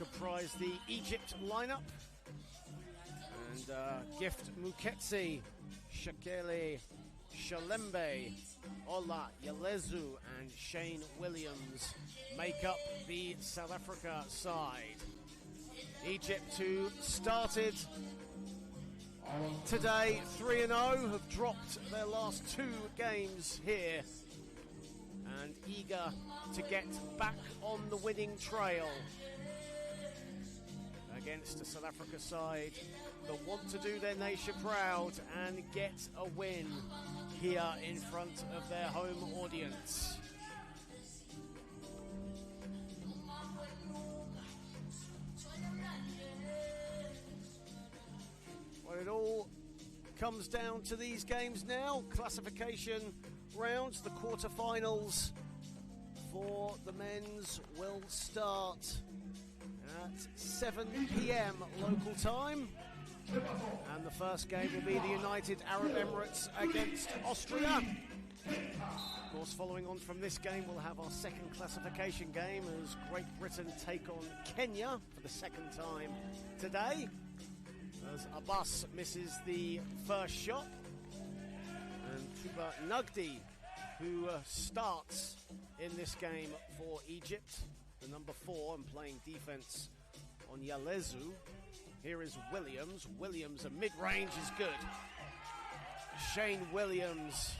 comprise the Egypt lineup. And Gift Muketsi, Shakele Shalembe, Ola Yalezu and Shane Williams make up the South Africa side. Egypt, who started today 3-0, have dropped their last 2 games here and eager to get back on the winning trail against a South Africa side that want to do their nation proud and get a win here in front of their home audience. Well, it all comes down to these games now. Classification rounds, the quarterfinals for the men's will start at 7 p.m. local time. And the first game will be the United Arab Emirates against Austria. Of course, following on from this game, we'll have our second classification game as Great Britain take on Kenya for the second time today, as Abbas misses the first shot. And Tuba Nagdi, who starts in this game for Egypt, the number 4, and playing defence on Yalezu. Here is Williams. Williams, a mid-range is good. Shane Williams,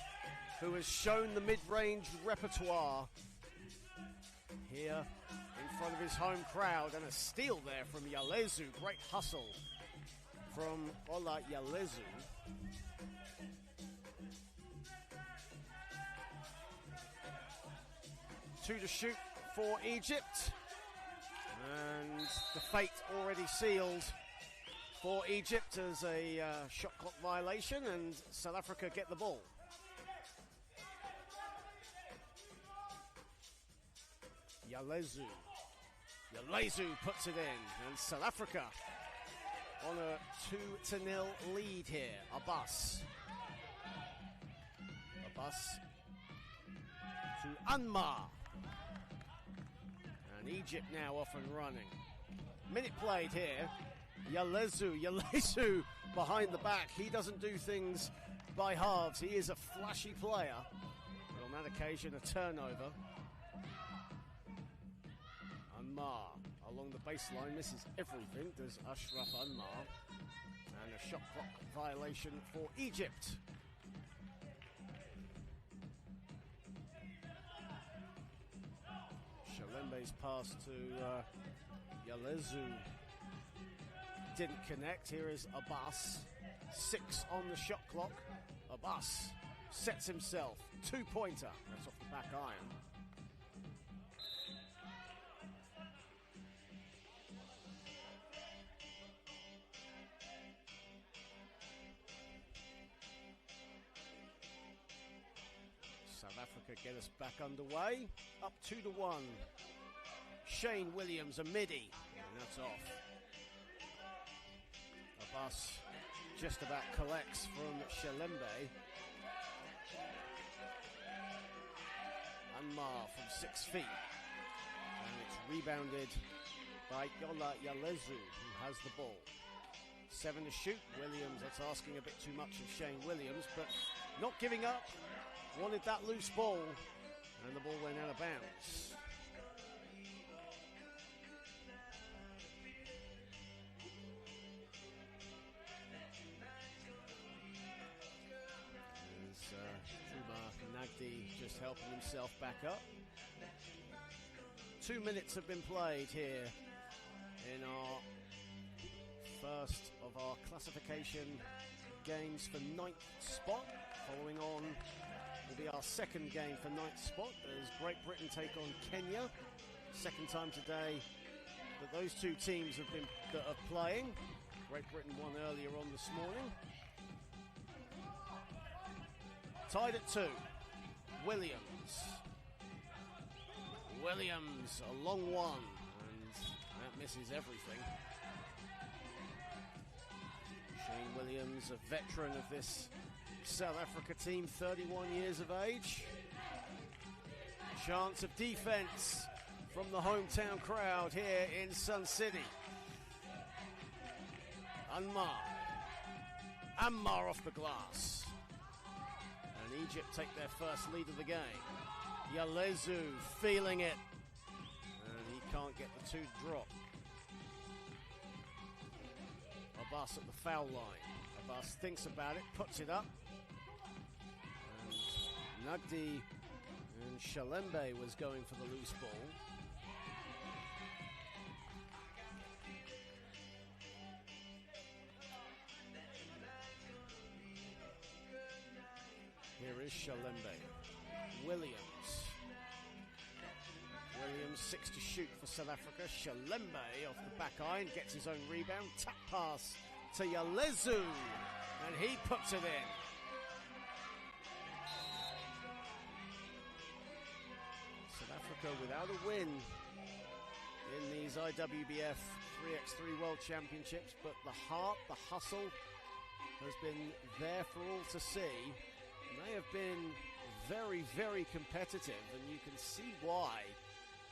who has shown the mid-range repertoire here in front of his home crowd. And a steal there from Yalezu. Great hustle from Ola Yalezu. Two to shoot for Egypt. And the fate already sealed for Egypt as a shot clock violation, and South Africa get the ball. Yalezu puts it in, and South Africa on a 2-0 lead here. Abbas to Anmar. And Egypt now off and running. Minute played here. Yalezu behind the back. He doesn't do things by halves. He is a flashy player. But on that occasion, a turnover. Anmar along the baseline misses everything. Does Ashraf Anmar. And a shot clock violation for Egypt. Shalembe's pass to Yalezu didn't connect. Here is Abbas. 6 on the shot clock. Abbas sets himself. 2-pointer. That's off the back iron. South Africa get us back underway. Up 2-1. Shane Williams, a midi. And that's off. Abbas just about collects from Shalembe. Anmar from 6 feet. And it's rebounded by Ola Yalezu, who has the ball. 7 to shoot. Williams, that's asking a bit too much of Shane Williams, but not giving up. Wanted that loose ball, and the ball went out of bounds. Tuba Nagdi just helping himself back up. 2 minutes have been played here in our first of our classification games for 9th spot. Following on will be our second game for 9th spot as Great Britain take on Kenya. Second time today that those two teams are playing. Great Britain won earlier on this morning. Tied at 2. Williams, a long one, and that misses everything. Shane Williams, a veteran of this South Africa team, 31 years of age. Chance of defense from the hometown crowd here in Sun City. Ammar off the glass. And Egypt take their first lead of the game. Yalezu feeling it. And he can't get the two to drop. Abbas at the foul line. Abbas thinks about it, puts it up. And Nagdi and Shalembe was going for the loose ball. Here is Shalembe. Williams 6 to shoot for South Africa. Shalembe off the back iron, gets his own rebound. Tap pass to Yalezu, and he puts it in. South Africa without a win in these IWBF 3x3 World Championships, but the heart, the hustle has been there for all to see. They have been very, very competitive, and you can see why.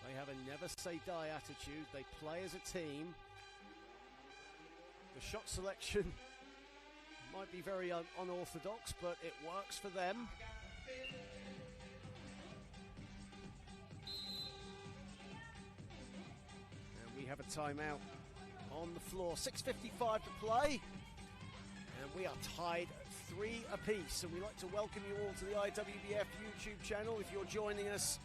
They have a never-say-die attitude. They play as a team. The shot selection might be very unorthodox, but it works for them. And we have a timeout on the floor. 6:55 to play. And we are tied 3 apiece, and we'd like to welcome you all to the IWBF YouTube channel if you're joining us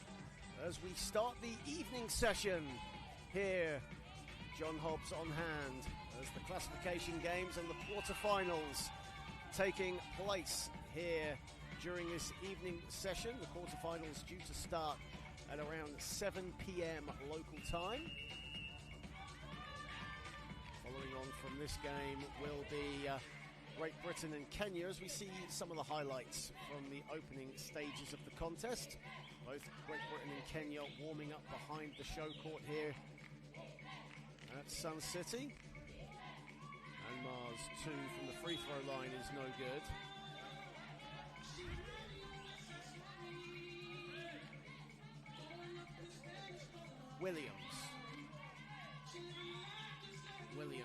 as we start the evening session here. John Hobbs on hand as the classification games and the quarterfinals taking place here during this evening session. The quarterfinals due to start at around 7 p.m. local time. Following on from this game will be Great Britain and Kenya as we see some of the highlights from the opening stages of the contest. Both Great Britain and Kenya warming up behind the show court here at Sun City. And Mars 2 from the free throw line is no good. Williams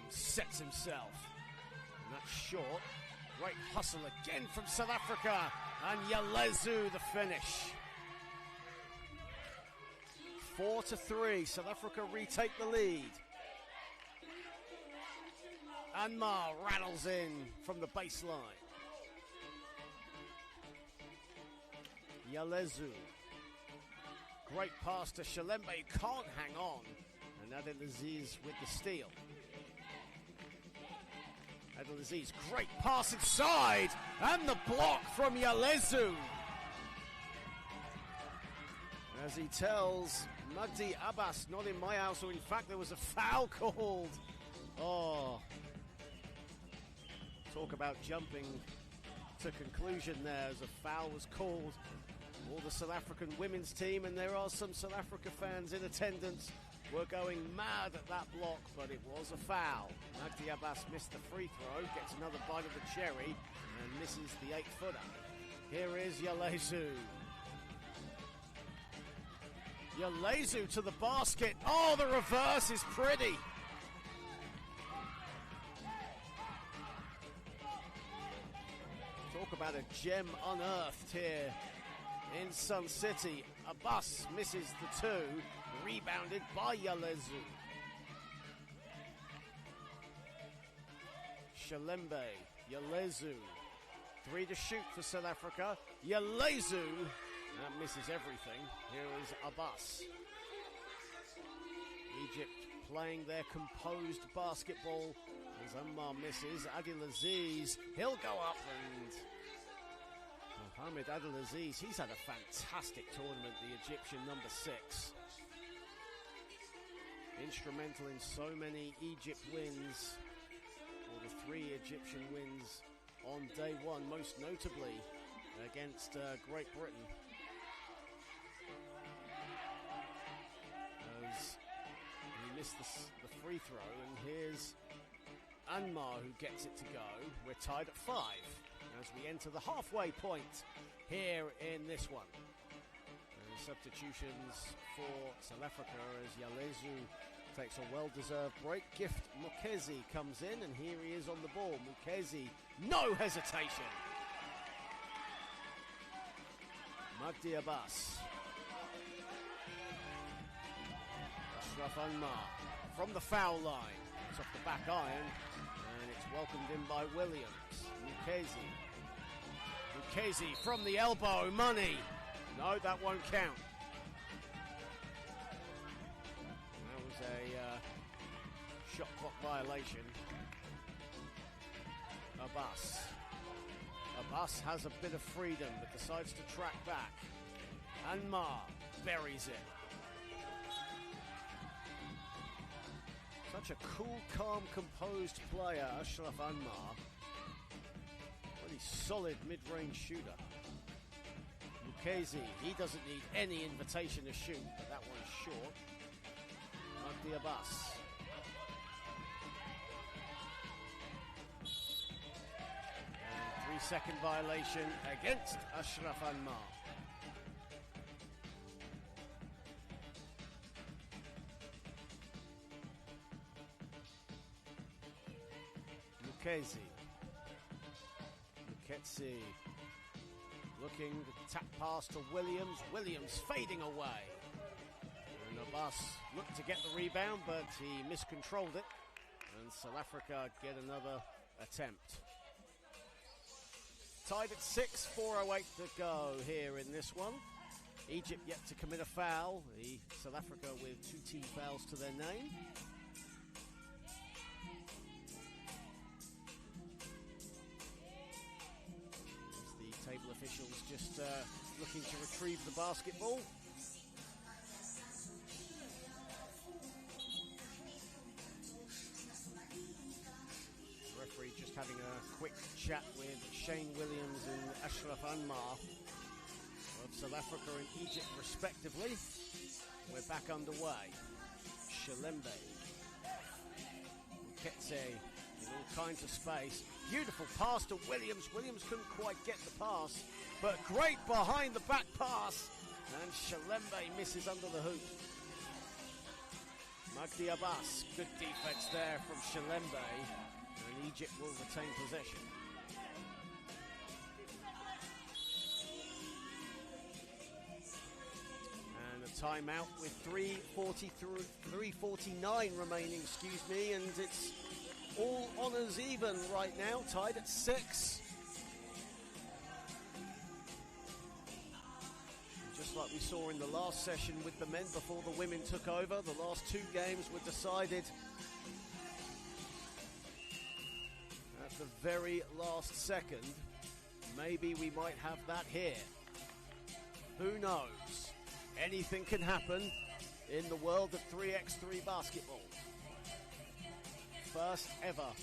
sets himself. And that's short. Great hustle again from South Africa. And Yalezu the finish. 4-3. South Africa retake the lead. Ammar rattles in from the baseline. Yalezu. Great pass to Shalembe. Can't hang on. And Adelaziz with the steal. Adelaziz, great pass inside, and the block from Yalezu. As he tells Magdi Abbas, not in my house, or in fact there was a foul called. Oh, talk about jumping to conclusion there as a foul was called for the South African women's team, and there are some South Africa fans in attendance. We're going mad at that block, but it was a foul. Magdi Abbas missed the free throw, gets another bite of the cherry, and misses the 8-footer. Here is Yalezu. Yalezu to the basket. Oh, the reverse is pretty. Talk about a gem unearthed here in Sun City. Abbas misses the 2. Rebounded by Yalezu. Shalembe, Yalezu. 3 to shoot for South Africa. Yalezu. That misses everything. Here is Abbas. Egypt playing their composed basketball as Ammar misses. Adelaziz, he'll go up, and Mohamed Adelaziz, he's had a fantastic tournament, the Egyptian number 6. Instrumental in so many Egypt wins, or the 3 Egyptian wins on day 1, most notably against Great Britain. As he missed the free throw, and here's Ammar who gets it to go. We're tied at 5 as we enter the halfway point here in this one. Substitutions for South Africa as Yalezu takes a well-deserved break. Gift Mukezi comes in, and here he is on the ball. Mukezi, no hesitation. Magdi Abbas. Ashraf Anmar from the foul line. It's off the back iron, and it's welcomed in by Williams. Mukezi. Mukezi from the elbow, money. No, that won't count. That was a shot clock violation. Abbas has a bit of freedom, but decides to track back. Anmar buries it. Such a cool, calm, composed player, Ashraf Anmar. Really solid mid-range shooter. Mukezi, he doesn't need any invitation to shoot, but that one's short. Magdi Abbas. And 3-second violation against Ashraf Anmar. Mukezi. Mukezi. Looking to tap pass to Williams. Williams fading away. And Abbas looked to get the rebound, but he miscontrolled it. And South Africa get another attempt. Tied at 6, 4:08 to go here in this one. Egypt yet to commit a foul. South Africa with 2 team fouls to their name. Table officials just looking to retrieve the basketball. The referee just having a quick chat with Shane Williams and Ashraf Anmar of South Africa and Egypt respectively. We're back underway. Shalembe. Muketse in all kinds of space. Beautiful pass to Williams. Williams couldn't quite get the pass, but great behind the back pass. And Shalembe misses under the hoop. Magdi Abbas, good defense there from Shalembe, and Egypt will retain possession. And a timeout with 3:49 remaining, and it's all honours even right now, tied at 6. Just like we saw in the last session with the men before the women took over, the last 2 games were decided at the very last second. Maybe we might have that here. Who knows? Anything can happen in the world of 3x3 basketball. First ever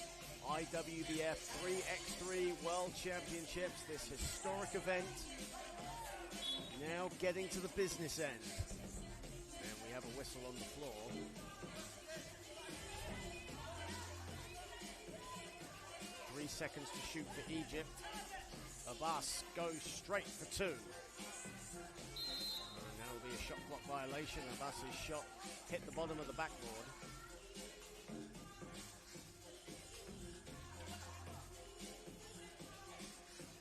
IWBF 3x3 World Championships, this historic event, now getting to the business end. And we have a whistle on the floor. Three seconds to shoot for Egypt. Abbas goes straight for 2. And now will be a shot clock violation. Abbas's shot hit the bottom of the backboard.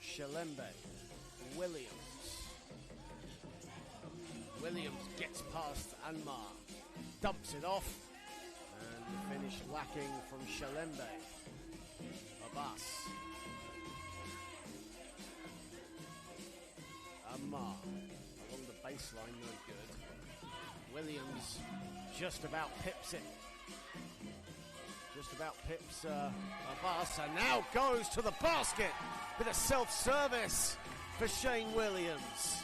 Shalembe, Williams gets past Anmar, dumps it off, and the finish lacking from Shalembe. Abbas. Anmar along the baseline, no good. Williams just about pips it. Just about pips Abbas, and now goes to the basket. Bit of self-service for Shane Williams.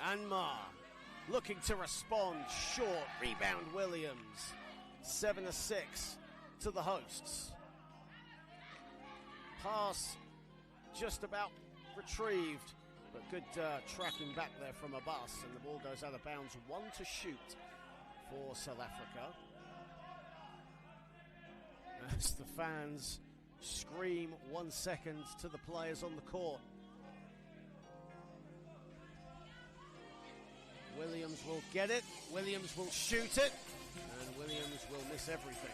Anmar looking to respond, short, rebound Williams. 7-6 to the hosts. Pass just about retrieved, but good tracking back there from Abbas, and the ball goes out of bounds. 1 to shoot for South Africa. As the fans scream 1 second to the players on the court. Williams will get it, Williams will shoot it, and Williams will miss everything.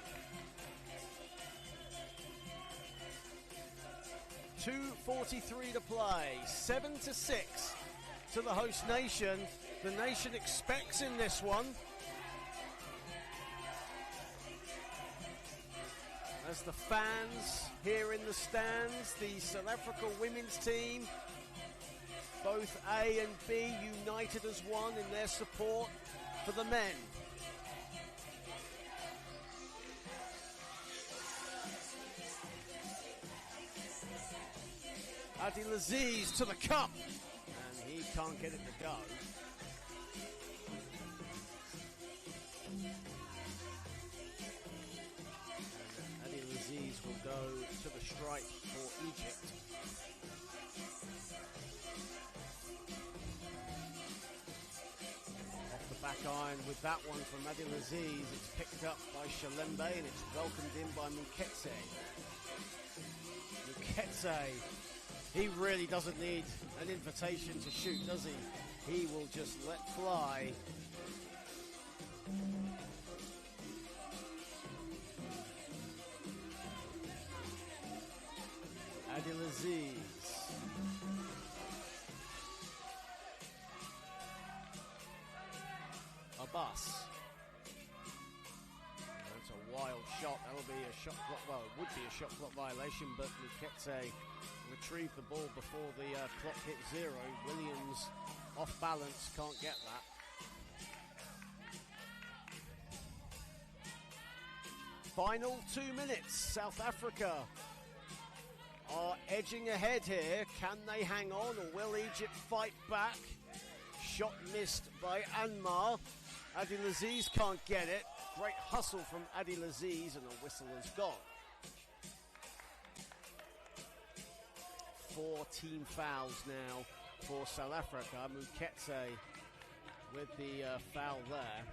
2:43 to play, 7-6 to the host nation. The nation expects in this one. As the fans here in the stands, the South Africa women's team, both A and B, united as one in their support for the men. Adil Aziz to the cup, and he can't get it to go. Adil Aziz will go to the strike for Egypt. Off the back iron with that one from Adil Aziz. It's picked up by Shalembe and it's welcomed in by Muketse. Muketse, he really doesn't need an invitation to shoot, does he? He will just let fly. Adil Aziz. Abbas. That's a wild shot. That'll be a shot clock. Well, it would be a shot clock violation, but Muketse retrieved the ball before the clock hit zero. Williams off balance, can't get that. Final 2 minutes. South Africa are edging ahead here. Can they hang on or will Egypt fight back? Shot missed by Anmar. Adil Aziz can't get it. Great hustle from Adil Aziz and a whistle has gone. 4 team fouls now for South Africa. Muketse with the foul there.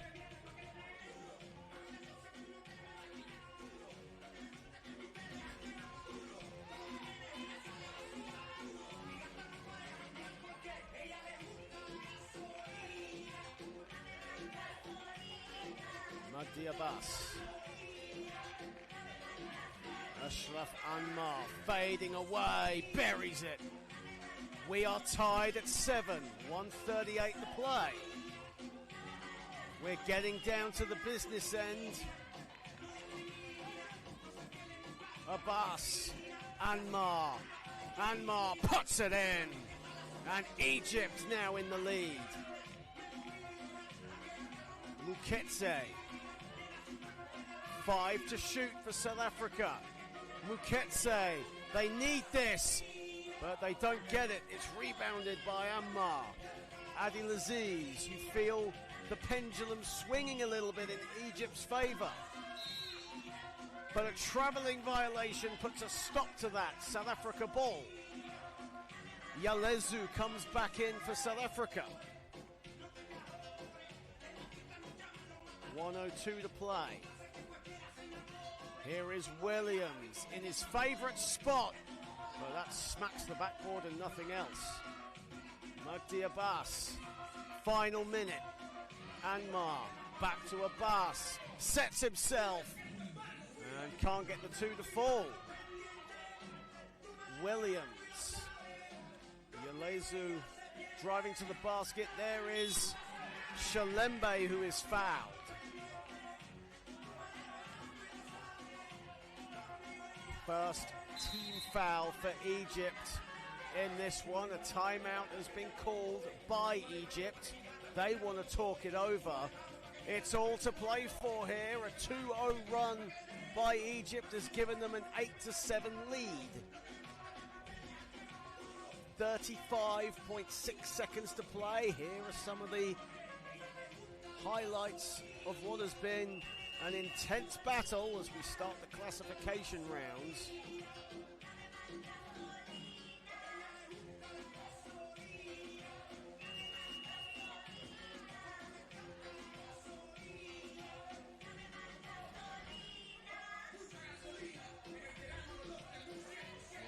Magdi Abbas. Ashraf Anmar fading away, buries it. We are tied at 7, 1:38 to play. We're getting down to the business end. Abbas, Anmar puts it in. And Egypt now in the lead. Muketse. 5 to shoot for South Africa. Muketse, they need this, but they don't get it. It's rebounded by Ammar. Adil Aziz, you feel the pendulum swinging a little bit in Egypt's favour. But a travelling violation puts a stop to that. South Africa ball. Yalezu comes back in for South Africa. 1:02 to play. Here is Williams in his favourite spot. Well, that smacks the backboard and nothing else. Magdi Abbas, final minute. Anmar, back to Abbas, sets himself and can't get the 2 to fall. Williams, Yalezu driving to the basket. There is Shalembe who is fouled. First team foul for Egypt in this one. A timeout has been called by Egypt. They want to talk it over. It's all to play for here. A 2-0 run by Egypt has given them an 8-7 lead. 35.6 seconds to play. Here are some of the highlights of what has been an intense battle as we start the classification rounds.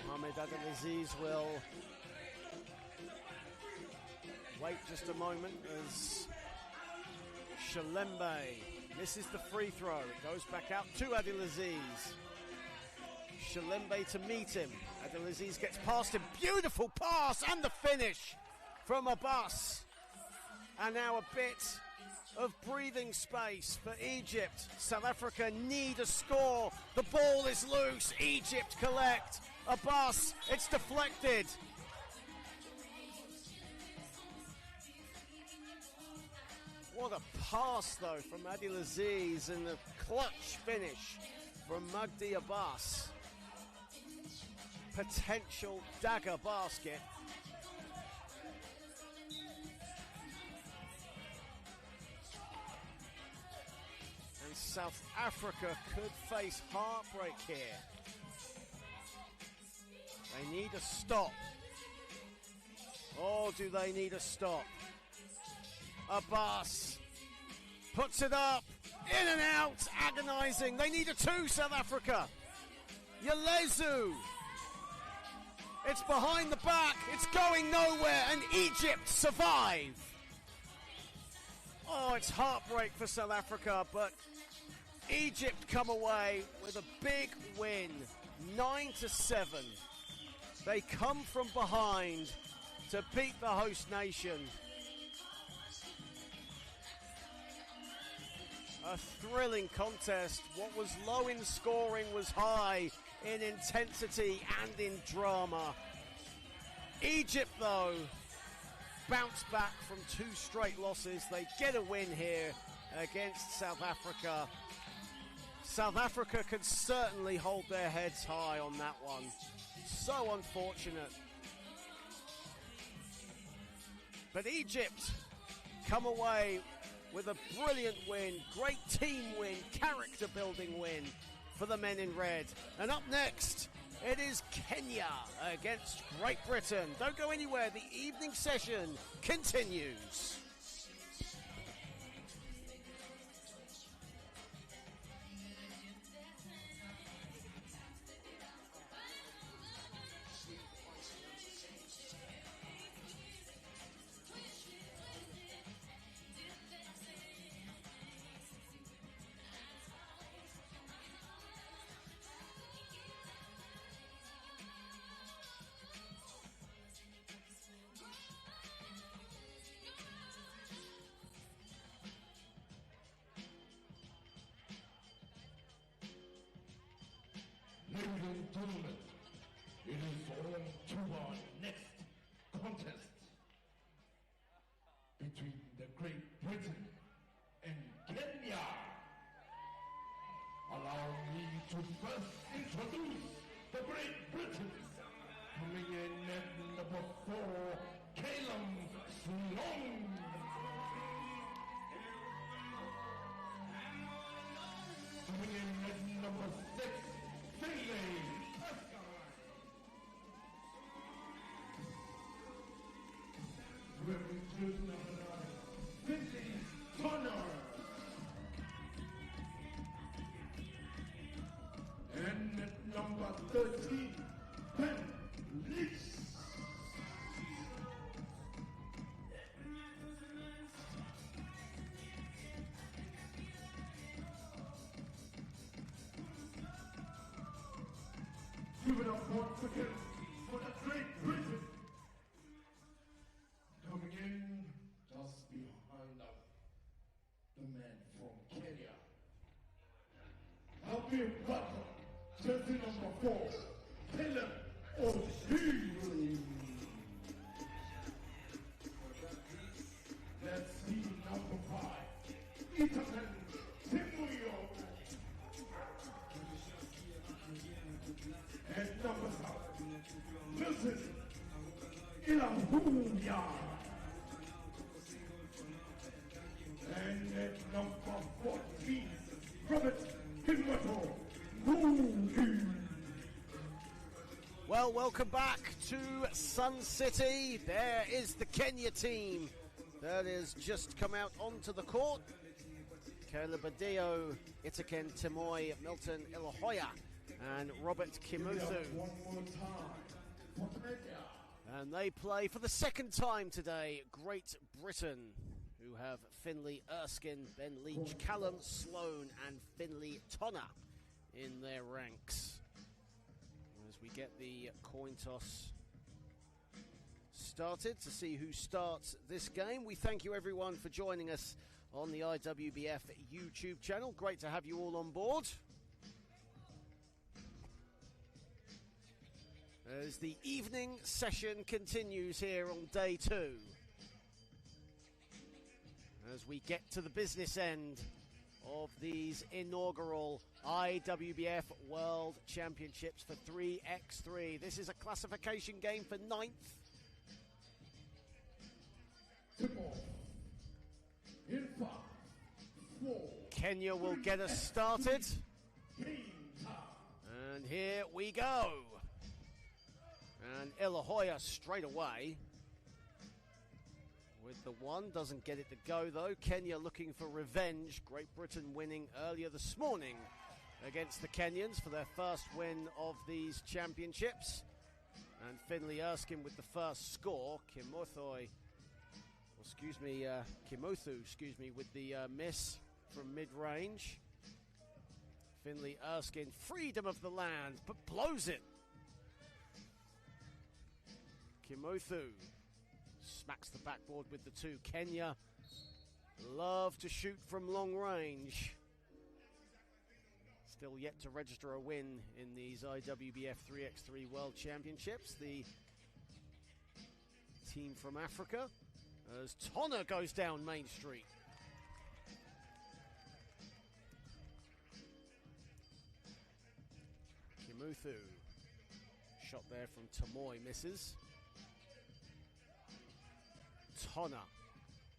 Mohamed Adil Aziz will wait just a moment as Shalembe misses the free throw. It goes back out to Abdelaziz. Shalembe to meet him. Abdelaziz gets past him. Beautiful pass and the finish from Abbas. And now a bit of breathing space for Egypt. South Africa need a score. The ball is loose. Egypt collect. Abbas, it's deflected. What a pass, though, from Abdelaziz, and the clutch finish from Magdi Abbas. Potential dagger basket. And South Africa could face heartbreak here. They need a stop. Oh, do they need a stop? Abbas puts it up, in and out, agonizing. They need a two, South Africa. Yelezu. It's behind the back. It's going nowhere, and Egypt survive. Oh, it's heartbreak for South Africa, but Egypt come away with a big win, 9-7. They come from behind to beat the host nation. A thrilling contest. What was low in scoring was high in intensity and in drama. Egypt, though, bounced back from two straight losses. They get a win here against South Africa. South Africa can certainly hold their heads high on that one. So unfortunate. But Egypt come away with a brilliant win, great team win, character building win for the men in red. And up next, it is Kenya against Great Britain. Don't go anywhere, the evening session continues. Ladies and gentlemen, it is on to our next contest between the Great Britain and Kenya. Allow me to first introduce the Great Britain. Coming in at number 4, Calum Sloan. Coming in at number 6, Finlay. Representative number 9, Finlay Turner. And at number 13, Ben Leach. Give it up once again for the Great Britain. Coming in just behind us, the man from Kenya. Help me welcome jersey number 4, Caleb O'Shea. Let's see number 5, Itakan Timuyo. And number 7, Wilson Ilahuya. And at number 14, Robert Kimwato Mugi. Well, welcome back to Sun City. There is the Kenya team that has just come out onto the court. Caleb Adio, Itaken Timoy, Milton Ilahoya, and Robert Kimuthu. And they play for the second time today, Great Britain, who who have Finley Erskine, Ben Leach, Callum Sloan and Finley Tonner in their ranks. As we get the coin toss started to see who starts this game, we thank you everyone for joining us on the IWBF YouTube channel. Great to have you all on board. As the evening session continues here on day 2. As we get to the business end of these inaugural IWBF World Championships for 3x3. This is a classification game for 9th. In 5, 4. Kenya will get us started. And here we go. And Ilahoya straight away with the 1. Doesn't get it to go though. Kenya looking for revenge. Great Britain winning earlier this morning against the Kenyans for their first win of these championships. And Finley Erskine with the first score. Kimothu, with the miss from mid-range. Finley Erskine, freedom of the land, but blows it. Kimothu smacks the backboard with the 2. Kenya love to shoot from long range. Still yet to register a win in these IWBF 3x3 World Championships. The team from Africa, as Tonner goes down Main Street. Kimothu, shot there from Tamoy, misses.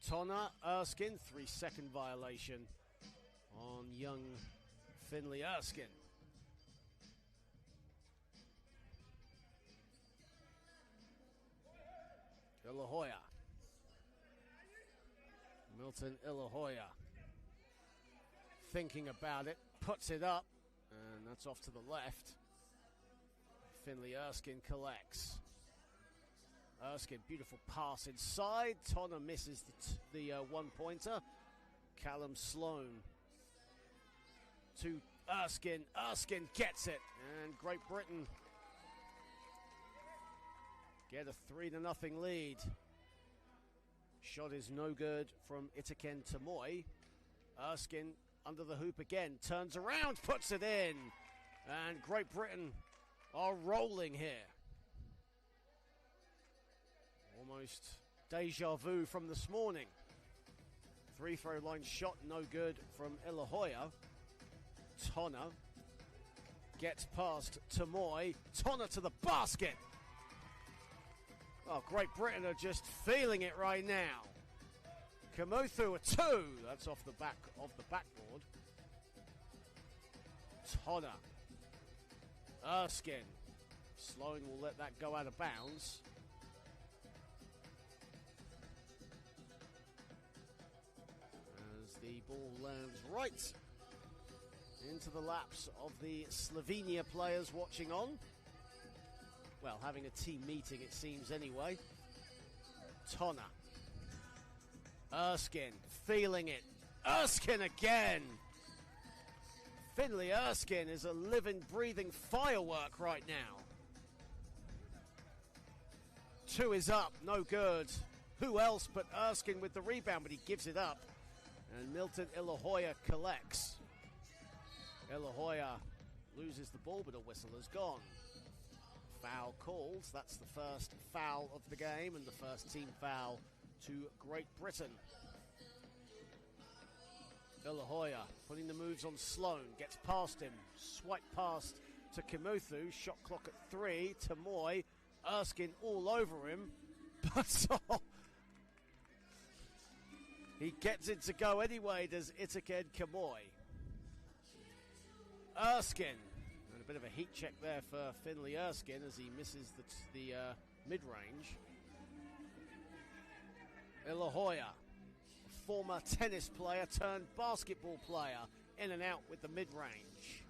Tonner, Erskine, 3-second violation on young Finley Erskine. Ilahoya. Milton Ilahoya thinking about it, puts it up, and that's off to the left. Finley Erskine collects. Erskine, beautiful pass inside. Tonner misses the one-pointer. Callum Sloan to Erskine. Erskine gets it, and Great Britain get a 3-0 lead. Shot is no good from Itiken Tamoy. Erskine under the hoop again, turns around, puts it in, and Great Britain are rolling here. Almost deja vu from this morning. 3-throw line shot, no good from Ilahoya. Tonner gets past Tamoy. Tonner to the basket. Oh, Great Britain are just feeling it right now. Kimothu a 2. That's off the back of the backboard. Tonner. Erskine. Sloan will let that go out of bounds. As the ball lands right into the laps of the Slovenia players watching on. Well, having a team meeting, it seems anyway. Tonner. Erskine, feeling it. Erskine again. Finley Erskine is a living, breathing firework right now. 2 is up, no good. Who else but Erskine with the rebound, but he gives it up. And Milton Ilahoya collects. Ilahoya loses the ball, but a whistle has gone. Foul called. That's the first foul of the game and the first team foul to Great Britain. Ilahoya putting the moves on Sloan, gets past him, swipe past to Kimothu, shot clock at 3, Tamoy, Erskine all over him, but he gets it to go anyway, does Itiken Tamoy. Erskine, and a bit of a heat check there for Finley Erskine as he misses the mid-range. Ilahoya, former tennis player turned basketball player, in and out with the mid-range.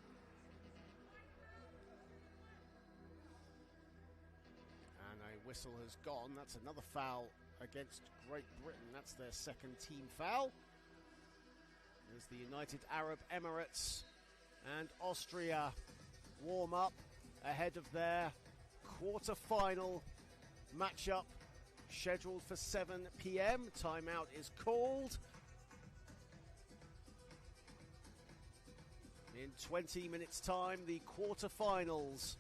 And a whistle has gone. That's another foul against Great Britain. That's their second team foul. As the United Arab Emirates and Austria warm up ahead of their quarter-final matchup scheduled for 7 p.m. Timeout is called. In 20 minutes' time, the quarter-finals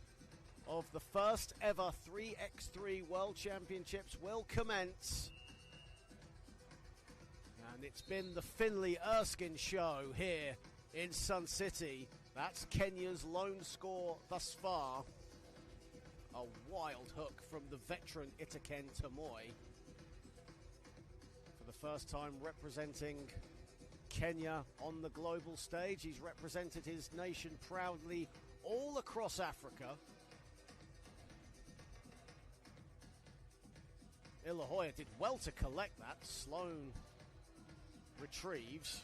of the first ever 3x3 World Championships will commence. And it's been the Finley Erskine show here in Sun City. That's Kenya's lone score thus far. A wild hook from the veteran Itiken Tamoy. For the first time representing Kenya on the global stage. He's represented his nation proudly all across Africa. Ilahoya did well to collect that. Sloan retrieves.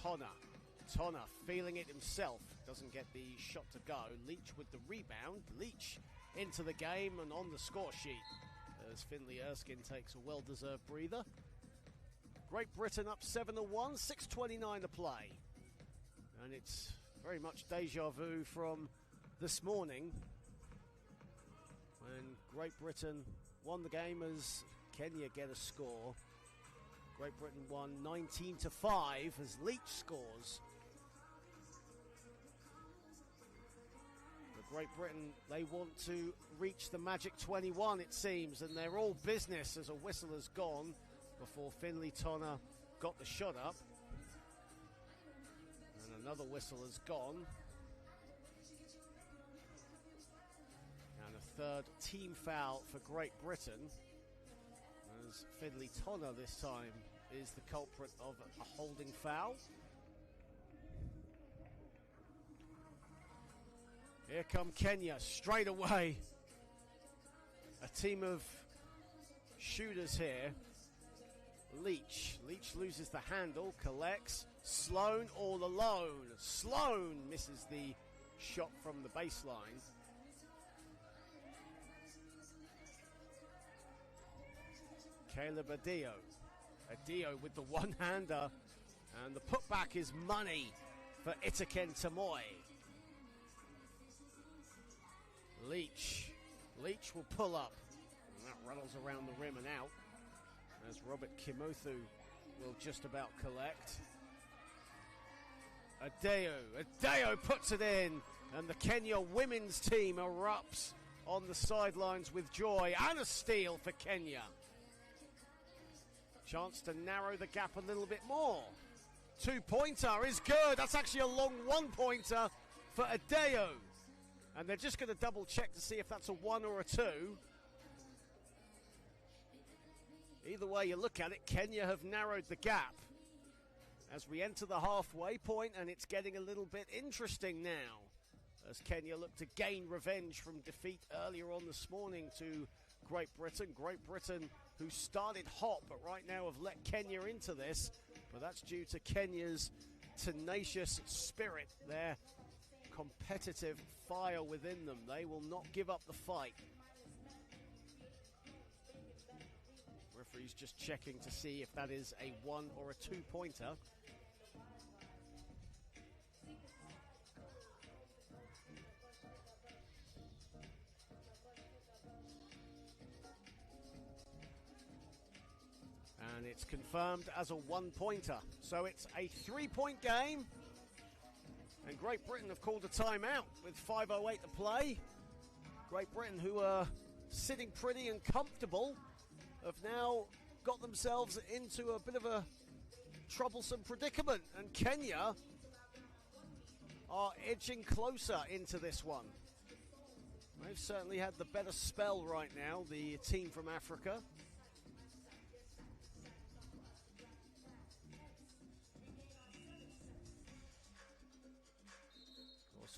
Tonna feeling it himself. Doesn't get the shot to go. Leach with the rebound. Leach into the game and on the score sheet as Finley Erskine takes a well-deserved breather. Great Britain up 7-1, 6:29 to play. And it's very much deja vu from this morning when Great Britain won the game as Kenya get a score. Great Britain won 19-5 as Leach scores. But Great Britain, they want to reach the magic 21, it seems, and they're all business as a whistle has gone before Finley Tonna got the shot up. And another whistle has gone. And a third team foul for Great Britain, as Finley Tonna this time is the culprit of a holding foul. Here come Kenya straight away. A team of shooters here. Leach loses the handle, collects. Sloan all alone. Sloan misses the shot from the baseline. Caleb Adio with the one-hander, and the putback is money for Itiken Tamoy. Leach will pull up, and that rattles around the rim and out, as Robert Kimothu will just about collect. Adio puts it in, and the Kenya women's team erupts on the sidelines with joy, and a steal for Kenya. Chance to narrow the gap a little bit more. Two-pointer is good. That's actually a long one-pointer for Adio. And they're just going to double-check to see if that's a one or a two. Either way you look at it, Kenya have narrowed the gap as we enter the halfway point, and it's getting a little bit interesting now as Kenya look to gain revenge from defeat earlier on this morning to Great Britain. Great Britain, who started hot, but right now have let Kenya into this. But that's due to Kenya's tenacious spirit, their competitive fire within them. They will not give up the fight. Referee's just checking to see if that is a one or a two-pointer. And it's confirmed as a one-pointer. So it's a three-point game. And Great Britain have called a timeout with 5:08 to play. Great Britain, who are sitting pretty and comfortable, have now got themselves into a bit of a troublesome predicament. And Kenya are edging closer into this one. They've certainly had the better spell right now, the team from Africa.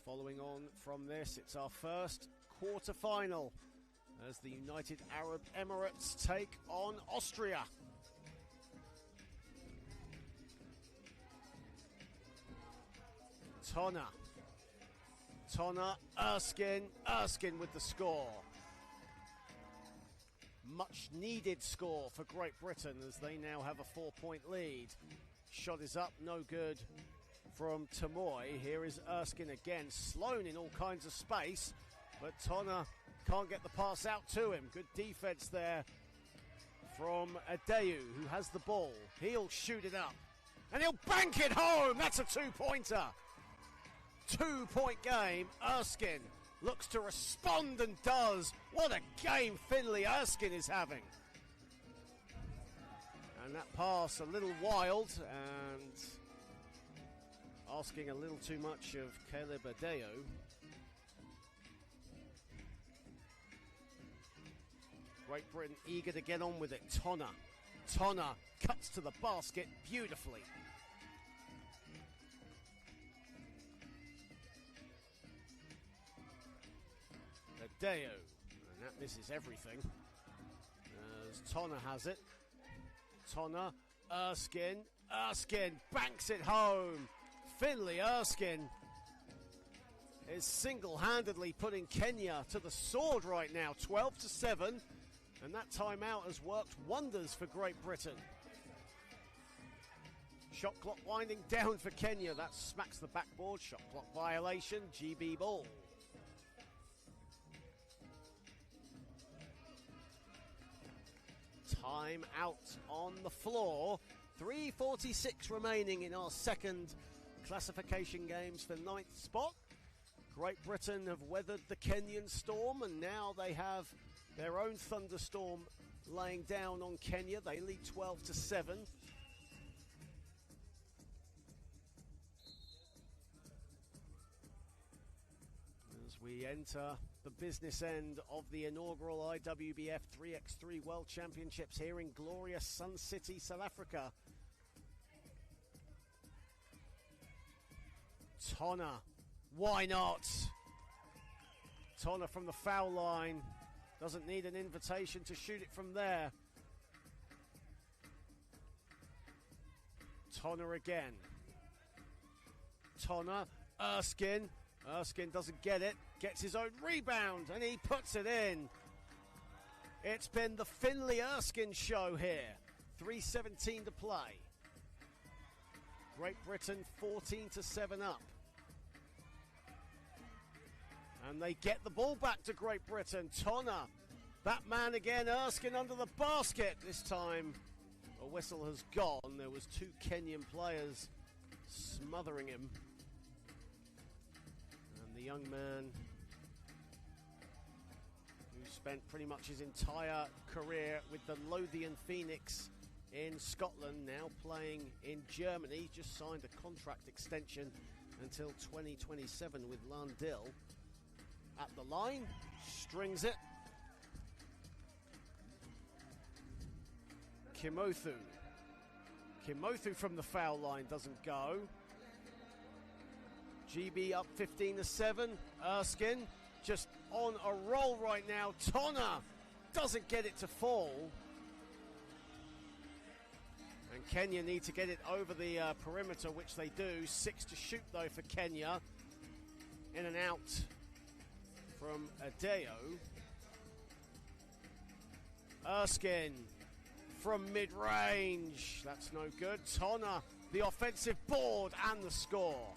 Following on from this, it's our first quarter-final as the United Arab Emirates take on Austria. Tonna, Erskine with the score. Much needed score for Great Britain as they now have a 4-point lead. Shot is up, no good from Tamoy. Here is Erskine again. Sloan in all kinds of space, but Tonna can't get the pass out to him. Good defense there from Adeyu, who has the ball. He'll shoot it up, and he'll bank it home. That's a 2-pointer. 2-point game. Erskine looks to respond and does. What a game Finley Erskine is having. And that pass a little wild and asking a little too much of Caleb Adeyu. Great Britain eager to get on with it. Tonna cuts to the basket beautifully. Adeyu, and that misses everything as Tonna has it. Tonna, Erskine banks it home. Finley Erskine is single-handedly putting Kenya to the sword right now, 12-7, and that timeout has worked wonders for Great Britain. Shot clock winding down for Kenya. That smacks the backboard. Shot clock violation. GB ball. Time out on the floor. 3:46 remaining in our second classification games for 9th spot. Great Britain have weathered the Kenyan storm, and now they have their own thunderstorm laying down on Kenya. They lead 12-7. As we enter the business end of the inaugural IWBF 3x3 World Championships here in glorious Sun City, South Africa. Tonna, why not? Tonna from the foul line. Doesn't need an invitation to shoot it from there. Tonna again. Tonna, Erskine. Erskine doesn't get it. Gets his own rebound and he puts it in. It's been the Finley Erskine show here. 3:17 to play. Great Britain 14-7 up. And they get the ball back to Great Britain. Tonna, that man again, Erskine under the basket. This time a whistle has gone. There was 2 Kenyan players smothering him. And the young man who spent pretty much his entire career with the Lothian Phoenix in Scotland, now playing in Germany, just signed a contract extension until 2027 with Landil. At the line, strings it. Kimothu from the foul line doesn't go. GB up 15-7. Erskine just on a roll right now. Tonna doesn't get it to fall. And Kenya need to get it over the perimeter, which they do. 6 to shoot though for Kenya. In and out from Adeyu. Erskine from mid-range. That's no good. Tonna, the offensive board and the score.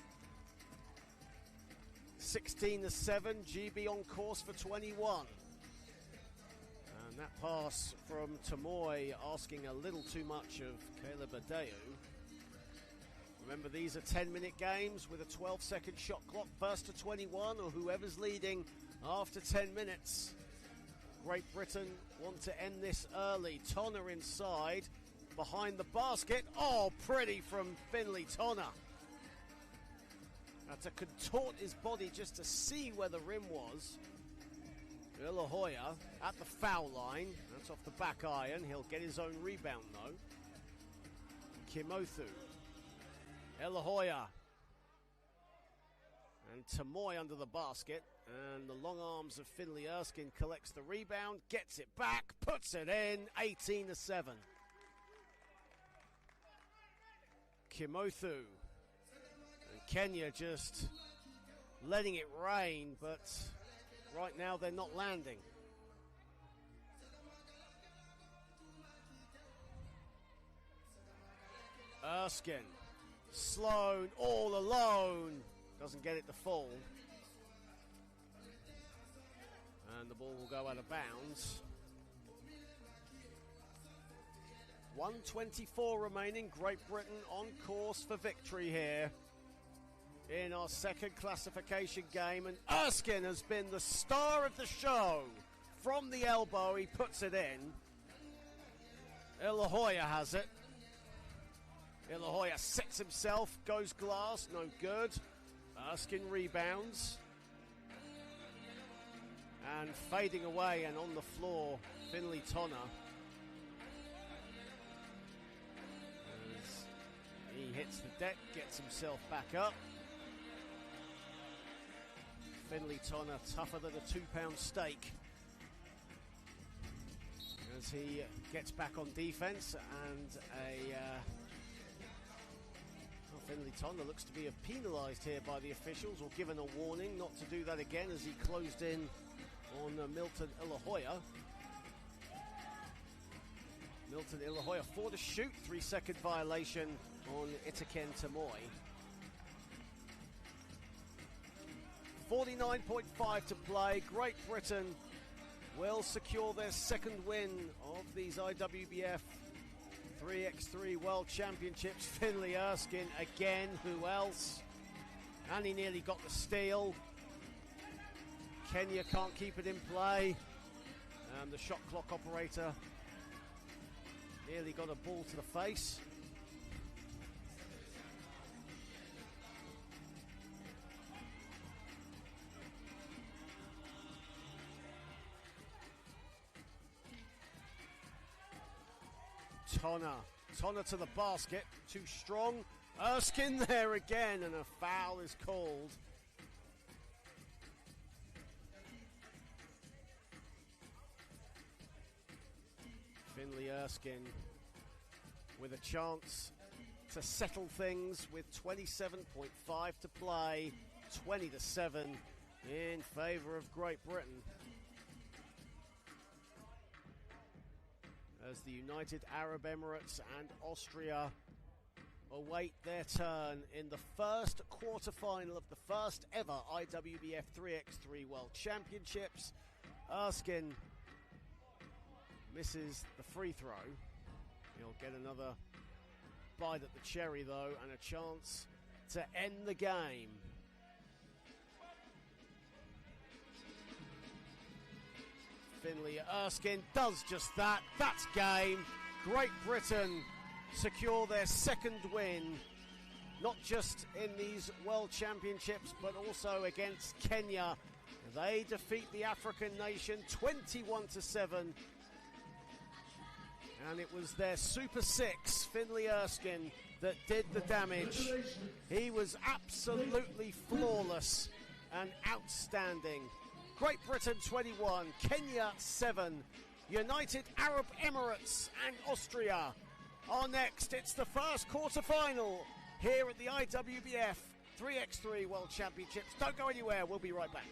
16-7. GB on course for 21. And that pass from Tamoy asking a little too much of Caleb Adeyu. Remember, these are 10-minute games with a 12-second shot clock. First to 21, or whoever's leading after 10 minutes. Great Britain want to end this early. Tonna inside, behind the basket. Oh, pretty from Finley Tonna. Had to contort his body just to see where the rim was. Ilahoya at the foul line. That's off the back iron. He'll get his own rebound, though. Kimothu. Ilahoya. And Tamoy under the basket. And the long arms of Finley Erskine collects the rebound, gets it back, puts it in, 18-7. Kimothu. And Kenya just letting it rain, but right now they're not landing. Erskine, Sloan all alone, doesn't get it to fall. And the ball will go out of bounds. 1:24 remaining. Great Britain on course for victory here in our second classification game. And Erskine has been the star of the show. From the elbow, he puts it in. Ilahoya has it. Ilahoya sets himself, goes glass, no good. Erskine rebounds. And fading away and on the floor, Finley Tonner. As he hits the deck, gets himself back up. Finley Tonner tougher than a 2-pound steak. As he gets back on defense, and Finley Tonner looks to be penalised here by the officials, or given a warning not to do that again as he closed in on Milton Ilahoya. Milton Ilahoya 4 to shoot, 3-second violation on Itaken Tamoy. 49.5 to play. Great Britain will secure their second win of these IWBF 3x3 World Championships. Finley Erskine again, who else? And he nearly got the steal. Kenya can't keep it in play. The shot clock operator nearly got a ball to the face. Tonner to the basket, too strong. Erskine there again, and a foul is called. Finley Erskine with a chance to settle things with 27.5 to play, 20-7 in favour of Great Britain. As the United Arab Emirates and Austria await their turn in the first quarterfinal of the first ever IWBF 3x3 World Championships. Erskine misses the free throw. He'll get another bite at the cherry though, and a chance to end the game. Finley Erskine does just that. That's game. Great Britain secure their second win, not just in these World Championships, but also against Kenya. They defeat the African nation 21-7. And it was their Super Six, Finley Erskine, that did the damage. He was absolutely flawless and outstanding. Great Britain 21, Kenya 7, United Arab Emirates and Austria are next. It's the first quarterfinal here at the IWBF 3x3 World Championships. Don't go anywhere, we'll be right back.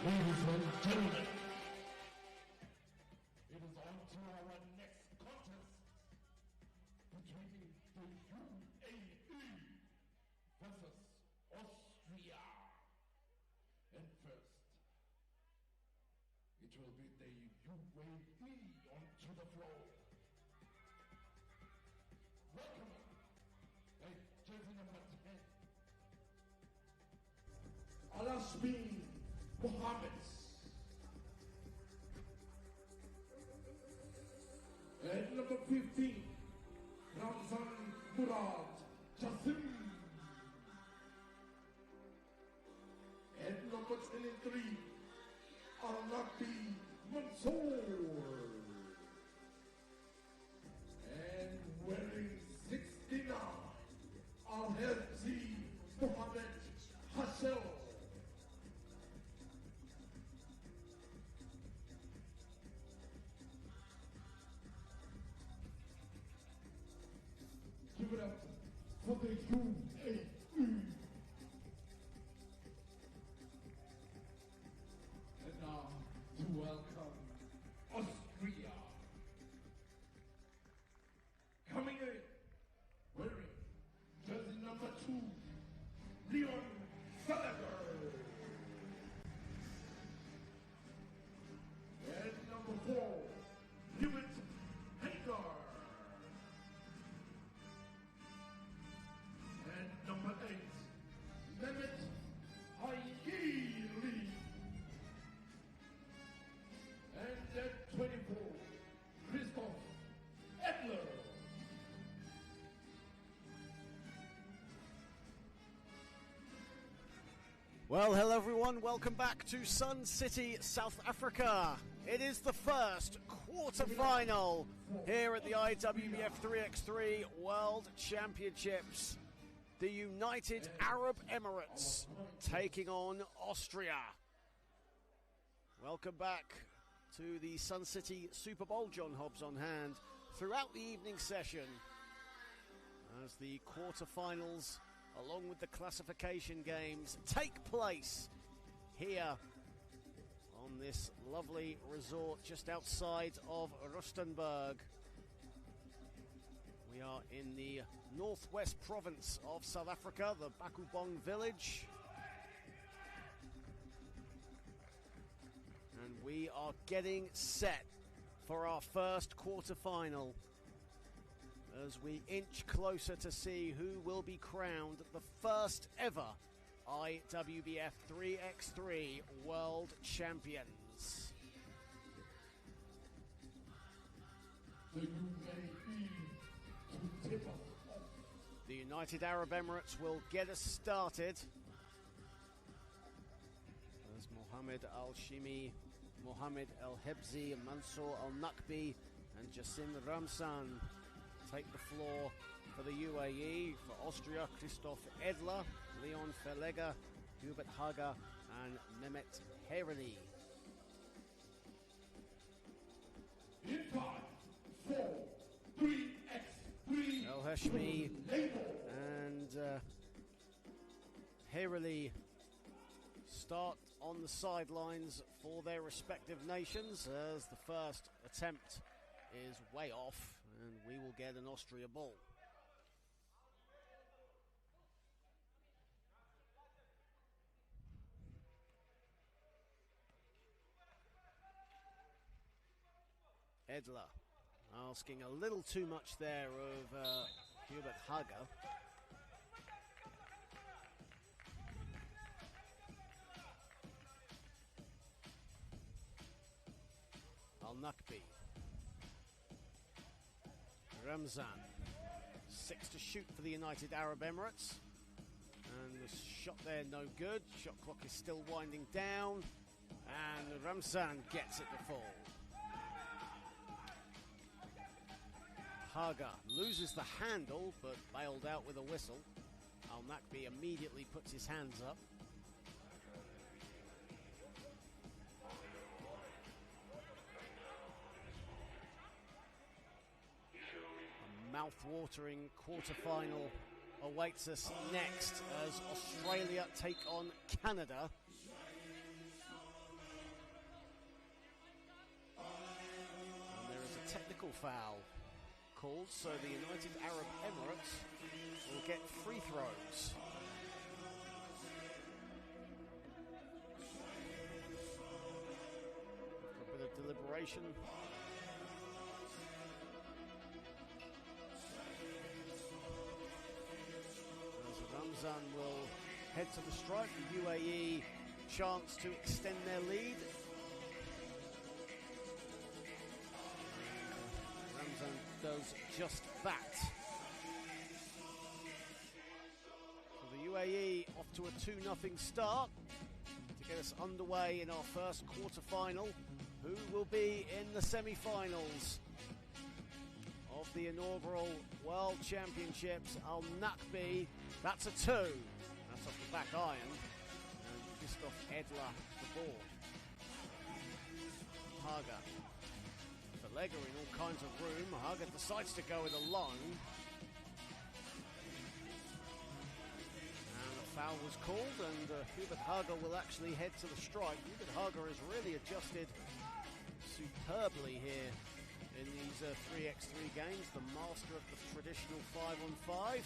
Ladies and gentlemen, it is on to our next contest between the UAE versus Austria. And first, it will be the UAE onto the floor. Welcome, jersey number 10, Alasmin Mohammed. And number 15, Ramzan Murad Jassim. And number 23, Al-Nabi Mansour. And wearing 69, Al-Hebzi Mohammed Hassel. Give it up for the UAE. And now to welcome Austria. Coming in, wearing jersey number 2, Leon Gallagher. And number 4, Hewitt Hagar. And number 8, Mehmet Hayili. And at 24, Christoph Edler. Well, hello everyone, welcome back to Sun City, South Africa. It is the first quarter-final here at the IWBF 3x3 World Championships. The United Arab Emirates taking on Austria. Welcome back to the Sun City Super Bowl. John Hobbs on hand throughout the evening session as the quarterfinals, along with the classification games, take place here on this lovely resort just outside of Rustenburg. We are in the northwest province of South Africa, the Bakubong village. And we are getting set for our first quarterfinal as we inch closer to see who will be crowned the first ever IWBF 3x3 World Champions. The UAE to tip off. The United Arab Emirates will get us started as Mohammed Al-Shimi, Mohammed Al-Hebzi, Mansour Al-Nakbi and Jassim Ramzan take the floor for the UAE. For Austria, Christoph Edler, Leon Verleger, Hubert Hager and Mehmet Hereli. In 5, 4, 3x3. El Hashmi and Hereli start on the sidelines for their respective nations as the first attempt is way off and we will get an Austria ball. Edler asking a little too much there of Hubert Hager. Al-Nakbi. Ramzan. 6 to shoot for the United Arab Emirates. And the shot there no good. Shot clock is still winding down. And Ramzan gets it to fall. Haga loses the handle, but bailed out with a whistle. Al-Nakbi immediately puts his hands up. A mouth-watering quarter-final awaits us next as Australia take on Canada. technical foul called, so the United Arab Emirates will get free throws. After a bit of deliberation. As Ramzan will head to the strike, the UAE chance to extend their lead. Ramzan does just that. So the UAE off to a 2-0 start to get us underway in our first quarter-final. Who will be in the semi-finals of the inaugural World Championships? Al Nakbi, that's a 2. That's off the back iron. And Christoph Edler the board. Haga. Verlegger in all kinds of room. Haga decides to go it alone. And a foul was called, and Hubert Haga will actually head to the strike. Hubert Haga has really adjusted superbly here in these 3x3 games. The master of the traditional 5-on-5.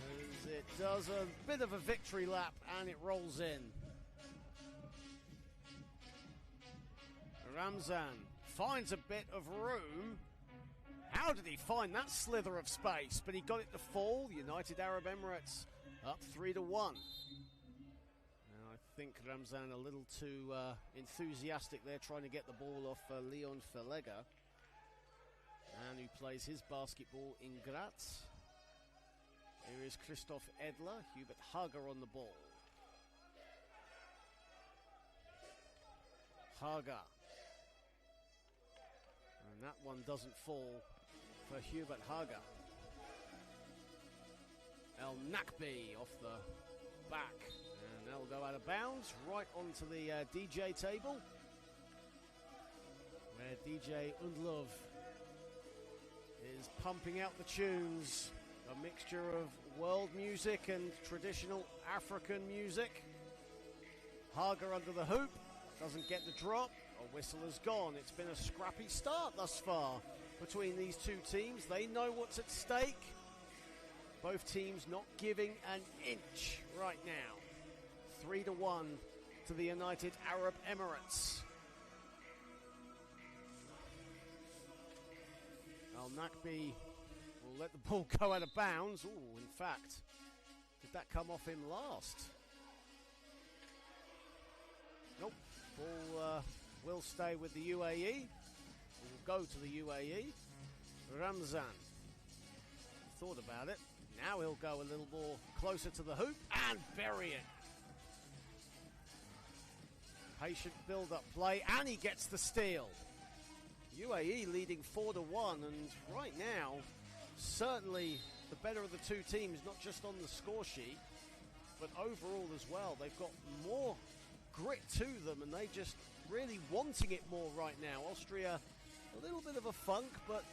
As it does a bit of a victory lap, and it rolls in. Ramzan finds a bit of room. How did he find that slither of space? But he got it to fall. United Arab Emirates up 3-1. Now I think Ramzan a little too enthusiastic there, trying to get the ball off Leon Verlegger, and who plays his basketball in Graz. Here is Christoph Edler, Hubert Haga on the ball. Haga. And that one doesn't fall for Hubert Haga. El Nakbi off the back. And that'll go out of bounds right onto the DJ table, where DJ Undlov is pumping out the tunes. A mixture of world music and traditional African music. Haga under the hoop. Doesn't get the drop. A whistle has gone. It's been a scrappy start thus far between these two teams. They know what's at stake. Both teams not giving an inch right now. 3-1 to the United Arab Emirates. Al Nakbi will let the ball go out of bounds. Ooh, in fact, did that come off him last? Nope. Ball will stay with the UAE. Will go to the UAE. Ramzan thought about it. Now he'll go a little more closer to the hoop and bury it. Patient build-up play, and he gets the steal. UAE leading 4-1, and right now, certainly the better of the two teams, not just on the score sheet, but overall as well. They've got more grit to them, and they just really wanting it more right now. Austria, a little bit of a funk, but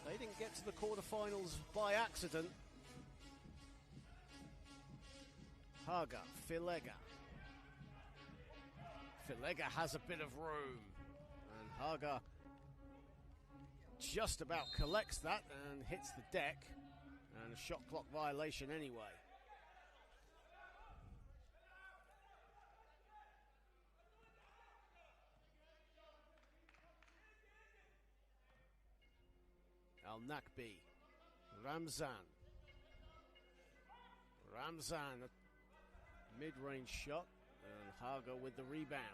they didn't get to the quarterfinals by accident. Haga, Verlegger. Verlegger has a bit of room, and Haga just about collects that and hits the deck, and a shot clock violation anyway. Al Nakbi, Ramzan, a mid-range shot, and Haga with the rebound.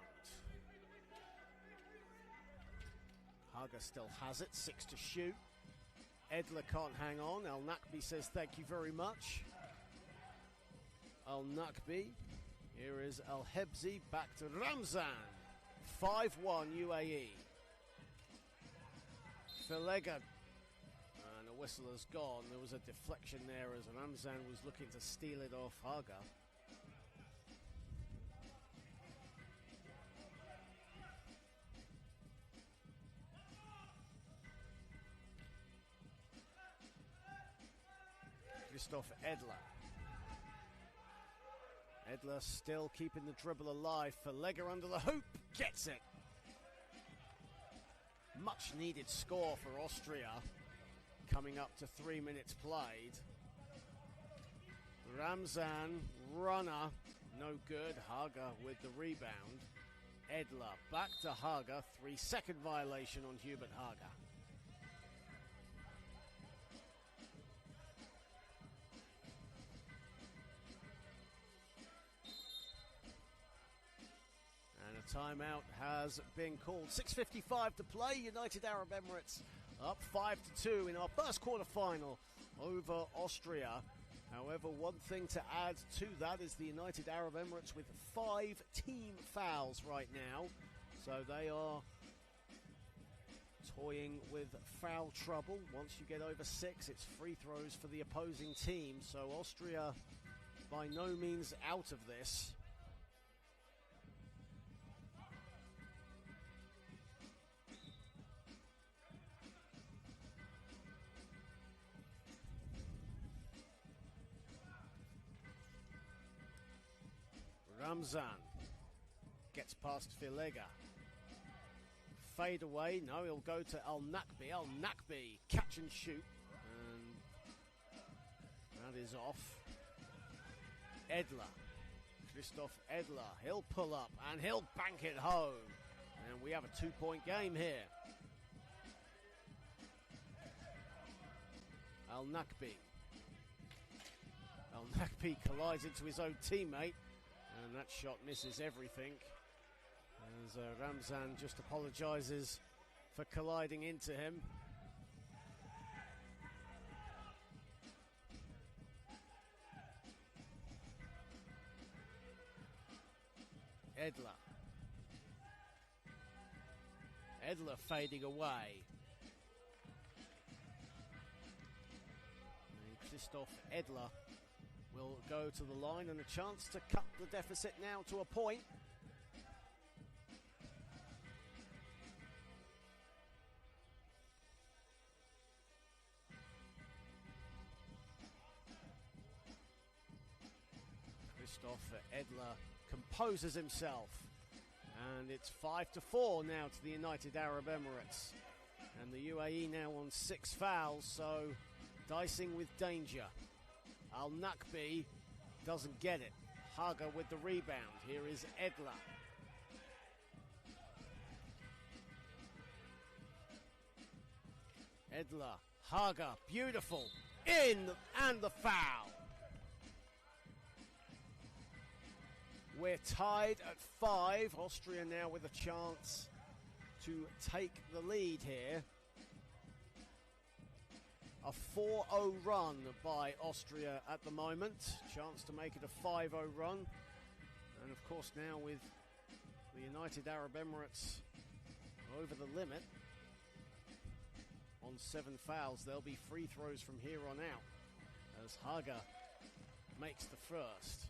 Haga still has it, 6 to shoot. Edler can't hang on. Al Nakbi says thank you very much. Al Nakbi, here is Al Hebzi, back to Ramzan. 5-1 UAE. Verlegger. And the whistle has gone. There was a deflection there as Ramzan was looking to steal it off Haga. Christoph Edler. Edler still keeping the dribble alive. Verlegger under the hoop. Gets it. much needed score for Austria, coming up to 3 minutes played. Ramzan, runner, no good. Haga with the rebound. Edler back to Haga, 3-second violation on Hubert Haga. And a timeout has been called. 6:55 to play. United Arab Emirates up 5-2 in our first quarter-final over Austria. However, one thing to add to that is the United Arab Emirates with 5 team fouls right now. So they are toying with foul trouble. Once you get over 6, it's free throws for the opposing team. So Austria by no means out of this. Ramzan gets past Filega. Fade away. No, he'll go to Al Nakbi. Al Nakbi, catch and shoot. And that is off. Edler. Christoph Edler. He'll pull up and he'll bank it home. And we have a 2-point game here. Al Nakbi. Al Nakbi collides into his own teammate. And that shot misses everything. As Ramzan just apologises for colliding into him. Edler. Edler fading away. And Christoph Edler will go to the line and a chance to cut the deficit now to a point. Christoph Edler composes himself. And it's 5-4 now to the United Arab Emirates. And the UAE now on 6 fouls, so dicing with danger. Al Nakbi doesn't get it. Haga with the rebound. Here is Edler. Edler, Haga, beautiful. In and the foul. We're tied at 5. Austria now with a chance to take the lead here. A 4-0 run by Austria at the moment. Chance to make it a 5-0 run. And of course now with the United Arab Emirates over the limit on 7 fouls, there'll be free throws from here on out as Haga makes the first.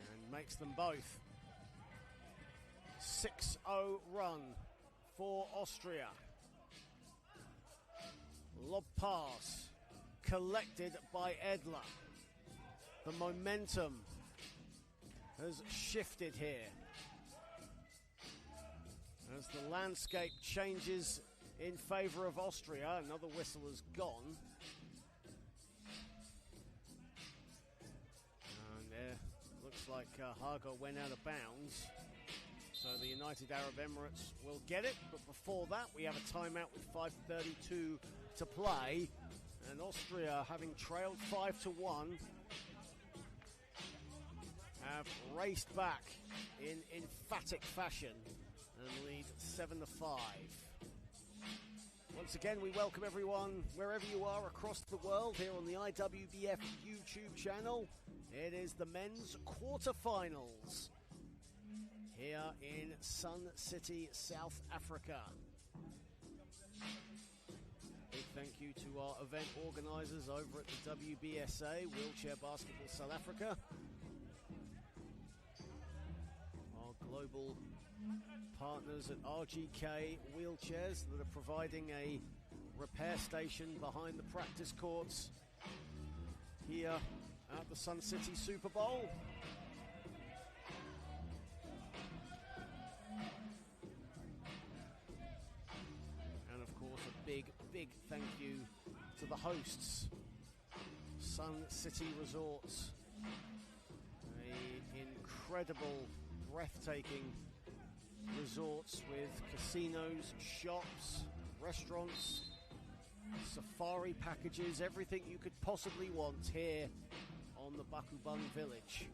And makes them both. 6-0 run for Austria. Lob pass collected by Edler. The momentum has shifted here as the landscape changes in favour of Austria. Another whistle has gone. And looks like Haga went out of bounds. So the United Arab Emirates will get it, but before that we have a timeout with 5:32 to play, and Austria, having trailed 5-1, have raced back in emphatic fashion and lead 7-5. Once again, we welcome everyone wherever you are across the world here on the IWBF YouTube channel. It is the men's quarterfinals here in Sun City, South Africa. Big thank you to our event organisers over at the WBSA, Wheelchair Basketball South Africa. Our global partners at RGK Wheelchairs that are providing a repair station behind the practice courts here at the Sun City Super Bowl. big thank you to the hosts, Sun City Resorts, incredible, breathtaking resorts with casinos, shops, restaurants, safari packages, everything you could possibly want here on the Bakubang village.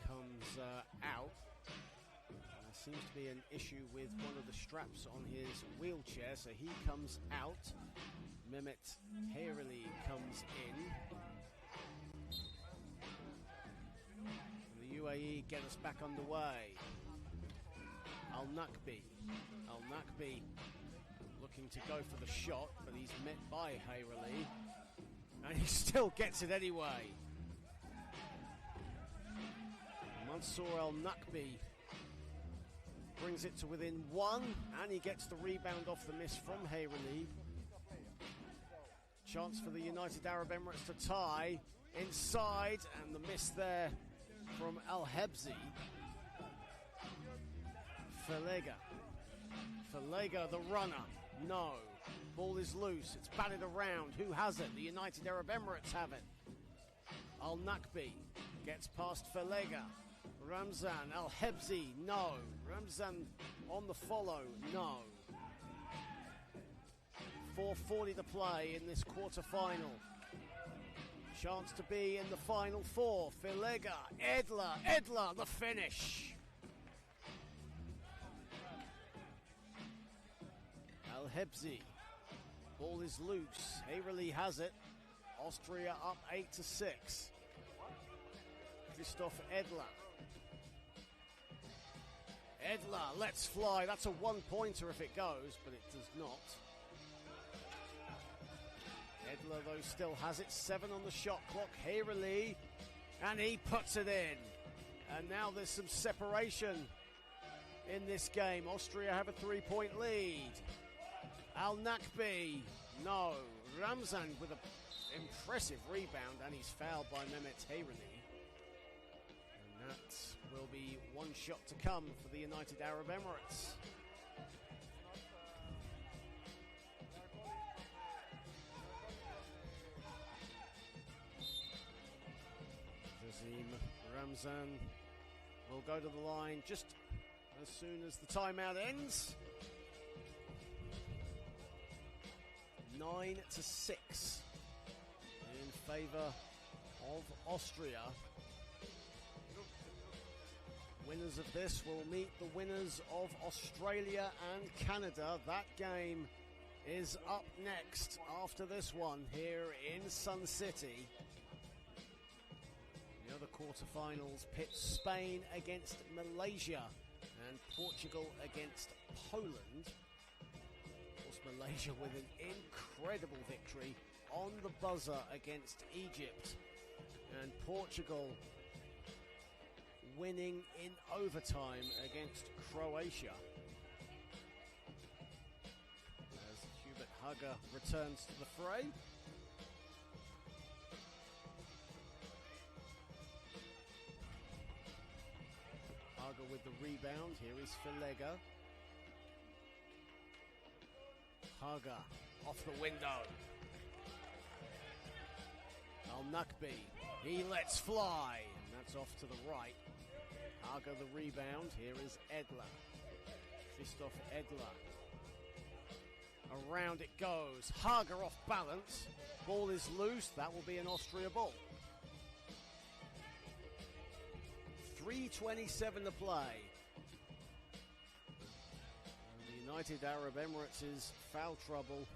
Comes out. There seems to be an issue with one of the straps on his wheelchair, so he comes out. Mehmet Hayrali comes in. And the UAE get us back underway. Al-Nakbi looking to go for the shot, but he's met by Hayrali, and he still gets it anyway. Mansour Al-Nakbi brings it to within one, and he gets the rebound off the miss from Hayrali. Chance for the United Arab Emirates to tie inside, and the miss there from Al-Hebzi. Falega, the runner. No. Ball is loose. It's batted around. Who has it? The United Arab Emirates have it. Al-Nakbi gets past Falega. Ramzan, Al-Hebzi, no. Ramzan on the follow, no. 4:40 to play in this quarter-final. Chance to be in the final four. Falega, Edler, the finish. Al-Hebzi, ball is loose. Hayrali has it. Austria up 8-6. Christoph Edler, let's fly. That's a one-pointer if it goes, but it does not. Edler, though, still has it. 7 on the shot clock. Hayrali, and he puts it in. And now there's some separation in this game. Austria have a 3-point lead. Al-Nakbi, no. Ramzan with an impressive rebound, and he's fouled by Mehmet Hayrali. And that will be one shot to come for the United Arab Emirates. Ramzan will go to the line just as soon as the timeout ends. 9-6 in favour of Austria. Winners of this will meet the winners of Australia and Canada. That game is up next after this one here in Sun City. The other quarterfinals pit Spain against Malaysia and Portugal against Poland. Of course, Malaysia with an incredible victory on the buzzer against Egypt, and Portugal winning in overtime against Croatia. As Hubert Hugger returns to the fray. Hugger with the rebound. Here is Falega. Hugger off the window. Al-Nakbi, he lets fly, and that's off to the right. Hugger the rebound. Here is Edler. Christoph Edler. Around it goes. Hugger off balance. Ball is loose. That will be an Austria ball. 3:27 to play. And the United Arab Emirates' foul trouble,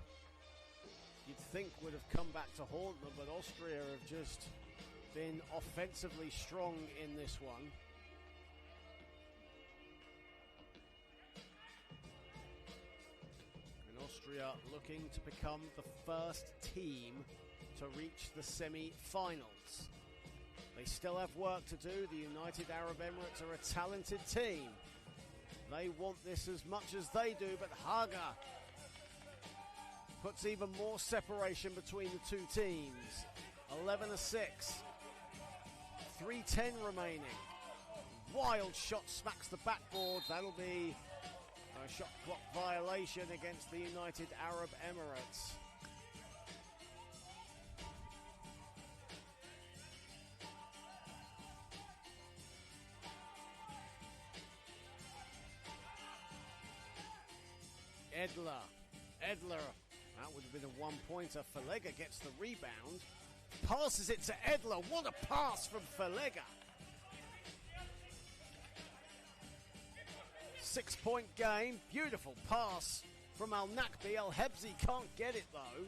you'd think would have come back to haunt them, but Austria have just been offensively strong in this one. And Austria looking to become the first team to reach the semi-finals. They still have work to do. The United Arab Emirates are a talented team. They want this as much as they do, but Haga puts even more separation between the two teams. 11-6. 3:10 remaining. Wild shot smacks the backboard. That'll be a shot clock violation against the United Arab Emirates. Edler, that would have been a one-pointer. Felega gets the rebound, passes it to Edler. What a pass from Felega. 6-point game, beautiful pass from Al-Nakbi. Al-Hebzi can't get it though.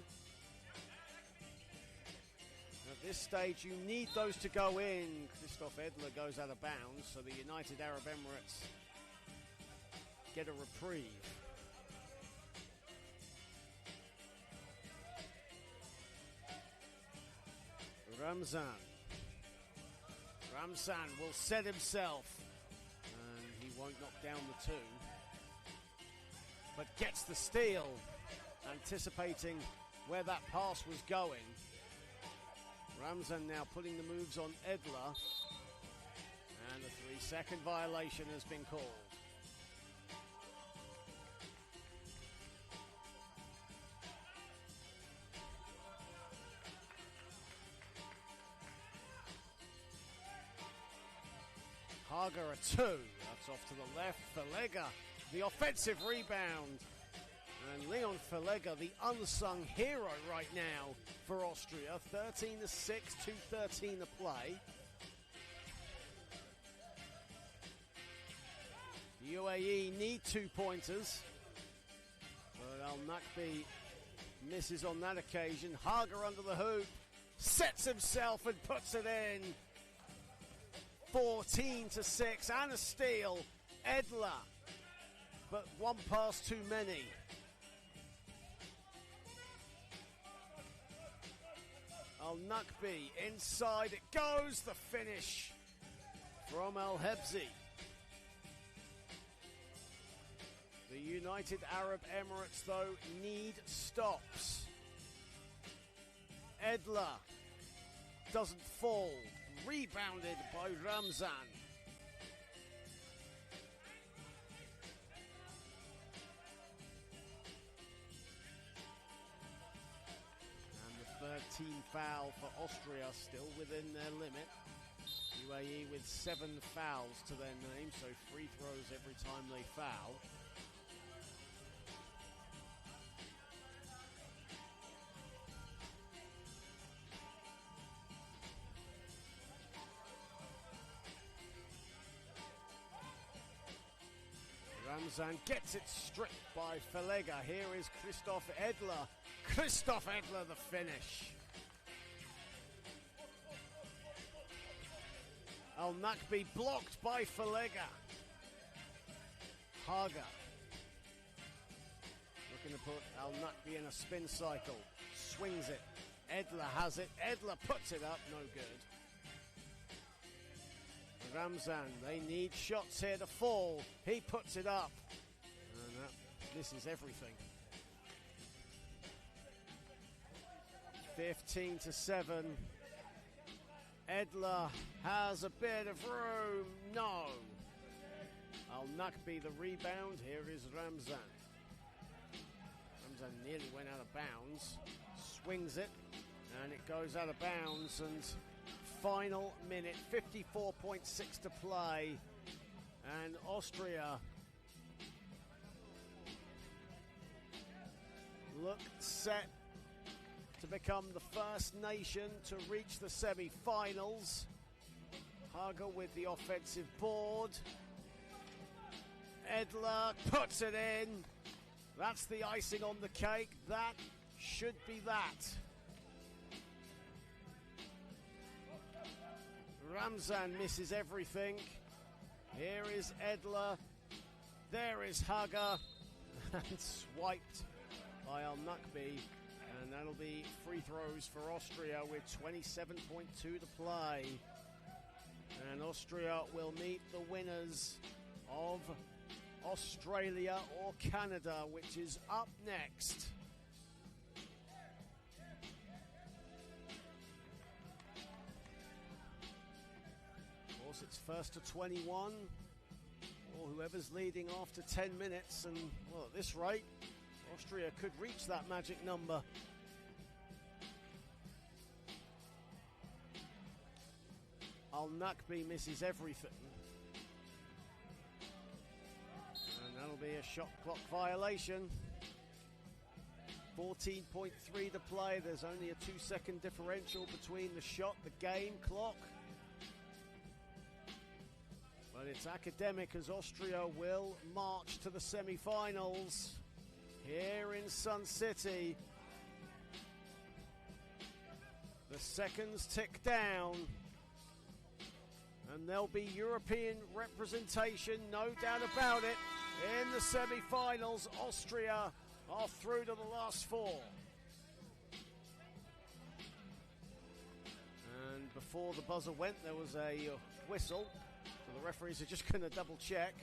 At this stage you need those to go in. Christoph Edler goes out of bounds, so the United Arab Emirates get a reprieve. Ramzan will set himself, and he won't knock down the two, but gets the steal, anticipating where that pass was going. Ramzan now putting the moves on Edler, and a 3-second violation has been called. Haga a 2, that's off to the left. Felega, the offensive rebound. And Leon Felega, the unsung hero right now for Austria. 13-6, 2:13 to play. The UAE need 2-pointers, but Al-Nakbi misses on that occasion. Haga under the hoop, sets himself and puts it in. 14-6 and a steal. Edler, but one pass too many. Al-Nakbi inside it goes. The finish from Al-Hebzi. The United Arab Emirates though need stops. Edler doesn't fall. Rebounded by Ramzan. And the third team foul for Austria, still within their limit. UAE with 7 fouls to their name, so free throws every time they foul. Ramzan gets it stripped by Felega. Here is Christoph Edler. Christoph Edler, the finish. Al-Nakbi blocked by Felega. Haga looking to put Al-Nakbi in a spin cycle. Swings it. Edler has it. Edler puts it up. No good. Ramzan, they need shots here to fall. He puts it up. And that misses everything. 15-7. Edler has a bit of room. No. Al-Nakbi the rebound. Here is Ramzan. Ramzan nearly went out of bounds. Swings it. And it goes out of bounds. And final minute, 54.6 to play, and Austria look set to become the first nation to reach the semi-finals. Haga with the offensive board. Edler puts it in. That's the icing on the cake. That should be that. Ramzan misses everything. Here is Edler. There is Haga. And swiped by Al-Nakbi. And that'll be free throws for Austria with 27.2 to play. And Austria will meet the winners of Australia or Canada, which is up next. Of course, it's first to 21, or whoever's leading after 10 minutes, and well, at this rate, Austria could reach that magic number. Al-Nakbi misses everything. And that'll be a shot clock violation. 14.3 to play. There's only a 2-second differential between the shot, the game clock. But it's academic as Austria will march to the semi-finals here in Sun City. The seconds tick down. And there'll be European representation, no doubt about it. In the semi-finals, Austria are through to the last four. And before the buzzer went, there was a whistle. So the referees are just going to double check.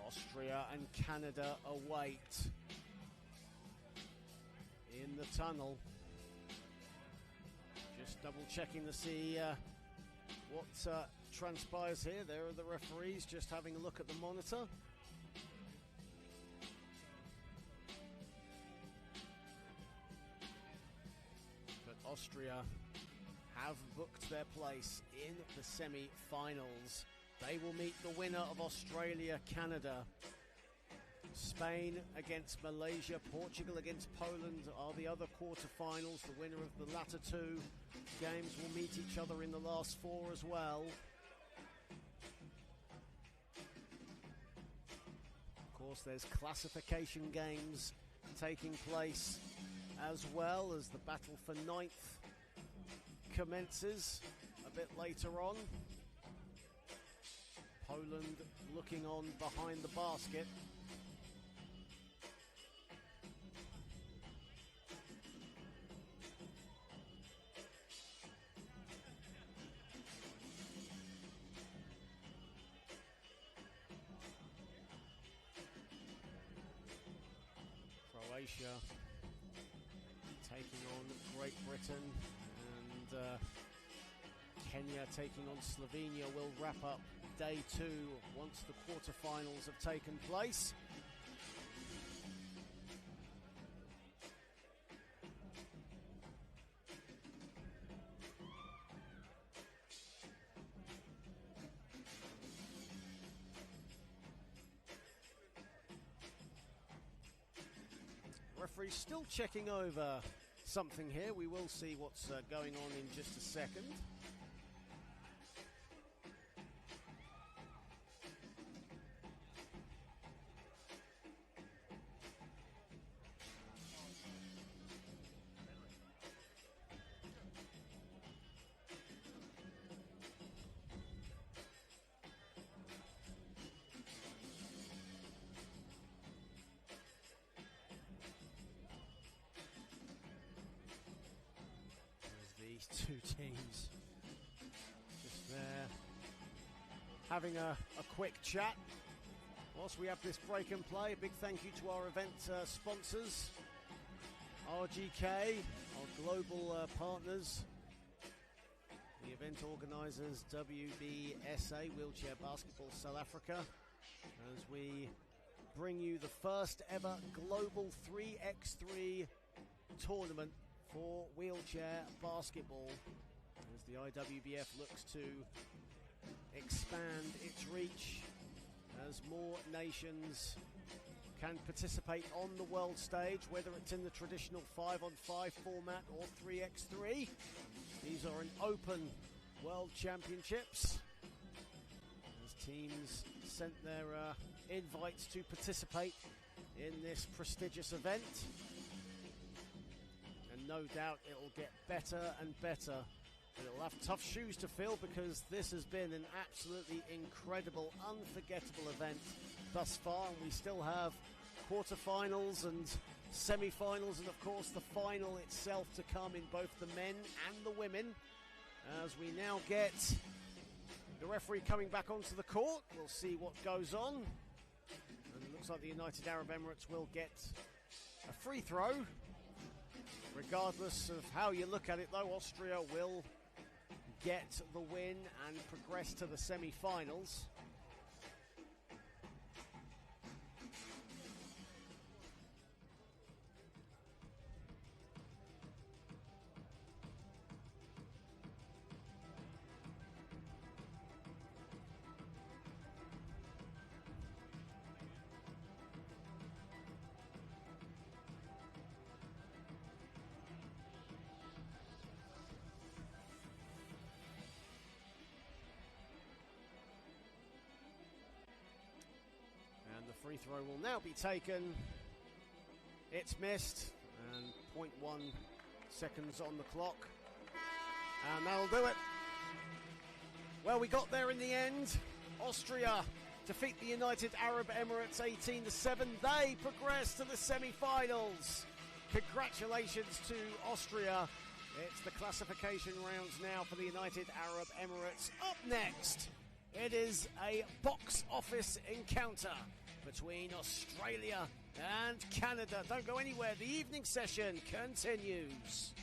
Austria and Canada await in the tunnel. Just double checking to see what transpires here. There are the referees just having a look at the monitor. But Austria have booked their place in the semi-finals. They will meet the winner of Australia-Canada. Spain against Malaysia, Portugal against Poland are the other quarterfinals. The winner of the latter two games will meet each other in the last four as well. Of course, there's classification games taking place as well as the battle for ninth commences a bit later on. Poland looking on behind the basket. Croatia taking on Great Britain, and Kenya taking on Slovenia will wrap up day two once the quarterfinals have taken place. Referee's still checking over something here. We will see what's going on in just a second. Two teams just there having a quick chat whilst we have this break and play. A big thank you to our event sponsors, RGK, our global partners, the event organisers, WBSA, Wheelchair Basketball South Africa, as we bring you the first ever global 3x3 tournament for wheelchair basketball, as the IWBF looks to expand its reach as more nations can participate on the world stage, whether it's in the traditional 5-on-5 format or 3x3. These are an open world championships, as teams sent their invites to participate in this prestigious event. No doubt it'll get better and better It'll have tough shoes to fill because this has been an absolutely incredible, unforgettable event thus far, and we still have quarterfinals and semi-finals and of course the final itself to come in both the men and the women. As we now get the referee coming back onto the court, we'll see what goes on. And it looks like the United Arab Emirates will get a free throw. Regardless of how you look at it though, Austria will get the win and progress to the semi-finals. Free throw will now be taken. It's missed, and 0.1 seconds on the clock, and that'll do it. Well, we got there in the end. Austria defeat the United Arab Emirates 18-7. They progress to the semi-finals. Congratulations to Austria. It's the classification rounds now for the United Arab Emirates. Up next, it is a box office encounter between Australia and Canada. Don't go anywhere. The evening session continues.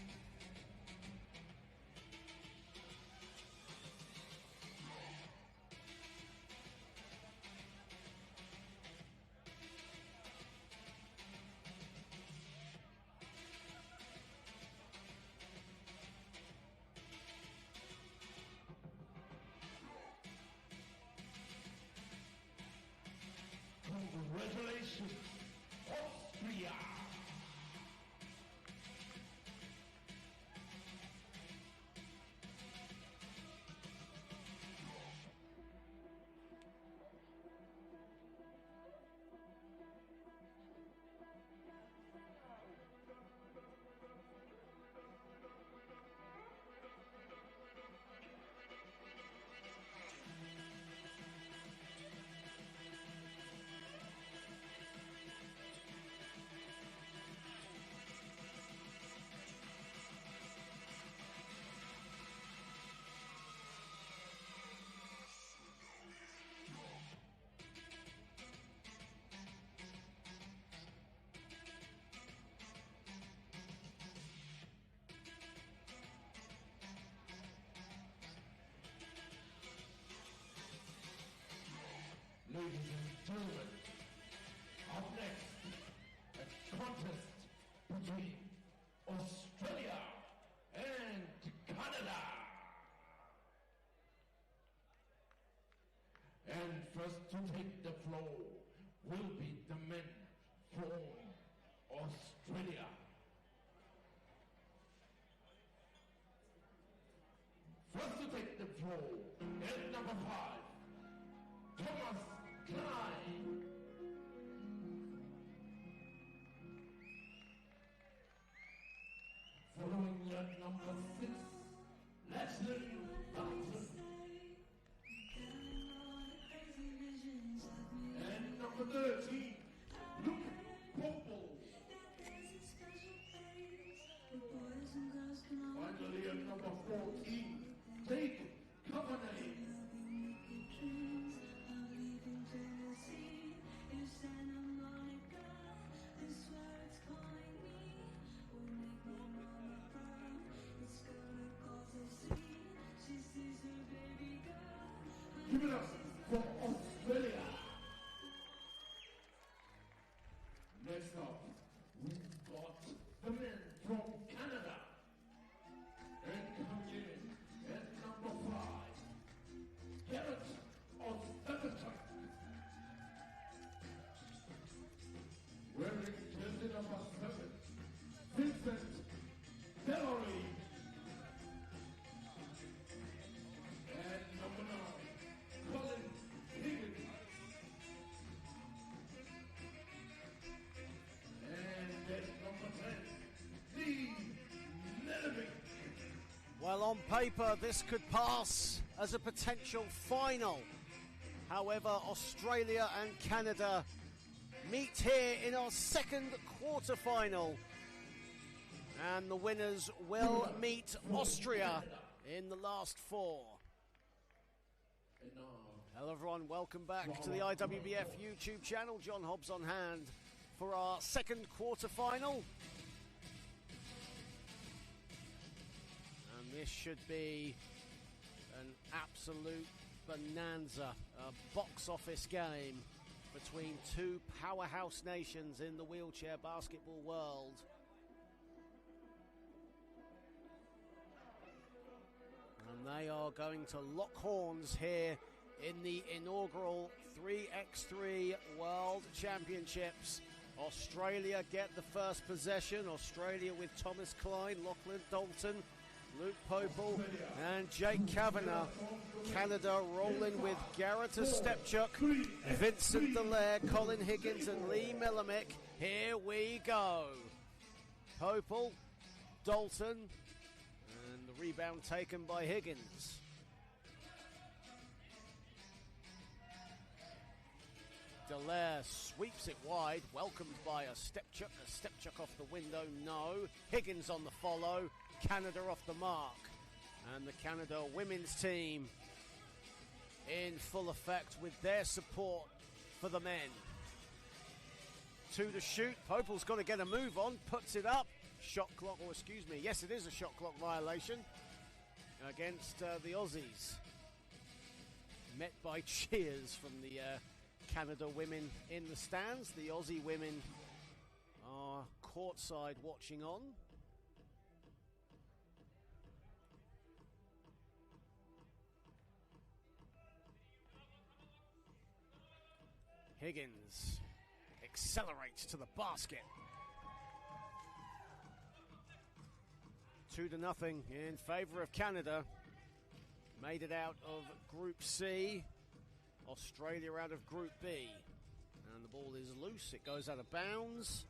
Congratulations, Austria! Ladies and gentlemen, up next, a contest between Australia and Canada. And first to take the floor will be the men from Australia. First to take the floor, at number 5, Thomas Klein. Following at number 6, Leslie Dalton. And number 13, Luke Popple. Finally at number 14, Dave Coveney. Give it up for Australia. Next up, we've got the men from Canada. And coming in at number 5, Garrett of Everton. Wearing jersey number 7, Vincent Delary. And number 9, Colin On paper, this could pass as a potential final. However, Australia and Canada meet here in our second quarterfinal. And the winners will meet Austria in the last four. Hello everyone, welcome back to the IWBF YouTube channel. John Hobbs on hand for our second quarterfinal. And this should be an absolute bonanza, a box office game between two powerhouse nations in the wheelchair basketball world. And they are going to lock horns here in the inaugural 3x3 World Championships. Australia get the first possession. Australia with Thomas Klein, Lachlan Dalton, Luke Popel and Jake Kavanagh. Canada rolling with Garrett Stepchuk, Vincent Dallaire, Colin Higgins and Lee Melamick. Here we go. Popel, Dalton, and the rebound taken by Higgins. Dallaire sweeps it wide, welcomed by a Stepchuk off the window, no. Higgins on the follow, Canada off the mark. And the Canada women's team in full effect with their support for the men. Two to shoot, Popel's got to get a move on, puts it up. Shot clock, or excuse me, yes it is a shot clock violation against the Aussies. Met by cheers from the Canada women in the stands. The Aussie women are courtside watching on. Higgins accelerates to the basket. 2-0 in favor of Canada. Made it out of Group C. Australia out of Group B. And the ball is loose. It goes out of bounds.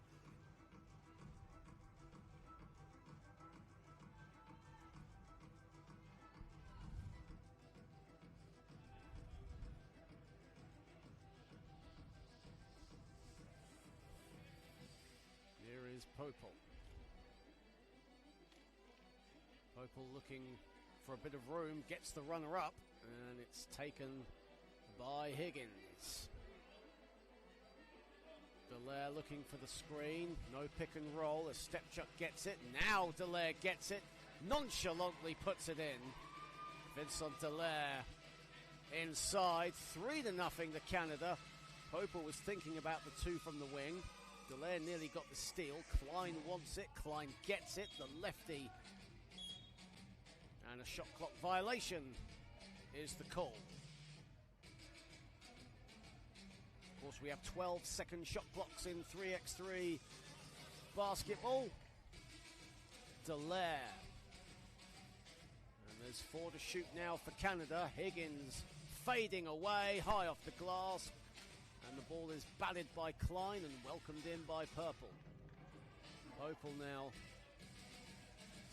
Here is Popel. Popel looking for a bit of room, gets the runner up, and it's taken by Higgins. Dallaire looking for the screen, no pick and roll as Stepchuk gets it. Now Dallaire gets it, nonchalantly puts it in. Vincent Dallaire inside, 3-0 to Canada. Popel was thinking about the two from the wing. Dallaire nearly got the steal. Klein wants it, Klein gets it, the lefty. And a shot clock violation is the call. Of course, we have 12-second shot clocks in 3x3 basketball. Dallaire. And there's 4 to shoot now for Canada. Higgins fading away, high off the glass. And the ball is batted by Klein and welcomed in by Purple. Popel now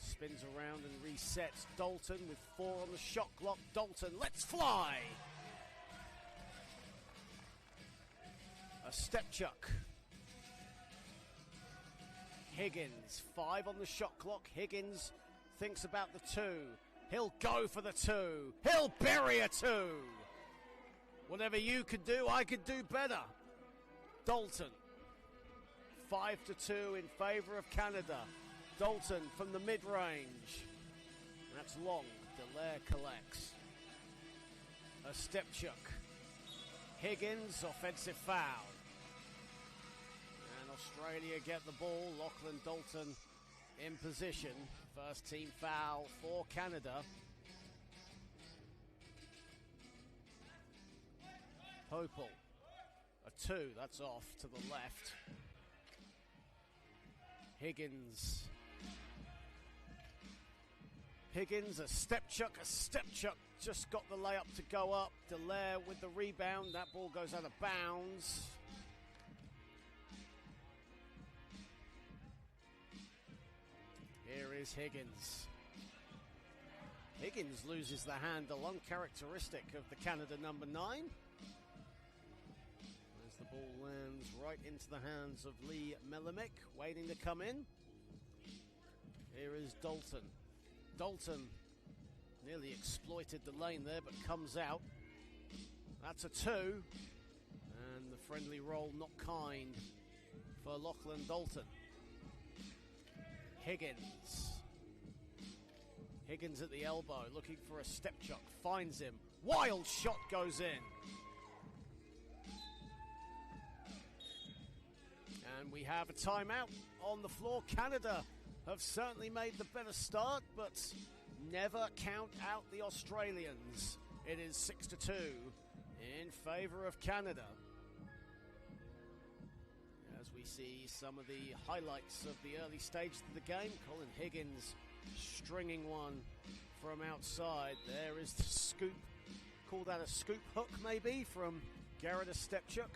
spins around and resets. Dalton with 4 on the shot clock. Dalton, let's fly! A Stepchuk. Higgins, 5 on the shot clock. Higgins thinks about the 2. He'll go for the 2. He'll bury a 2. Whatever you could do, I could do better. Dalton. 5-2 in favor of Canada. Dalton from the mid-range. That's long. Dallaire collects. A Stepchuk. Higgins, offensive foul. And Australia get the ball. Lachlan Dalton in position. First team foul for Canada. Popel. A 2, that's off to the left. Higgins. Higgins, a Stepchuk just got the layup to go up. Dallaire with the rebound. That ball goes out of bounds. Here is Higgins. Higgins loses the handle, uncharacteristic of the Canada number 9. As the ball lands right into the hands of Lee Melimick, waiting to come in. Here is Dalton. Dalton nearly exploited the lane there, but comes out. That's a 2. And the friendly roll not kind for Lachlan Dalton. Higgins. Higgins at the elbow, looking for a step chuck, finds him. Wild shot goes in. And we have a timeout on the floor. Canada have certainly made the better start, but never count out the Australians. It is 6-2 in favour of Canada. As we see some of the highlights of the early stages of the game, Colin Higgins stringing one from outside. There is the scoop, call that a scoop hook maybe, from Garrett Stepchuk.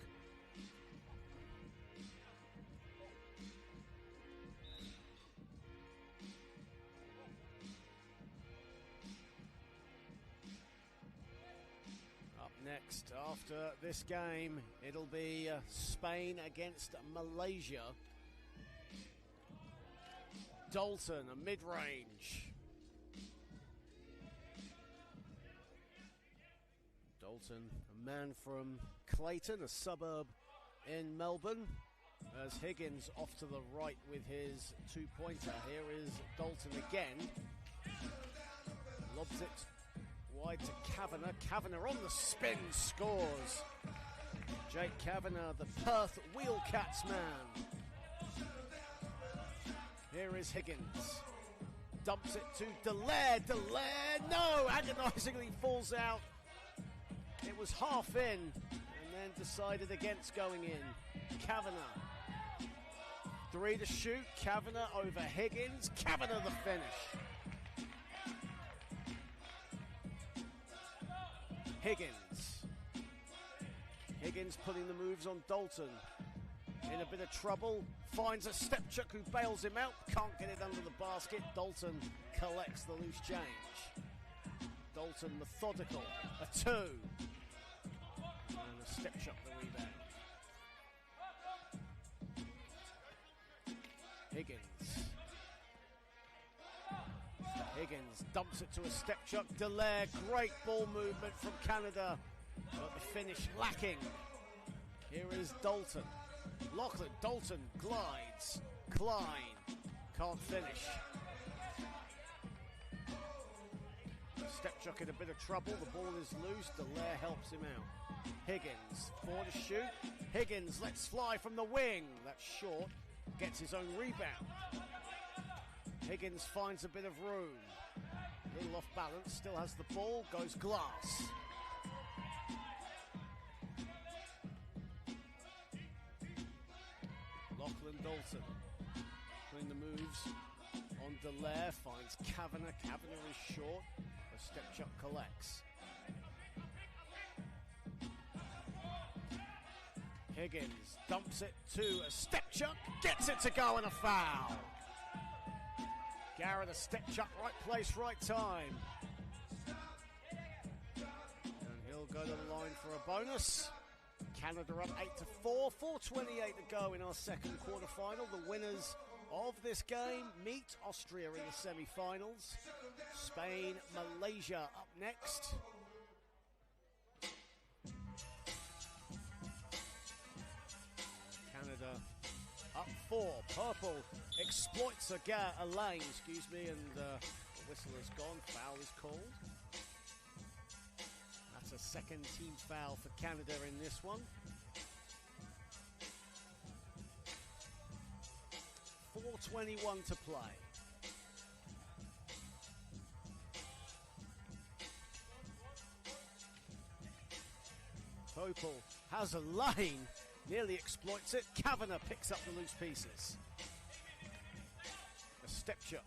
Up next after this game, it'll be Spain against Malaysia. Dalton, a mid-range. Dalton, a man from Clayton, a suburb in Melbourne. As Higgins off to the right with his 2-pointer. Here is Dalton again. Lobs it wide to Kavanagh. Kavanagh on the spin, scores. Jake Kavanagh, the Perth Wheelcats man. Here is Higgins. Dumps it to Dallaire. Dallaire, no! Agonisingly falls out. It was half in and then decided against going in. Kavanagh. 3 to shoot. Kavanagh over Higgins. Kavanagh the finish. Higgins. Higgins putting the moves on Dalton. In a bit of trouble, finds a Stepchuk who bails him out, can't get it under the basket. Dalton collects the loose change. Dalton methodical, a 2. And a Stepchuk the rebound. Higgins. Higgins dumps it to a Stepchuk. Dallaire, great ball movement from Canada, but the finish lacking. Here is Dalton. Lachlan Dalton glides. Klein can't finish. Stepchuk in a bit of trouble. The ball is loose. Dallaire helps him out. Higgins, 4 to shoot. Higgins lets fly from the wing. That's short. Gets his own rebound. Higgins finds a bit of room. A little off balance. Still has the ball. Goes glass. Lachlan Dalton putting the moves on Dallaire, finds Kavanagh. Kavanagh is short, but Stepchuk collects. Higgins dumps it to a Stepchuk, gets it to go, and a foul. Garrett, a Stepchuk, right place, right time. And he'll go to the line for a bonus. Canada up 8-4, 4:28 to go in our second quarterfinal. The winners of this game meet Austria in the semi-finals. Spain, Malaysia up next. Canada up 4. Purple exploits a lane, and the whistle is gone. Foul is called. That's a second team foul for Canada in this one. 4:21 to play. Popel has a lane, nearly exploits it. Kavanagh picks up the loose pieces. A Stepchuk.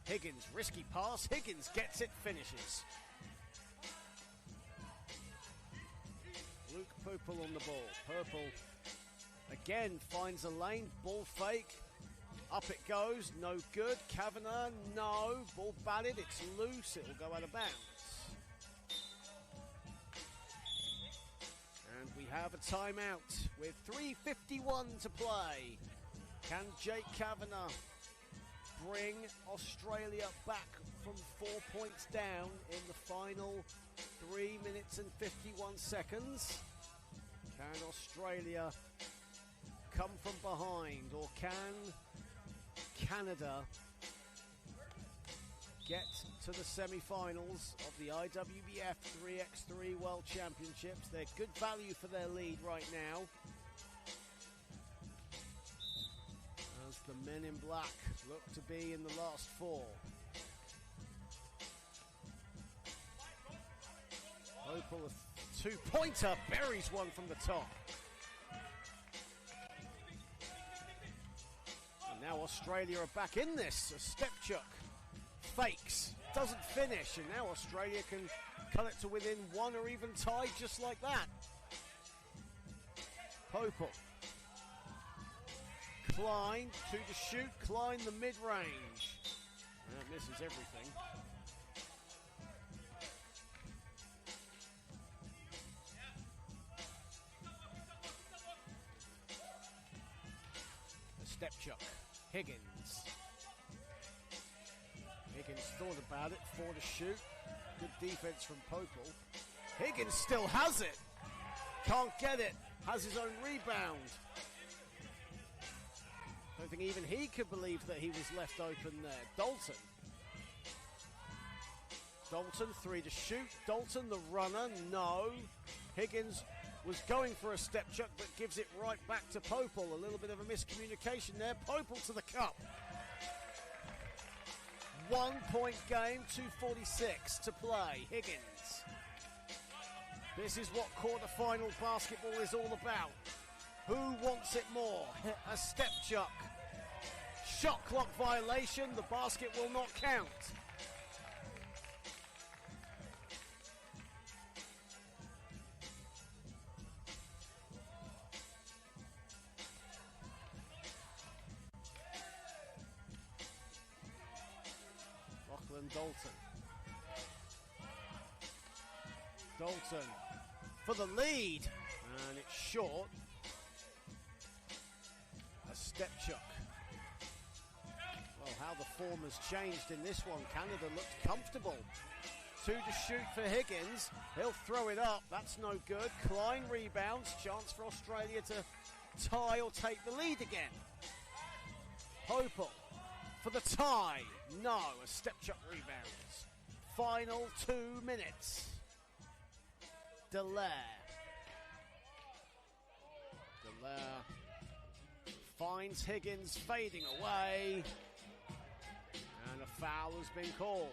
Higgins, risky pass. Higgins gets it, finishes. Luke Popel on the ball. Purple again finds a lane, ball fake. Up it goes, no good. Kavanagh, no. Ball batted, it's loose, it will go out of bounds. And we have a timeout with 3:51 to play. Can Jake Kavanagh bring Australia back from 4 points down in the final 3 minutes and 51 seconds? Can Australia come from behind, or can Canada get to the semi-finals of the IWBF 3x3 World Championships? They're good value for their lead right now, as the men in black look to be in the last four. Opal, a two-pointer, buries one from the top. And now Australia are back in this. A step chuck, fakes, doesn't finish, and now Australia can cut it to within one or even tie just like that. Popel. Klein, two to shoot. Klein, the mid-range. That misses everything. A step chuck. Higgins. Higgins thought about it. Four to shoot. Good defense from Popel. Higgins still has it. Can't get it. Has his own rebound. Don't think even he could believe that he was left open there. Dalton. Dalton, three to shoot. Dalton, the runner, no. Higgins was going for a step chuck, but gives it right back to Popel. A little bit of a miscommunication there. Popel to the cup. 1 point game, 2:46 to play. Higgins. This is what quarterfinal basketball is all about. Who wants it more? A step chuck. Shot clock violation. The basket will not count. Lachlan Dalton. Dalton for the lead. And it's short. A step chuck. Well, how the form has changed in this one. Canada looked comfortable. Two to shoot for Higgins. He'll throw it up. That's no good. Klein rebounds. Chance for Australia to tie or take the lead again. Popel for the tie. No, a step chuck rebounds. Final 2 minutes. Dallaire. Finds Higgins fading away. And a foul has been called.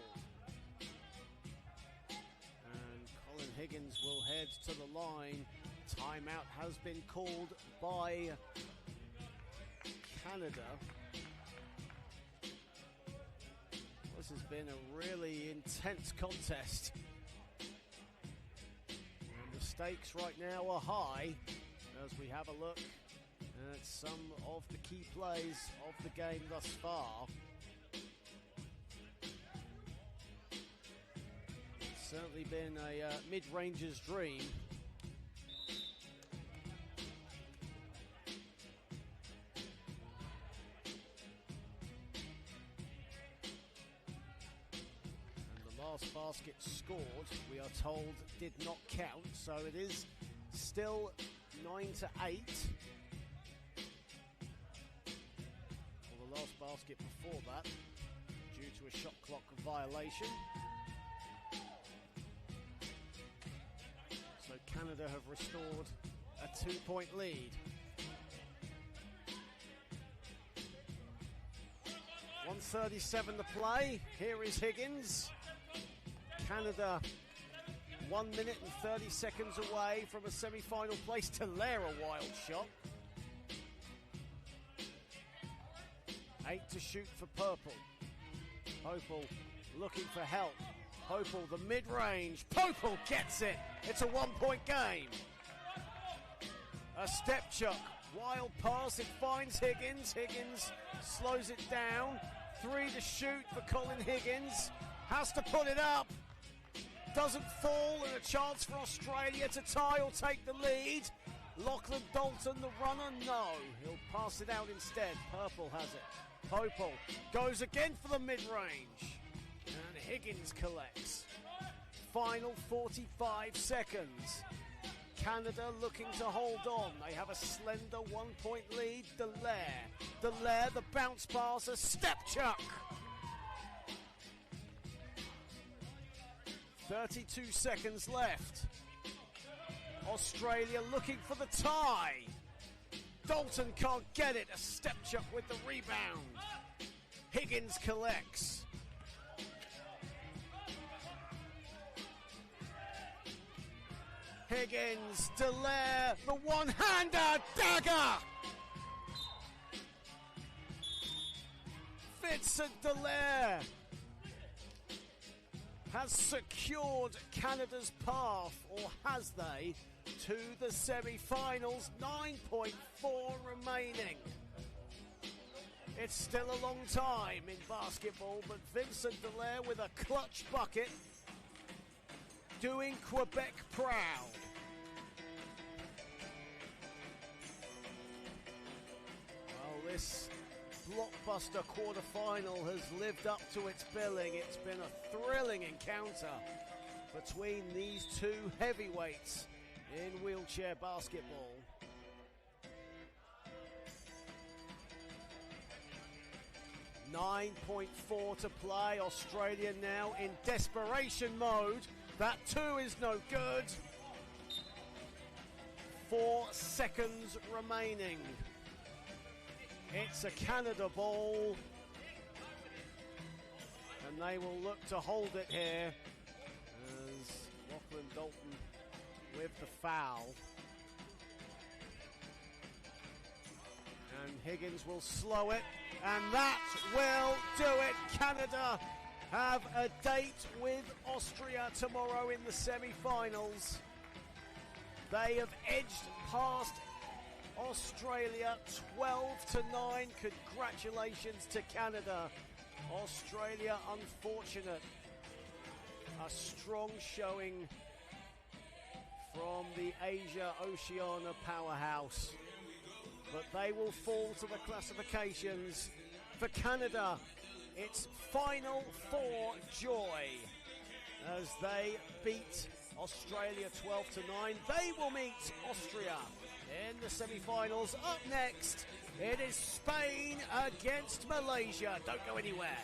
And Colin Higgins will head to the line. Timeout has been called by Canada. This has been a really intense contest. And the stakes right now are high as we have a look at some of the key plays of the game thus far. It's certainly been a mid-ranger's dream. And the last basket scored, we are told, did not count, so it is still 9-8. Last basket before that, due to a shot clock violation. So Canada have restored a 2-point lead. 1:37 to play. Here is Higgins. Canada 1 minute and 30 seconds away from a semi-final place. Dallaire, a wild shot. 8 to shoot for Purple. Popel looking for help. Popel, the mid-range. Popel gets it. It's a 1-point game. A step chuck Wild pass, it finds Higgins. Higgins slows it down. 3 to shoot for Colin Higgins. Has to put it up. Doesn't fall, and a chance for Australia to tie or take the lead. Lachlan Dalton, the runner, no. He'll pass it out instead. Purple has it. Popel goes again for the mid-range. And Higgins collects. Final 45 seconds. Canada looking to hold on. They have a slender 1-point lead. Dallaire, the bounce pass, a step chuck. 32 seconds left. Australia looking for the tie. Dalton can't get it. A step chuck with the rebound. Higgins collects. Higgins, Dallaire, the one-hander, dagger! Vincent Dallaire has secured Canada's path, or has they, to the semi-finals. 9.4 remaining. It's still a long time in basketball, but Vincent Dallaire with a clutch bucket, doing Quebec proud. Well, this blockbuster quarterfinal has lived up to its billing. It's been a thrilling encounter between these two heavyweights in wheelchair basketball. .4 to play. Australia now in desperation mode. That too is no good. 4 seconds remaining. It's a Canada ball. And they will look to hold it here as Lachlan Dalton with the foul. And Higgins will slow it. And that will do it. Canada have a date with Austria tomorrow in the semi-finals. They have edged past Australia 12-9. Congratulations to Canada. Australia unfortunate. A strong showing from the Asia-Oceania powerhouse. But they will fall to the classifications. For Canada, it's final for joy as they beat Australia 12-9. They will meet Austria in the semi-finals. Up next, it is Spain against Malaysia. Don't go anywhere.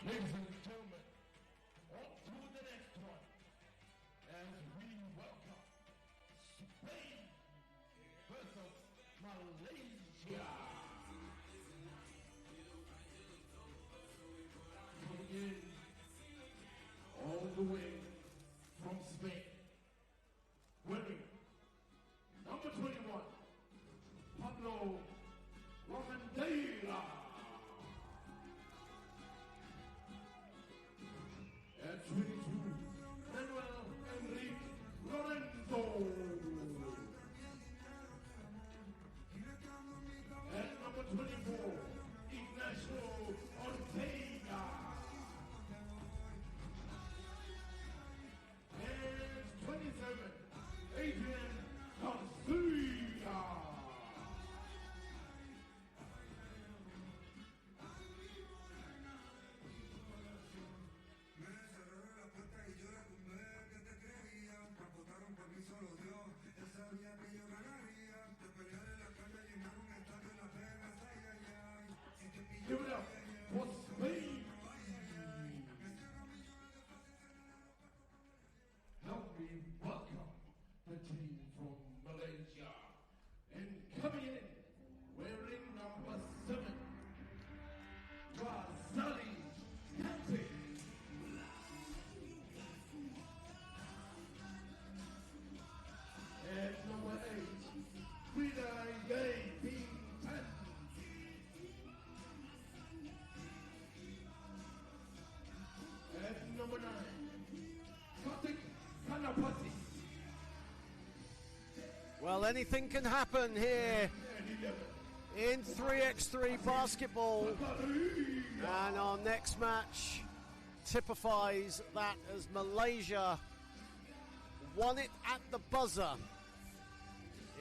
Ladies and gentlemen, on to the next one, as we welcome Spain versus Malaysia. Coming in all the way from Spain, wearing number 21, Pablo Rosendela. At 22, Manuel Enrique Lorenzo. At number 24, Ignacio Ortega. Well, anything can happen here in 3x3 basketball. And our next match typifies that as Malaysia won it at the buzzer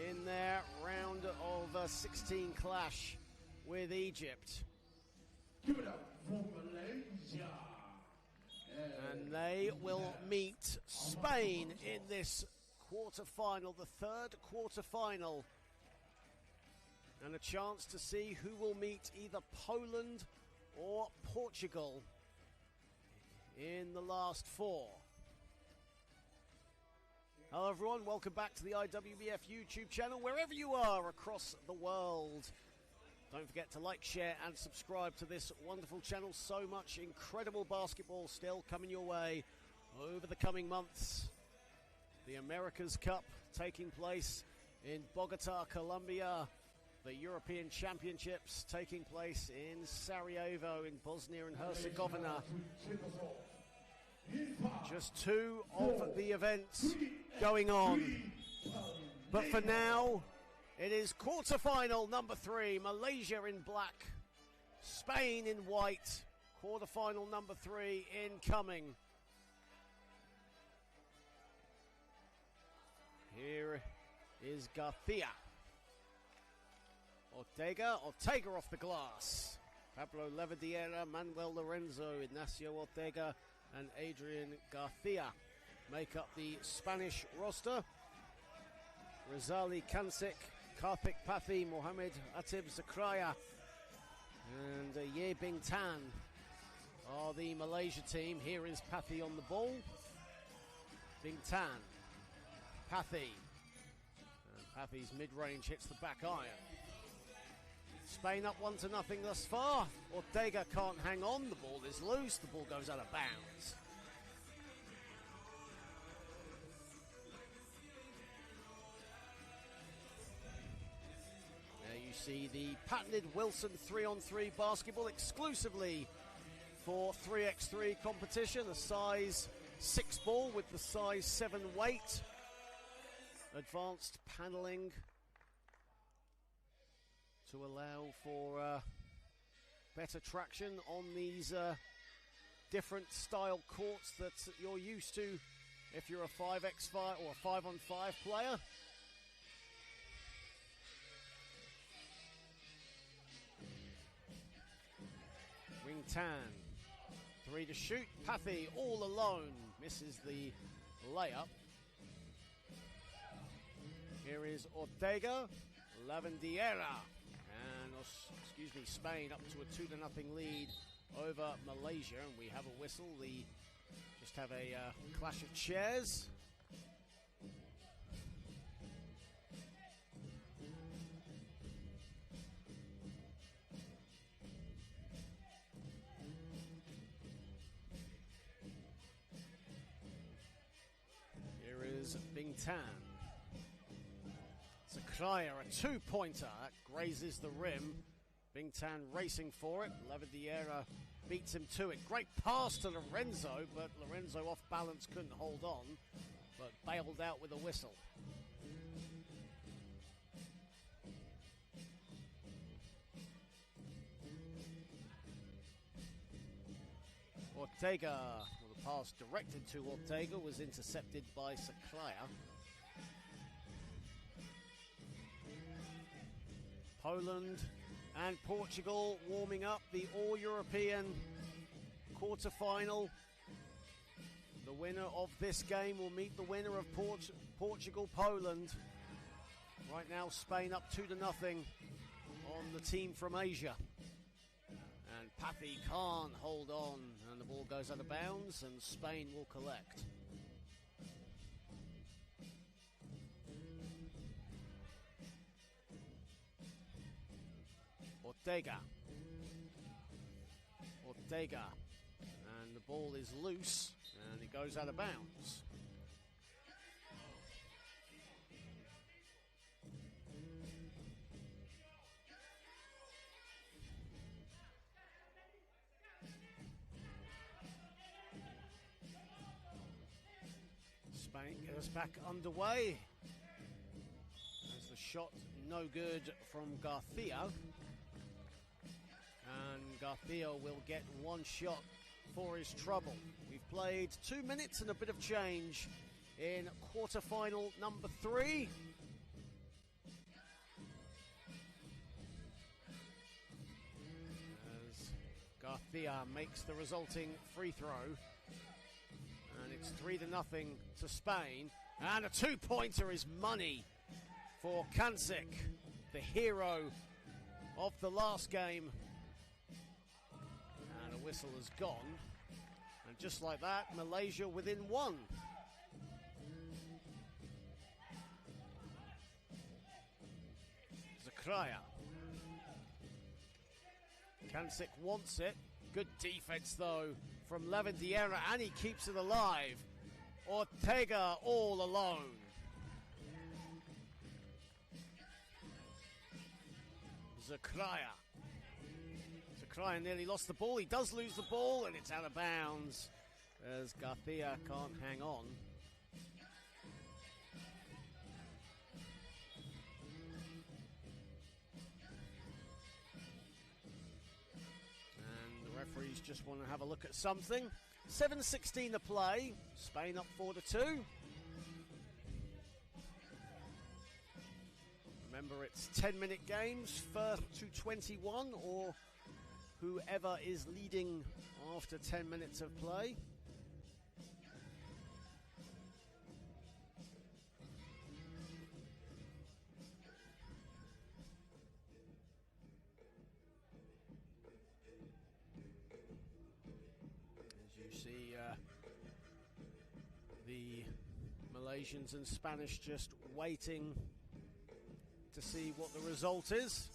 in their round of 16 clash with Egypt. Give it up for Malaysia. And they will meet Spain in this quarterfinal, the third quarterfinal. And a chance to see who will meet either Poland or Portugal in the last four. Hello everyone, welcome back to the IWBF YouTube channel, wherever you are across the world. Don't forget to like, share and subscribe to this wonderful channel. So much incredible basketball still coming your way over the coming months. The America's Cup taking place in Bogota, Colombia. The European Championships taking place in Sarajevo in Bosnia and Herzegovina. Just two of the events going on. But for now, it is quarterfinal number 3. Malaysia in black, Spain in white. Quarterfinal number 3 incoming. Here is Garcia. Ortega off the glass. Pablo Lavadiera, Manuel Lorenzo, Ignacio Ortega and Adrian Garcia make up the Spanish roster. Razali Kancic, Karpik Pathi, Mohamed Atib Zakraya and Ye Bing Tan are the Malaysia team. Here is Pathi on the ball. Bing Tan, Pathi. And Pathi's mid-range hits the back iron. Spain up 1-0 thus far. Ortega can't hang on. The ball is loose. The ball goes out of bounds. There you see the patented Wilson 3-on-3 basketball exclusively for 3x3 competition. A size 6 ball with the size 7 weight. Advanced paneling to allow for better traction on these different style courts that you're used to if you're a 5x5 or a 5-on-5 player. Wing Tan, 3 to shoot. Pathi all alone, misses the layup. Here is Ortega, Lavandiera. And, Spain up to a 2-0 lead over Malaysia. And we have a whistle. Just have a clash of chairs. Here is Bing Tan. Zakraya, a 2-pointer that grazes the rim. Bing Tan racing for it. Lavadiera beats him to it. Great pass to Lorenzo, but Lorenzo off balance, couldn't hold on, but bailed out with a whistle. Ortega, well, the pass directed to Ortega was intercepted by Zakraya. Poland and Portugal warming up the All-European quarterfinal. The winner of this game will meet the winner of Portugal-Poland. Right now, Spain up 2-0 on the team from Asia. And Pathi can't hold on, and the ball goes out of bounds, and Spain will collect. Ortega, and the ball is loose and it goes out of bounds. Spain gets back underway. shot no good from Garcia. And Garcia will get one shot for his trouble. We've played 2 minutes and a bit of change in quarterfinal number 3. As Garcia makes the resulting free throw. And it's 3-0 to Spain. And a 2-pointer is money for Kancic, the hero of the last game. And a whistle has gone. And just like that, Malaysia within 1. Zakraya. Kancic wants it. Good defense though from Lavandiera, and he keeps it alive. Ortega all alone. Zakraya. Zakraya nearly lost the ball. He does lose the ball, and it's out of bounds as Garcia can't hang on. And the referees just want to have a look at something. 7:16 to play. Spain up 4-2. Remember, it's 10-minute games, first to 21, or whoever is leading after 10 minutes of play. As you see, the Malaysians and Spanish just waiting to see what the result is.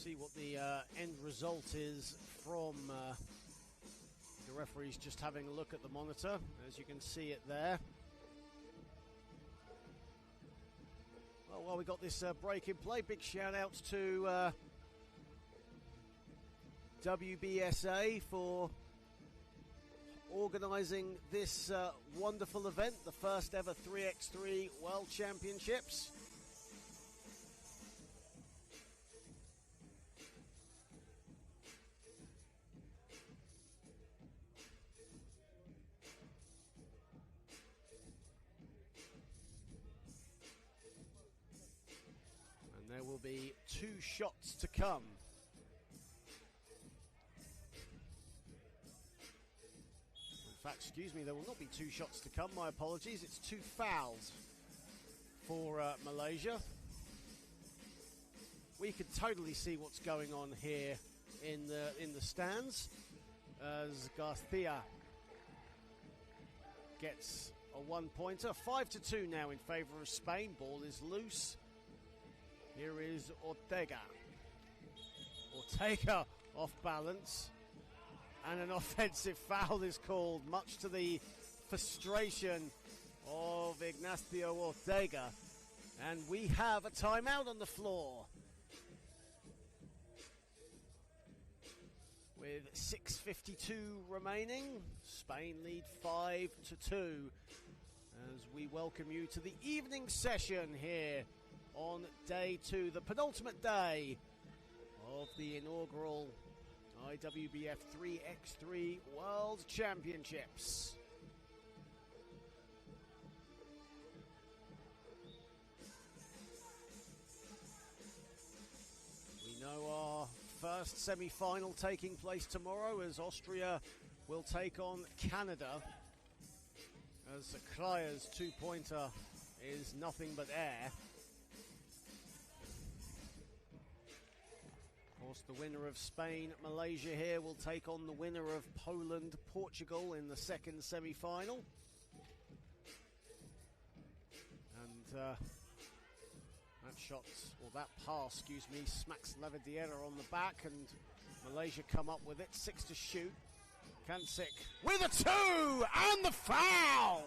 See what the end result is from the referees just having a look at the monitor, as you can see it there. Well, while we got this break in play, big shout outs to WBSA for organising this wonderful event, the first ever 3x3 World Championships. There will be 2 shots to come. In fact, excuse me, there will not be 2 shots to come. My apologies. It's 2 fouls for Malaysia. We can totally see what's going on here in the stands as Garcia gets a 1-pointer. 5-2 now in favour of Spain. Ball is loose. Here is Ortega. Ortega off balance. And an offensive foul is called, much to the frustration of Ignacio Ortega. And we have a timeout on the floor. With 6:52 remaining, Spain lead 5-2. As we welcome you to the evening session here on day 2, the penultimate day of the inaugural IWBF 3x3 World Championships. We know our first semi-final taking place tomorrow as Austria will take on Canada, as Zakraya's 2-pointer is nothing but air. Of course, the winner of Spain-Malaysia here will take on the winner of Poland-Portugal in the second semi-final. that shot, or that pass, excuse me, smacks Lavadiera on the back, and Malaysia come up with it. 6 to shoot. Kancik with a 2 and the foul.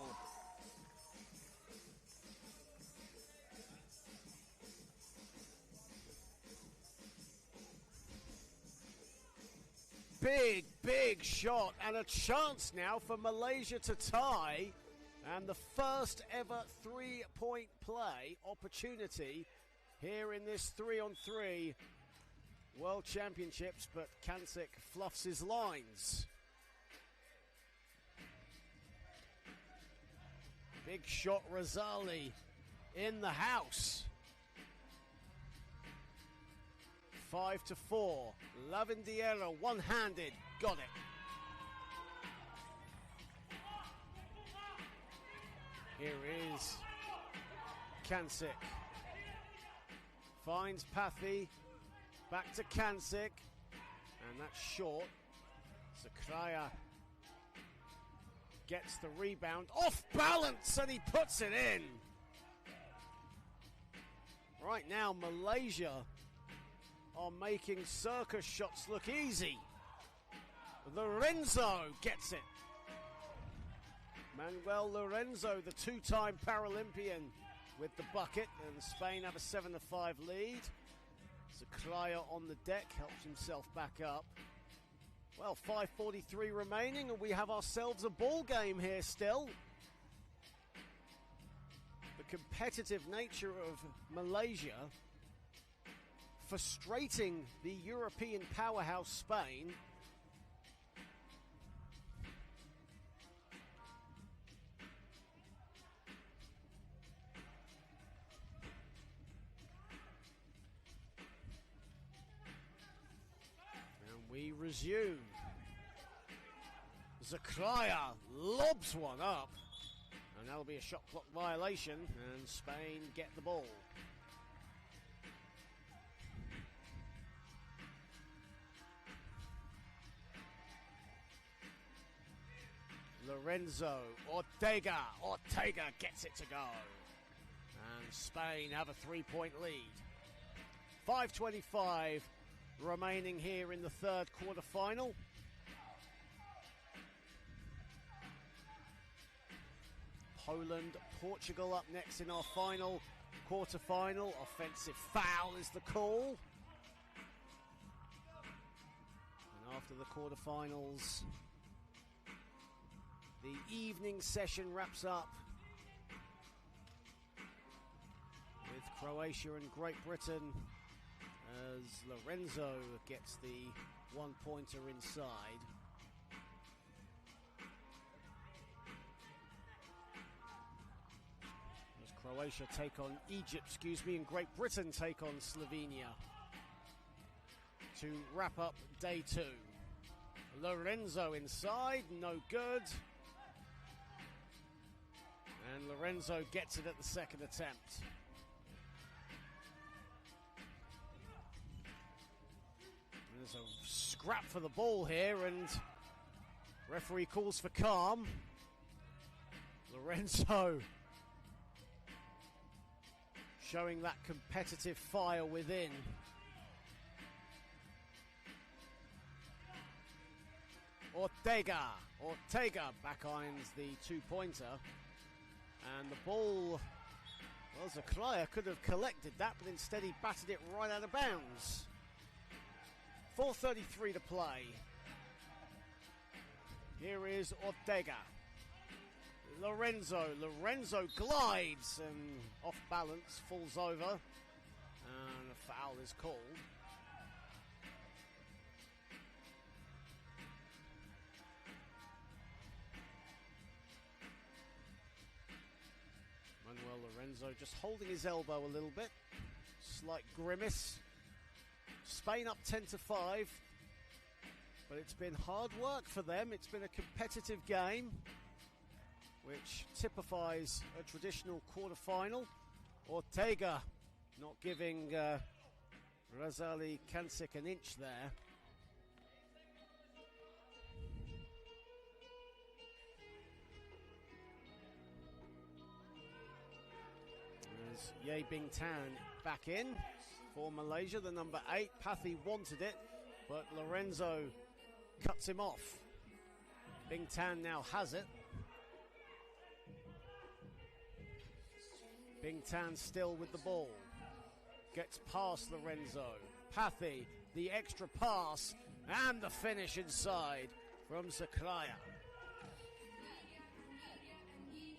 Big shot, and a chance now for Malaysia to tie, and the first ever 3-point play opportunity here in this 3-on-3 World Championships, but Kancik fluffs his lines. Big shot, Razali in the house. 5 to 4. Lavandiera one-handed, got it. Here is Kancik. Finds Pathy. Back to Kancik. And that's short. Zakraya gets the rebound. Off balance, and he puts it in. Right now, Malaysia are making circus shots look easy. Lorenzo gets it. Manuel Lorenzo, the two-time Paralympian, with the bucket, and Spain have a 7-5 lead. Zakraya on the deck, helps himself back up. Well, 5:43 remaining, and we have ourselves a ball game here still. The competitive nature of Malaysia frustrating the European powerhouse Spain. And we resume. Zakraya lobs one up, and that'll be a shot clock violation, and Spain get the ball. Lorenzo, Ortega gets it to go. And Spain have a 3-point lead. 5:25 remaining here in the third quarterfinal. Poland, Portugal up next in our final quarterfinal. Offensive foul is the call. And after the quarterfinals, the evening session wraps up with Croatia and Great Britain as Lorenzo gets the one-pointer inside. As Croatia take on Egypt, and Great Britain take on Slovenia to wrap up day 2. Lorenzo inside, no good. And Lorenzo gets it at the second attempt. There's a scrap for the ball here, and referee calls for calm. Lorenzo showing that competitive fire within. Ortega backhands the 2-pointer. And the ball, well, Zakraya could have collected that, but instead he batted it right out of bounds. 4:33 to play. Here is Ortega. Lorenzo glides and off balance, falls over, and a foul is called. Manuel Lorenzo just holding his elbow a little bit. Slight grimace. Spain up 10-5. But it's been hard work for them. It's been a competitive game, which typifies a traditional quarterfinal. Ortega not giving Razali Kancik an inch there. Ye Bing Tan back in for Malaysia, the number 8. Pathy wanted it, but Lorenzo cuts him off. Bing Tan now has it. Bing Tan still with the ball. Gets past Lorenzo. Pathy, the extra pass, and the finish inside from Zakraya.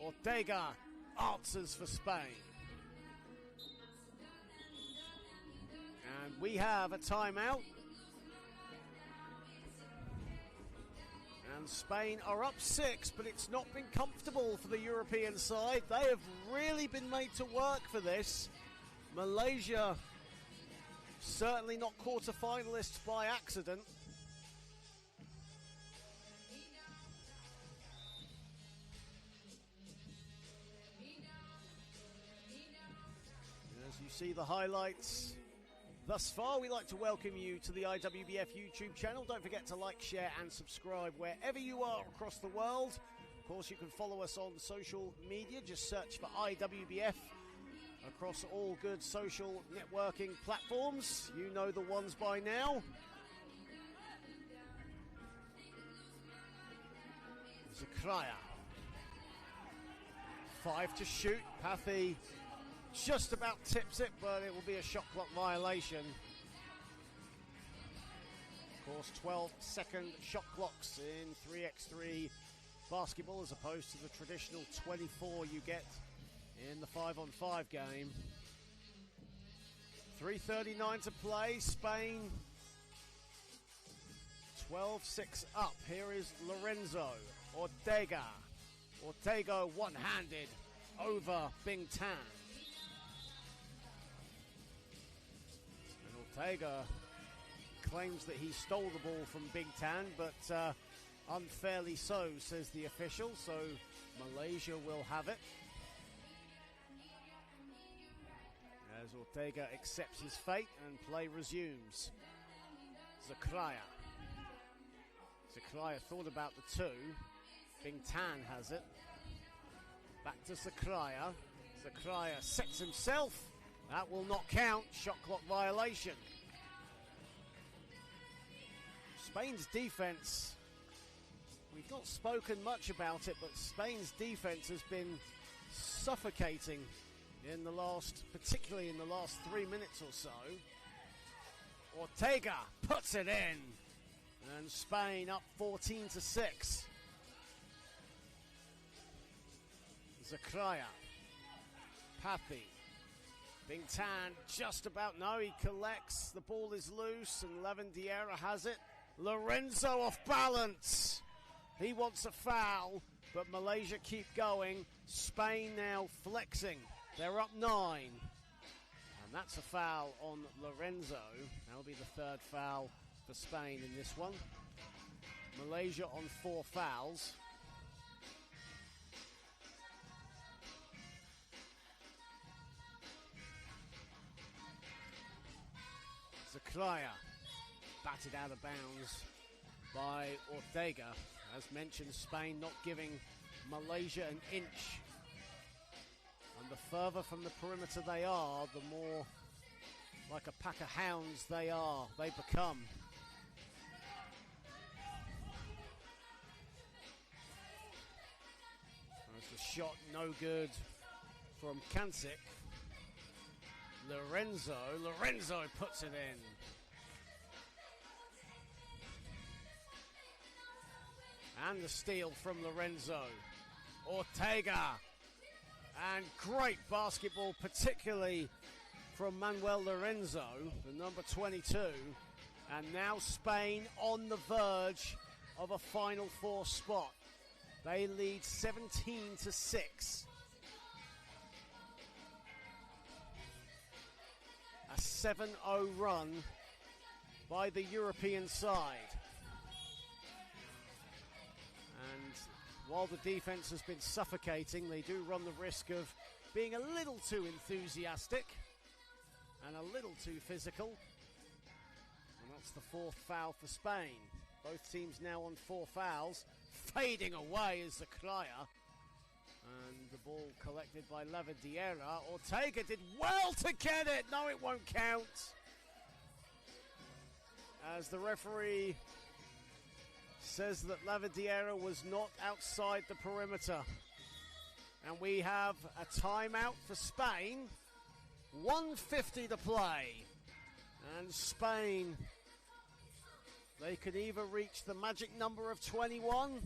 Ortega answers for Spain. And we have a timeout. And Spain are up 6, but it's not been comfortable for the European side. They have really been made to work for this. Malaysia, certainly not quarter-finalists by accident. As you see the highlights thus far, we like to welcome you to the IWBF YouTube channel. Don't forget to like, share and subscribe wherever you are across the world. Of course, you can follow us on social media. Just search for IWBF across all good social networking platforms. You know the ones by now. Zakraya. 5 to shoot. Pathy just about tips it, but it will be a shot clock violation. Of course, 12-second shot clocks in 3x3 basketball as opposed to the traditional 24 you get in the 5-on-5 game. 3:39 to play. Spain 12-6 up. Here is Lorenzo. Ortega. Ortega one-handed over Bing Tan. And Ortega claims that he stole the ball from Bing Tan, but unfairly so, says the official. So Malaysia will have it. As Ortega accepts his fate and play resumes. Zakraya. Zakraya thought about the 2. Bing Tan has it. Back to Zakraya. Zakraya sets himself. That will not count. Shot clock violation. Spain's defense, we've not spoken much about it, but Spain's defense has been suffocating in the last, particularly in the last 3 minutes or so. Ortega puts it in, and Spain up 14-6. Zakraya, Pathy, Bing Tan just about, no, he collects, the ball is loose, and Lavandiera has it. Lorenzo off balance. He wants a foul, but Malaysia keep going. Spain now flexing. They're up 9. And that's a foul on Lorenzo. That'll be the 3rd foul for Spain in this one. Malaysia on 4 fouls. Zakraya batted out of bounds by Ortega. As mentioned, Spain not giving Malaysia an inch. And the further from the perimeter they are, the more like a pack of hounds they become. As the shot no good from Kancic. Lorenzo puts it in. And the steal from Lorenzo. Ortega. And great basketball, particularly from Manuel Lorenzo, the number 22. And now Spain on the verge of a Final Four spot. They lead 17-6. A 7-0 run by the European side. And while the defense has been suffocating, they do run the risk of being a little too enthusiastic and a little too physical. And that's the 4th foul for Spain. Both teams now on 4 fouls. Fading away is Zakraya. And the ball collected by Lavadiera. Ortega did well to get it. No, it won't count. As the referee says that Lavadiera was not outside the perimeter. And we have a timeout for Spain. 1:50 to play. And Spain, they can either reach the magic number of 21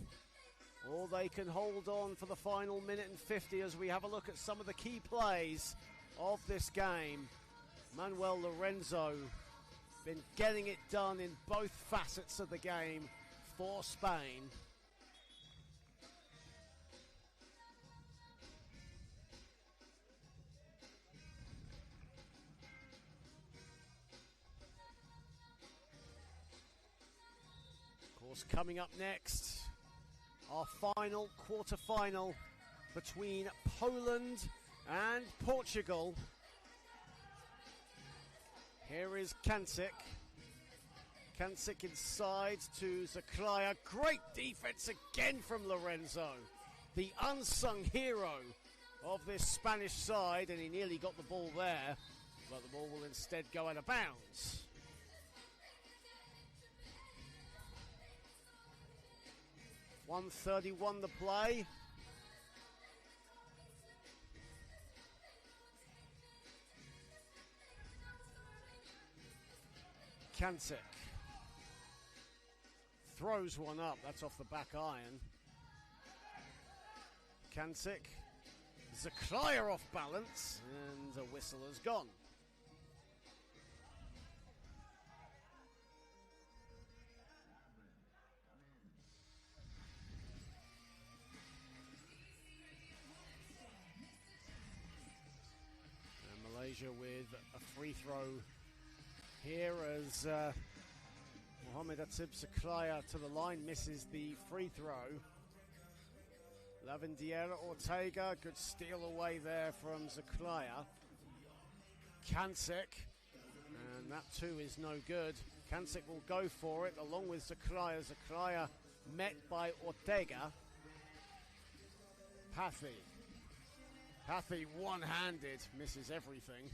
or they can hold on for the final minute and 50 as we have a look at some of the key plays of this game. Manuel Lorenzo been getting it done in both facets of the game for Spain. Of course, coming up next, our final quarter-final between Poland and Portugal. Here is Kancik. Kancik inside to Zaklaya. Great defense again from Lorenzo, the unsung hero of this Spanish side, and he nearly got the ball there, but the ball will instead go out of bounds. .131 to play. Kancik throws one up. That's off the back iron. Kancik. Zaklaya off balance, and the whistle has gone. Malaysia with a free throw here as Mohamed Atib Zaklaya to the line misses the free throw. Lavandiera Ortega, good steal away there from Zaklaya. Kancik, and that too is no good. Kancik will go for it along with Zaklaya. Zaklaya met by Ortega. Pathy one-handed, misses everything.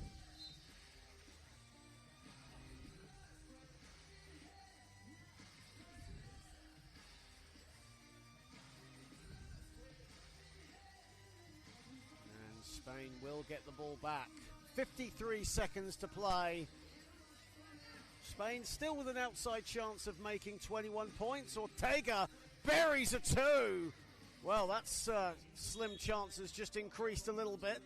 And Spain will get the ball back. 53 seconds to play. Spain still with an outside chance of making 21 points. Ortega buries a two. Well, that's slim chance has just increased a little bit.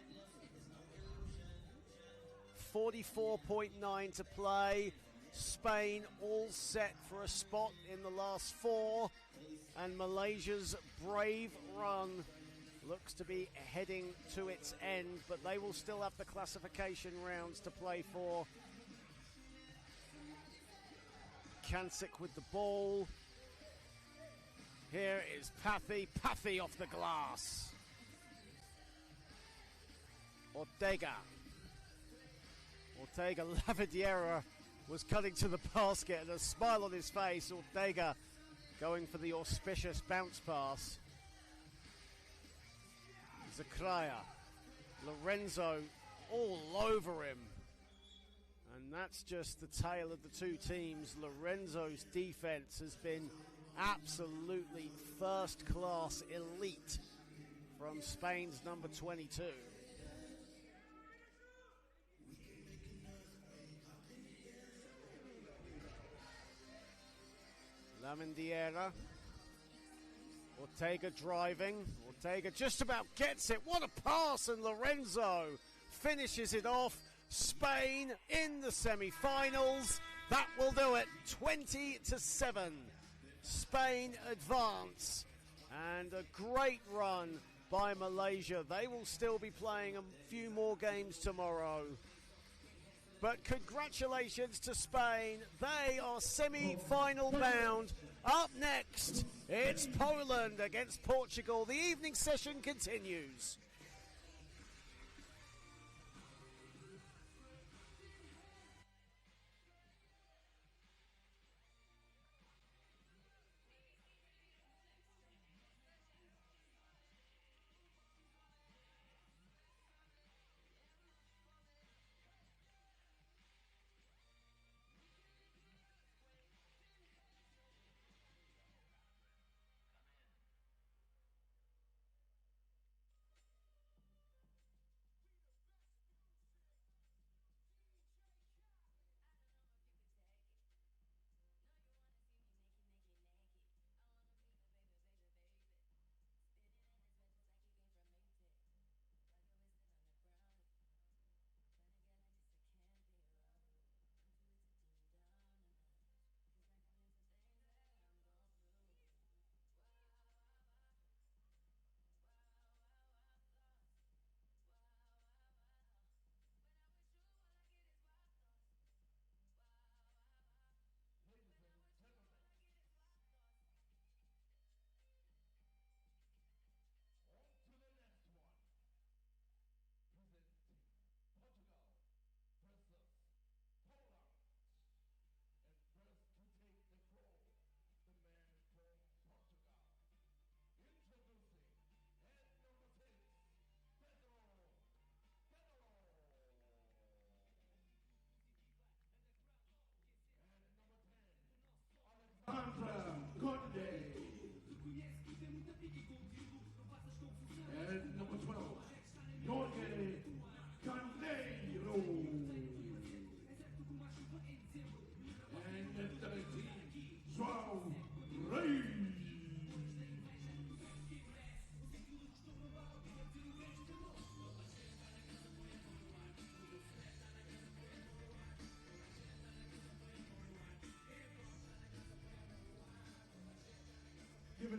44.9 to play. Spain all set for a spot in the last four. And Malaysia's brave run looks to be heading to its end, but they will still have the classification rounds to play for. Kancik with the ball. Here is Pathy off the glass. Ortega, Lavadiera was cutting to the basket and a smile on his face. Ortega going for the auspicious bounce pass. Zaklaya, Lorenzo all over him. And that's just the tale of the two teams. Lorenzo's defense has been absolutely first-class elite from Spain's number 22. Lavandiera. Ortega driving. Ortega just about gets it. What a pass, and Lorenzo finishes it off. Spain in the semi-finals. That will do it. 20-7. Spain advance, and a great run by Malaysia. They will still be playing a few more games tomorrow. But congratulations to Spain. They are semi-final bound. Up next, it's Poland against Portugal. The evening session continues.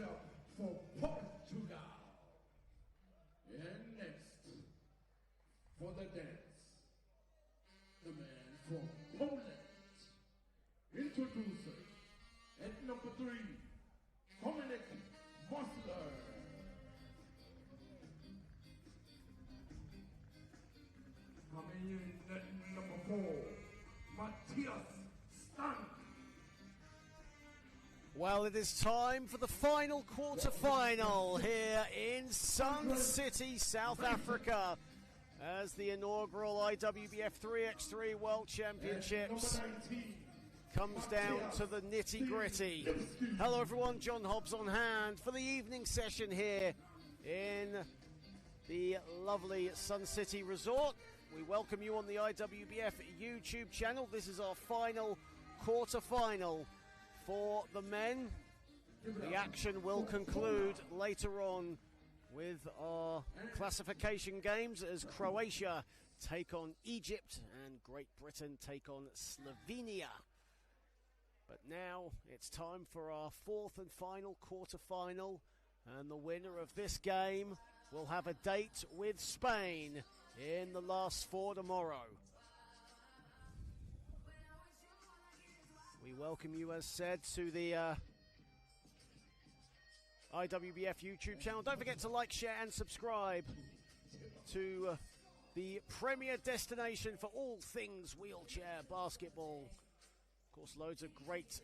up for Portugal. And next, for the dance, the man from Poland. Introducing, at number 3, Dominic Mosler. Coming in at number 4, Matthias Stank. Well, it is time for the final quarter-final here in Sun City, South Africa, as the inaugural IWBF 3x3 World Championships comes down to the nitty-gritty. Hello everyone, John Hobbs on hand for the evening session here in the lovely Sun City Resort. We welcome you on the IWBF YouTube channel. This is our final quarter-final for the men. The action will conclude later on with our classification games as Croatia take on Egypt and Great Britain take on Slovenia. But now it's time for our fourth and final quarter-final, and the winner of this game will have a date with Spain in the last four tomorrow. We welcome you, as said, to the IWBF YouTube channel. Don't forget to like, share and subscribe to the premier destination for all things wheelchair basketball. Of course, loads of great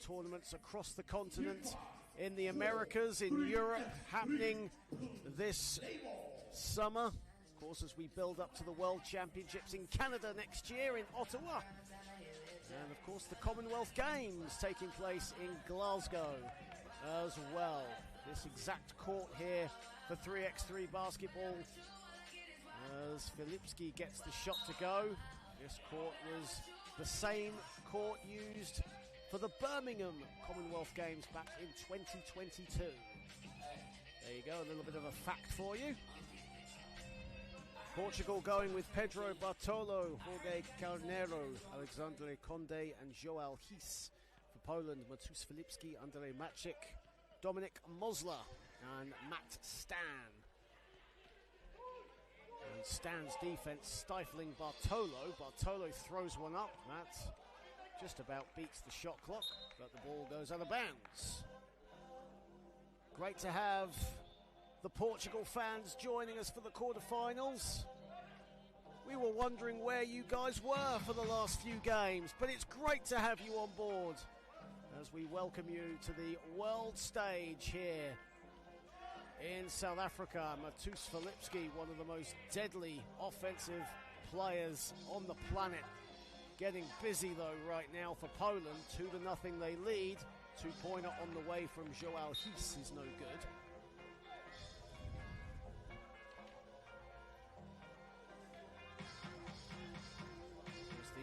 tournaments across the continent, in the Americas, in Europe, happening this summer. Of course, as we build up to the World Championships in Canada next year in Ottawa. And of course, the Commonwealth Games taking place in Glasgow as well. This exact court here for 3x3 basketball, as Filipski gets the shot to go. This court was the same court used for the Birmingham Commonwealth Games back in 2022. There you go, a little bit of a fact for you. Portugal going with Pedro Bartolo, Jorge Carneiro, Alexandre Conde and João His. For Poland, Matus Filipski, Andrzej Maciek, Dominic Mosler and Matt Stan. And Stan's defense stifling Bartolo. Bartolo throws one up. Matt just about beats the shot clock, but the ball goes out of bounds. Great to have the Portugal fans joining us for the quarterfinals. We were wondering where you guys were for the last few games, but it's great to have you on board as we welcome you to the world stage here in South Africa. Matus Filipski, one of the most deadly offensive players on the planet. Getting busy though right now for Poland. 2-0 they lead. Two-pointer on the way from João His is no good.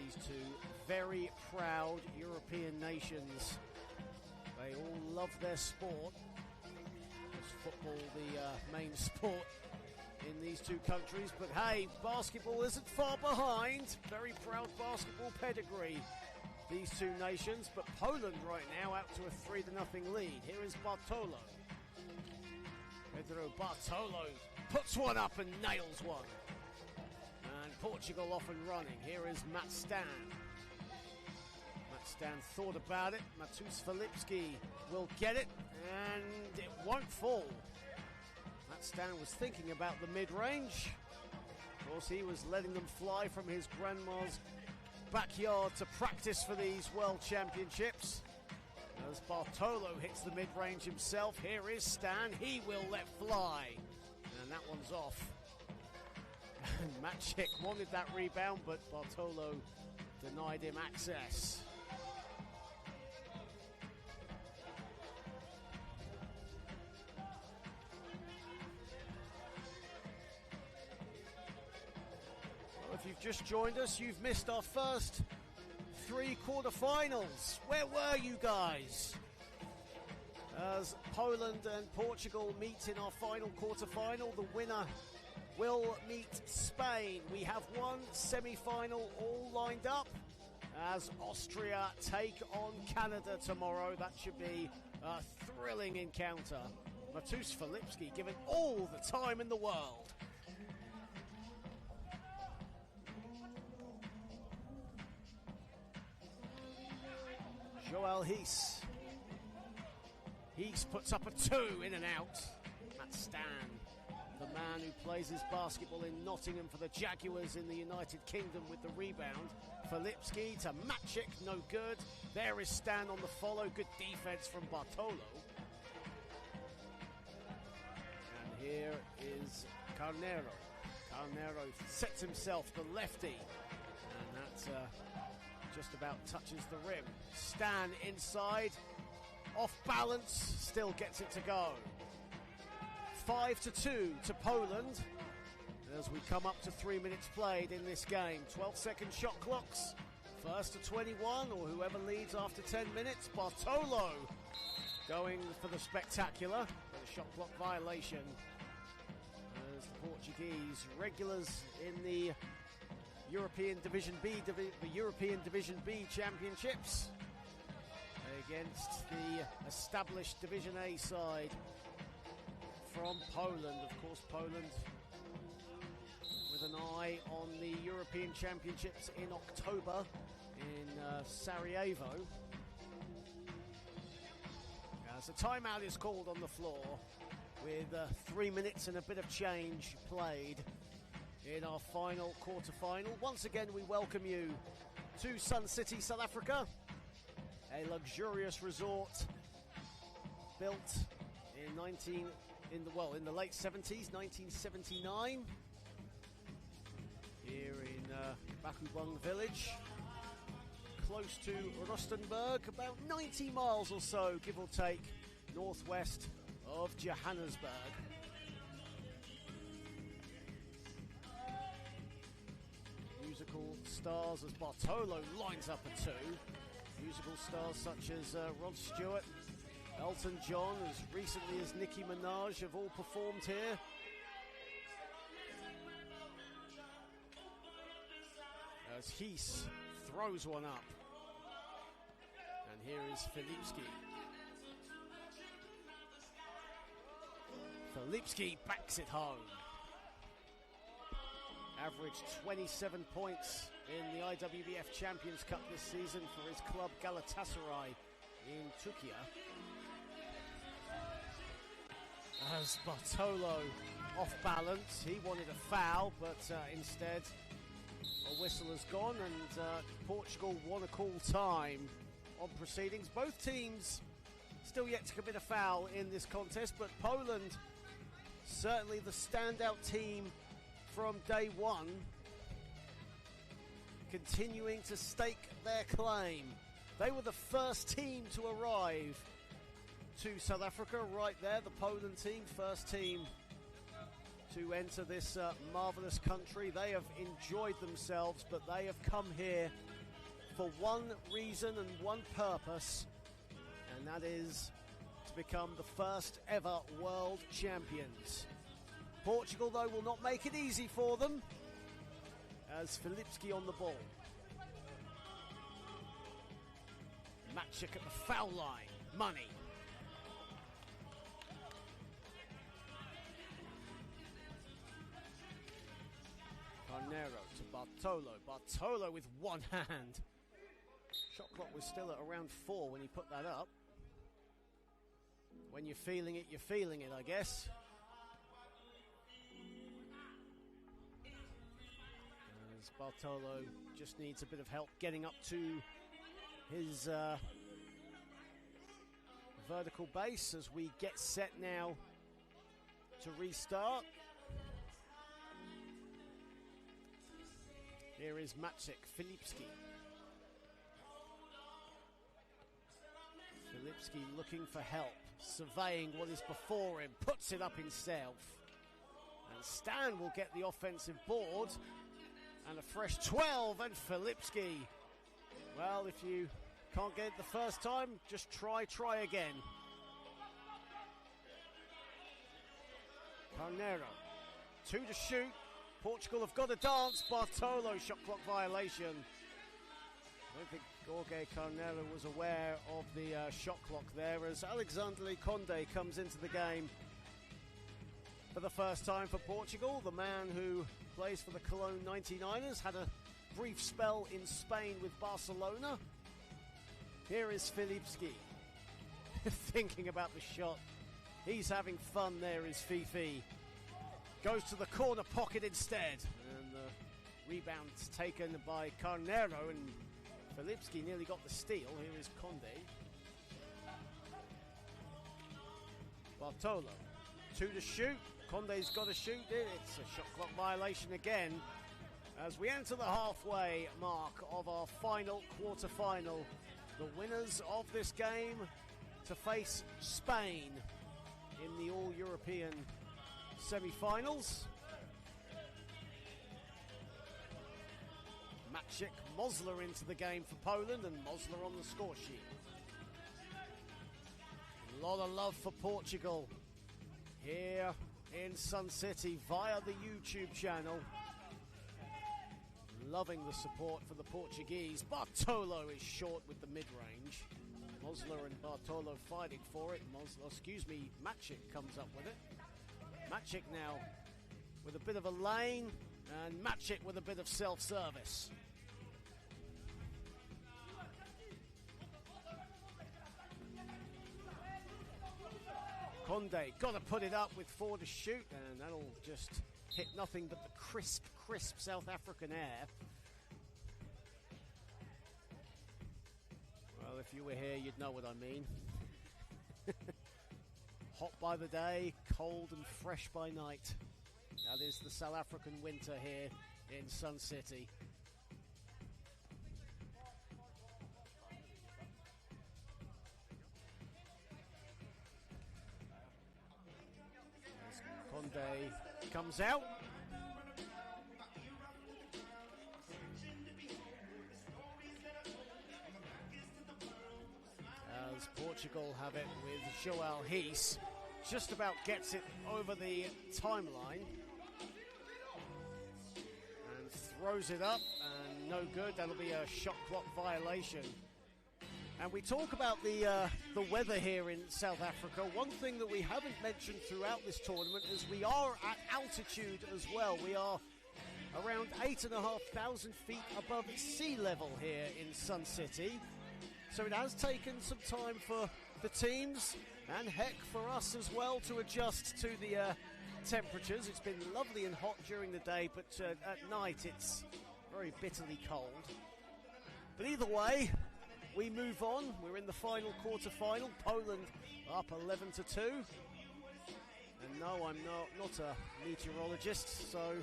These two very proud European nations. They all love their sport. It's football the main sport in these two countries, but hey, basketball isn't far behind. Very proud basketball pedigree, these two nations. But Poland right now out to a 3-0 lead. Here is Bartolo. Pedro Bartolo puts one up and nails one. And Portugal off and running. Here is Matt Stan. Matt Stan thought about it. Matus Filipski will get it, and it won't fall. Matt Stan was thinking about the mid-range. Of course, he was letting them fly from his grandma's backyard to practice for these World Championships. As Bartolo hits the mid-range himself, here is Stan. He will let fly. And that one's off. And Maciek wanted that rebound, but Bartolo denied him access. If you've just joined us, you've missed our first three quarterfinals. Where were you guys? As Poland and Portugal meet in our final quarterfinal, the winner will meet Spain. We have one semi-final all lined up as Austria take on Canada tomorrow. That should be a thrilling encounter. Matus Filipski given all the time in the world. Joel Hees. Hees puts up a 2 in and out. That's Stan, the man who plays his basketball in Nottingham for the Jaguars in the United Kingdom with the rebound. Filipski to Maciek, no good. There is Stan on the follow. Good defense from Bartolo. And here is Carnero. Carnero sets himself the lefty. And that just about touches the rim. Stan inside. Off balance. Still gets it to go. 5-2 to Poland as we come up to 3 minutes played in this game. 12-second shot clocks. First to 21, or whoever leads after 10 minutes. Bartolo going for the spectacular. A shot clock violation as the Portuguese regulars in the European Division B Championships against the established Division A side from Poland. Of course, Poland with an eye on the European Championships in October in Sarajevo. As a timeout is called on the floor with 3 minutes and a bit of change played in our final quarter-final. Once again, we welcome you to Sun City, South Africa, a luxurious resort built in the late 70s, 1979, here in Bakubung village, close to Rustenburg, about 90 miles or so, give or take, northwest of Johannesburg. Musical stars as Bartolo lines up a 2. Musical stars such as Rod Stewart, Elton John, as recently as Nicki Minaj have all performed here. As Hees throws one up. And here is Filipski. Filipski backs it home. Averaged 27 points in the IWBF Champions Cup this season for his club Galatasaray in Turkey. As Bartolo off balance, he wanted a foul, but instead a whistle has gone, and Portugal want to call time on proceedings. Both teams still yet to commit a foul in this contest, but Poland certainly the standout team from day one, continuing to stake their claim. They were the first team to arrive to South Africa, right there, the Poland team, first team to enter this marvellous country. They have enjoyed themselves, but they have come here for one reason and one purpose, and that is to become the first ever world champions. Portugal, though, will not make it easy for them, as Filipski on the ball. Maciek at the foul line. Money. Carnero to Bartolo. Bartolo with one hand. Shot clock was still at around 4 when he put that up. When you're feeling it, you're feeling it, I guess. As Bartolo just needs a bit of help getting up to his vertical base as we get set now to restart. Here is Maciek Filipski. Filipski looking for help, surveying what is before him, puts it up himself. And Stan will get the offensive board. And a fresh 12, and Filipski. Well, if you can't get it the first time, just try again. Carnero, 2 to shoot. Portugal have got a dance. Bartolo, shot clock violation. don't think Jorge Carnero was aware of the shot clock there as Alexandre Conde comes into the game for the first time for Portugal. The man who plays for the Cologne 99ers, had a brief spell in Spain with Barcelona. Here is Filipski thinking about the shot. He's having fun. There is Fifi. Goes to the corner pocket instead. And the rebound's taken by Carnero, and Filipski nearly got the steal. Here is Conde. Bartolo. 2 to shoot. Conde's got to shoot it. It's a shot clock violation again as we enter the halfway mark of our final quarter-final. The winners of this game to face Spain in the All-European semi-finals. Maciek Mosler into the game for Poland, and Mosler on the score sheet. A lot of love for Portugal here in Sun City via the YouTube channel. Loving the support for the Portuguese. Bartolo is short with the mid-range. Mosler and Bartolo fighting for it. Maciek comes up with it. Maciek now with a bit of a lane, and Maciek with a bit of self-service. Conde got to put it up with 4 to shoot, and that'll just hit nothing but the crisp South African air. Well, if you were here, you'd know what I mean. Hot by the day, cold and fresh by night. That is the South African winter here in Sun City. As Conde comes out. As Portugal have it with João Reis, just about gets it over the timeline and throws it up, and no good. That'll be a shot clock violation. And we talk about the weather here in South Africa. One thing that we haven't mentioned throughout this tournament is we are at altitude as well. We are around 8,500 feet above sea level here in Sun City. So it has taken some time for the teams, and heck, for us as well, to adjust to the temperatures. It's been lovely and hot during the day, but at night it's very bitterly cold. But either way, we move on. We're in the final quarter-final. Poland up 11 to 2. And no, I'm not a meteorologist, so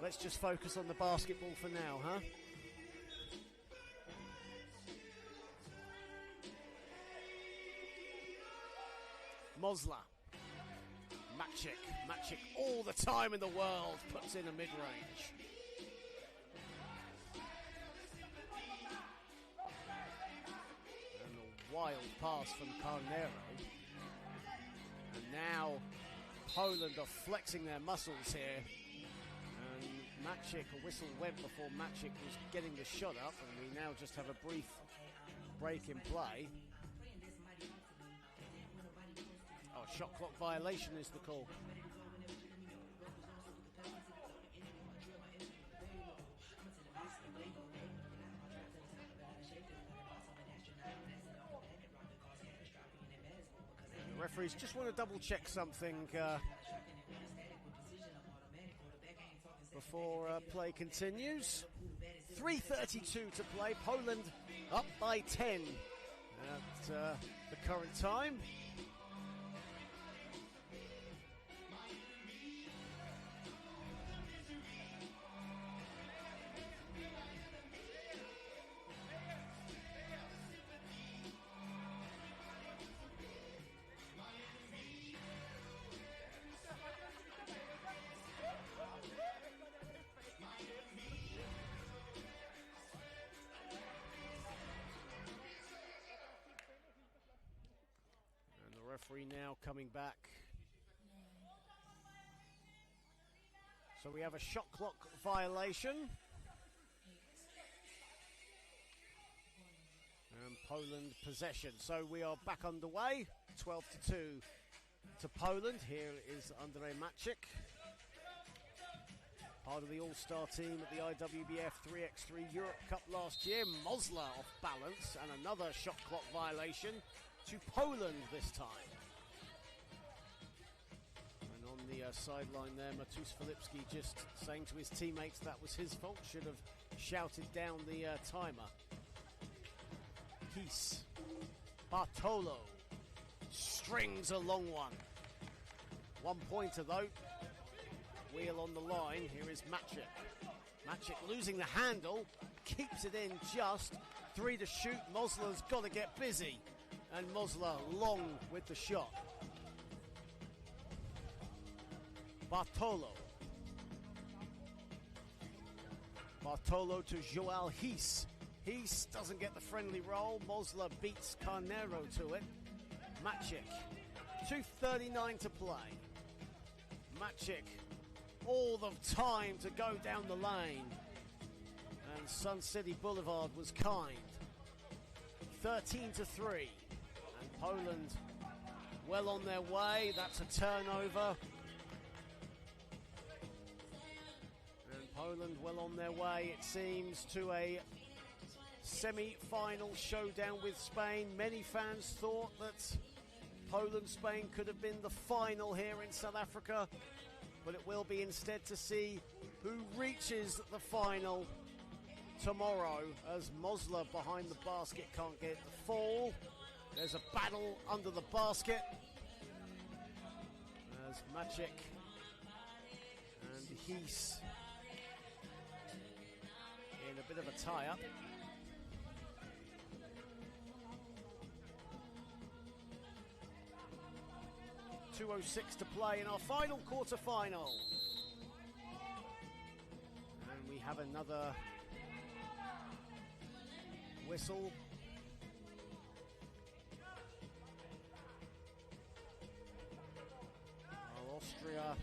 let's just focus on the basketball for now, huh? Mosler. Maciek all the time in the world puts in a mid-range. And a wild pass from Carnero. And now Poland are flexing their muscles here. And Maciek, a whistle went before Maciek was getting the shot up, and we now just have a brief break in play. Shot clock violation is the call. The referees just want to double check something before play continues. 3:32 to play. Poland up by 10 at the current time. Referee now coming back. So we have a shot clock violation. Poland possession. So we are back underway. 12-2 to Poland. Here is Andrzej Maciek, part of the all-star team at the IWBF 3x3 Europe Cup last year. Mosler off balance, and another shot clock violation to Poland this time. And on the sideline there, Matus Filipski just saying to his teammates that was his fault, should have shouted down the timer. Kies, Bartolo strings a long one. 1 pointer though. Wheel on the line. Here is Maciek. Maciek losing the handle, keeps it in just. 3 to shoot. Mosler's got to get busy, and Mosler long with the shot. Bartolo to Joel Hies. Hies doesn't get the friendly roll. Mosler beats Carnero to it. Maciek, 2:39 to play. Maciek, all the time to go down the lane, and Sun City Boulevard was kind. 13-3, and Poland well on their way. That's a turnover, and Poland well on their way, it seems, to a semi-final showdown with Spain. Many fans thought that Poland-Spain could have been the final here in South Africa, but it will be instead to see who reaches the final tomorrow, as Mosler behind the basket can't get the fall. There's a battle under the basket as Maciek and Hies in a bit of a tie-up. .206 to play in our final quarter-final. And we have another whistle. Austria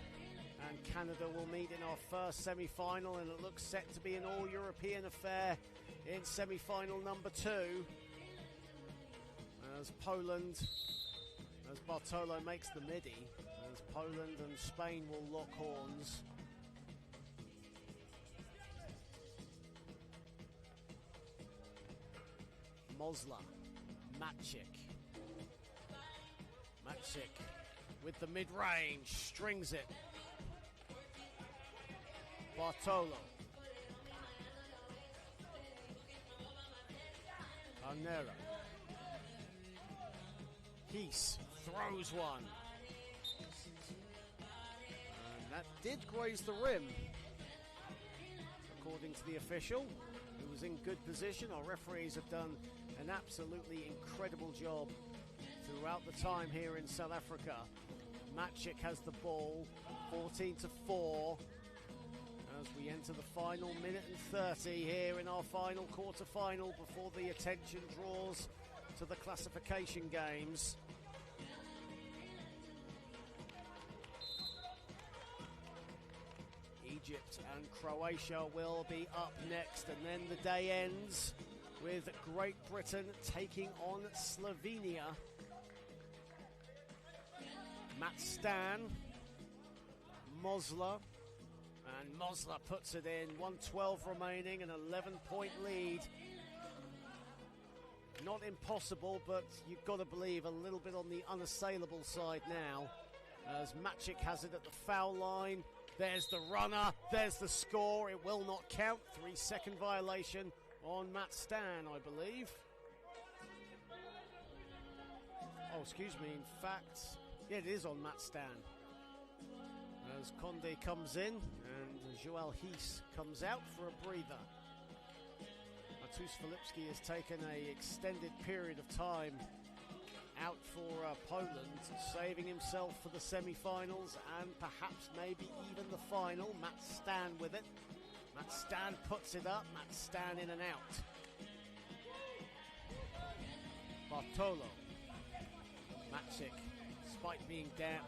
and Canada will meet in our first semi-final, and it looks set to be an all-European affair in semi-final number 2. As Poland, as Bartolo makes the midi, as Poland and Spain will lock horns. Mosler, Maciek with the mid-range, strings it. Bartolo. Carnero. Hies throws one. And that did graze the rim, according to the official, who was in good position. Our referees have done an absolutely incredible job throughout the time here in South Africa. Maciek has the ball, 14-4, as we enter the final minute and 30 here in our final quarter-final before the attention draws to the classification games. Egypt and Croatia will be up next, and then the day ends with Great Britain taking on Slovenia. Matt Stan, Mosler, and Mosler puts it in. 1:12 remaining, an 11-point lead. Not impossible, but you've got to believe a little bit on the unassailable side now, as Maciek has it at the foul line. There's the runner, there's the score. It will not count. 3-second violation on Matt Stan, I believe. Oh, excuse me, in fact, yeah, it is on Matt Stan. As Conde comes in and Joel Hies comes out for a breather. Matus Filipski has taken an extended period of time out for Poland, saving himself for the semi-finals and perhaps maybe even the final. Matt Stan with it. Matt Stan puts it up. Matt Stan in and out. Bartolo. Maciek, despite being down,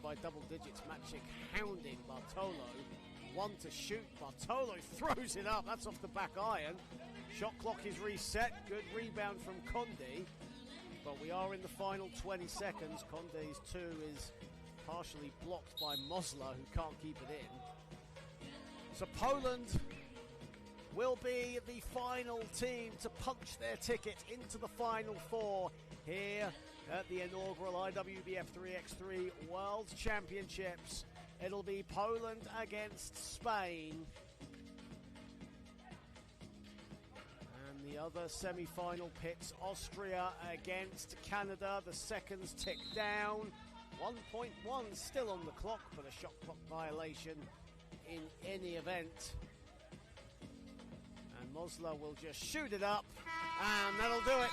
by double digits, Maciek hounding Bartolo. 1 to shoot. Bartolo throws it up. That's off the back iron. Shot clock is reset. Good rebound from Condi. But we are in the final 20 seconds. Condi's 2 is partially blocked by Mosler, who can't keep it in. So Poland will be the final team to punch their ticket into the Final Four here at the inaugural IWBF 3x3 World Championships. It'll be Poland against Spain. And the other semi-final pits, Austria against Canada. The seconds tick down. 1.1 still on the clock, but a shot clock violation in any event. And Mosler will just shoot it up, and that'll do it.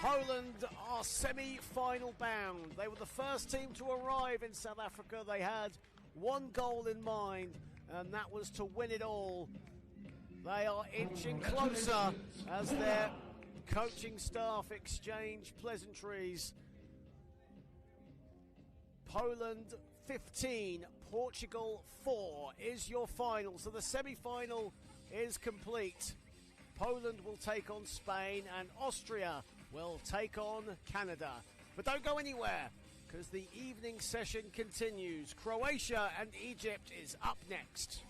Poland are semi-final bound. They were the first team to arrive in South Africa. They had one goal in mind, and that was to win it all. They are inching closer as their coaching staff exchange pleasantries. Poland 15, Portugal 4 is your final. So the semi-final is complete. Poland will take on Spain and Austria will take on Canada. But don't go anywhere, because the evening session continues. Croatia and Egypt is up next.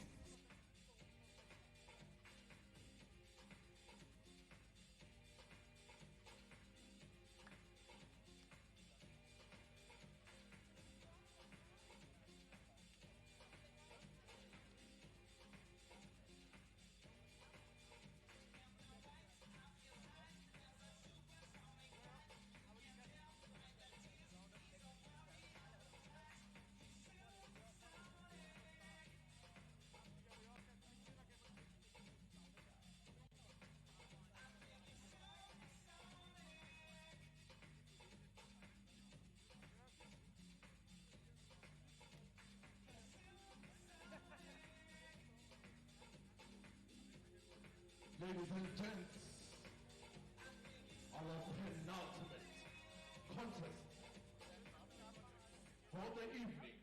Ladies and gents, our penultimate contest for the evening.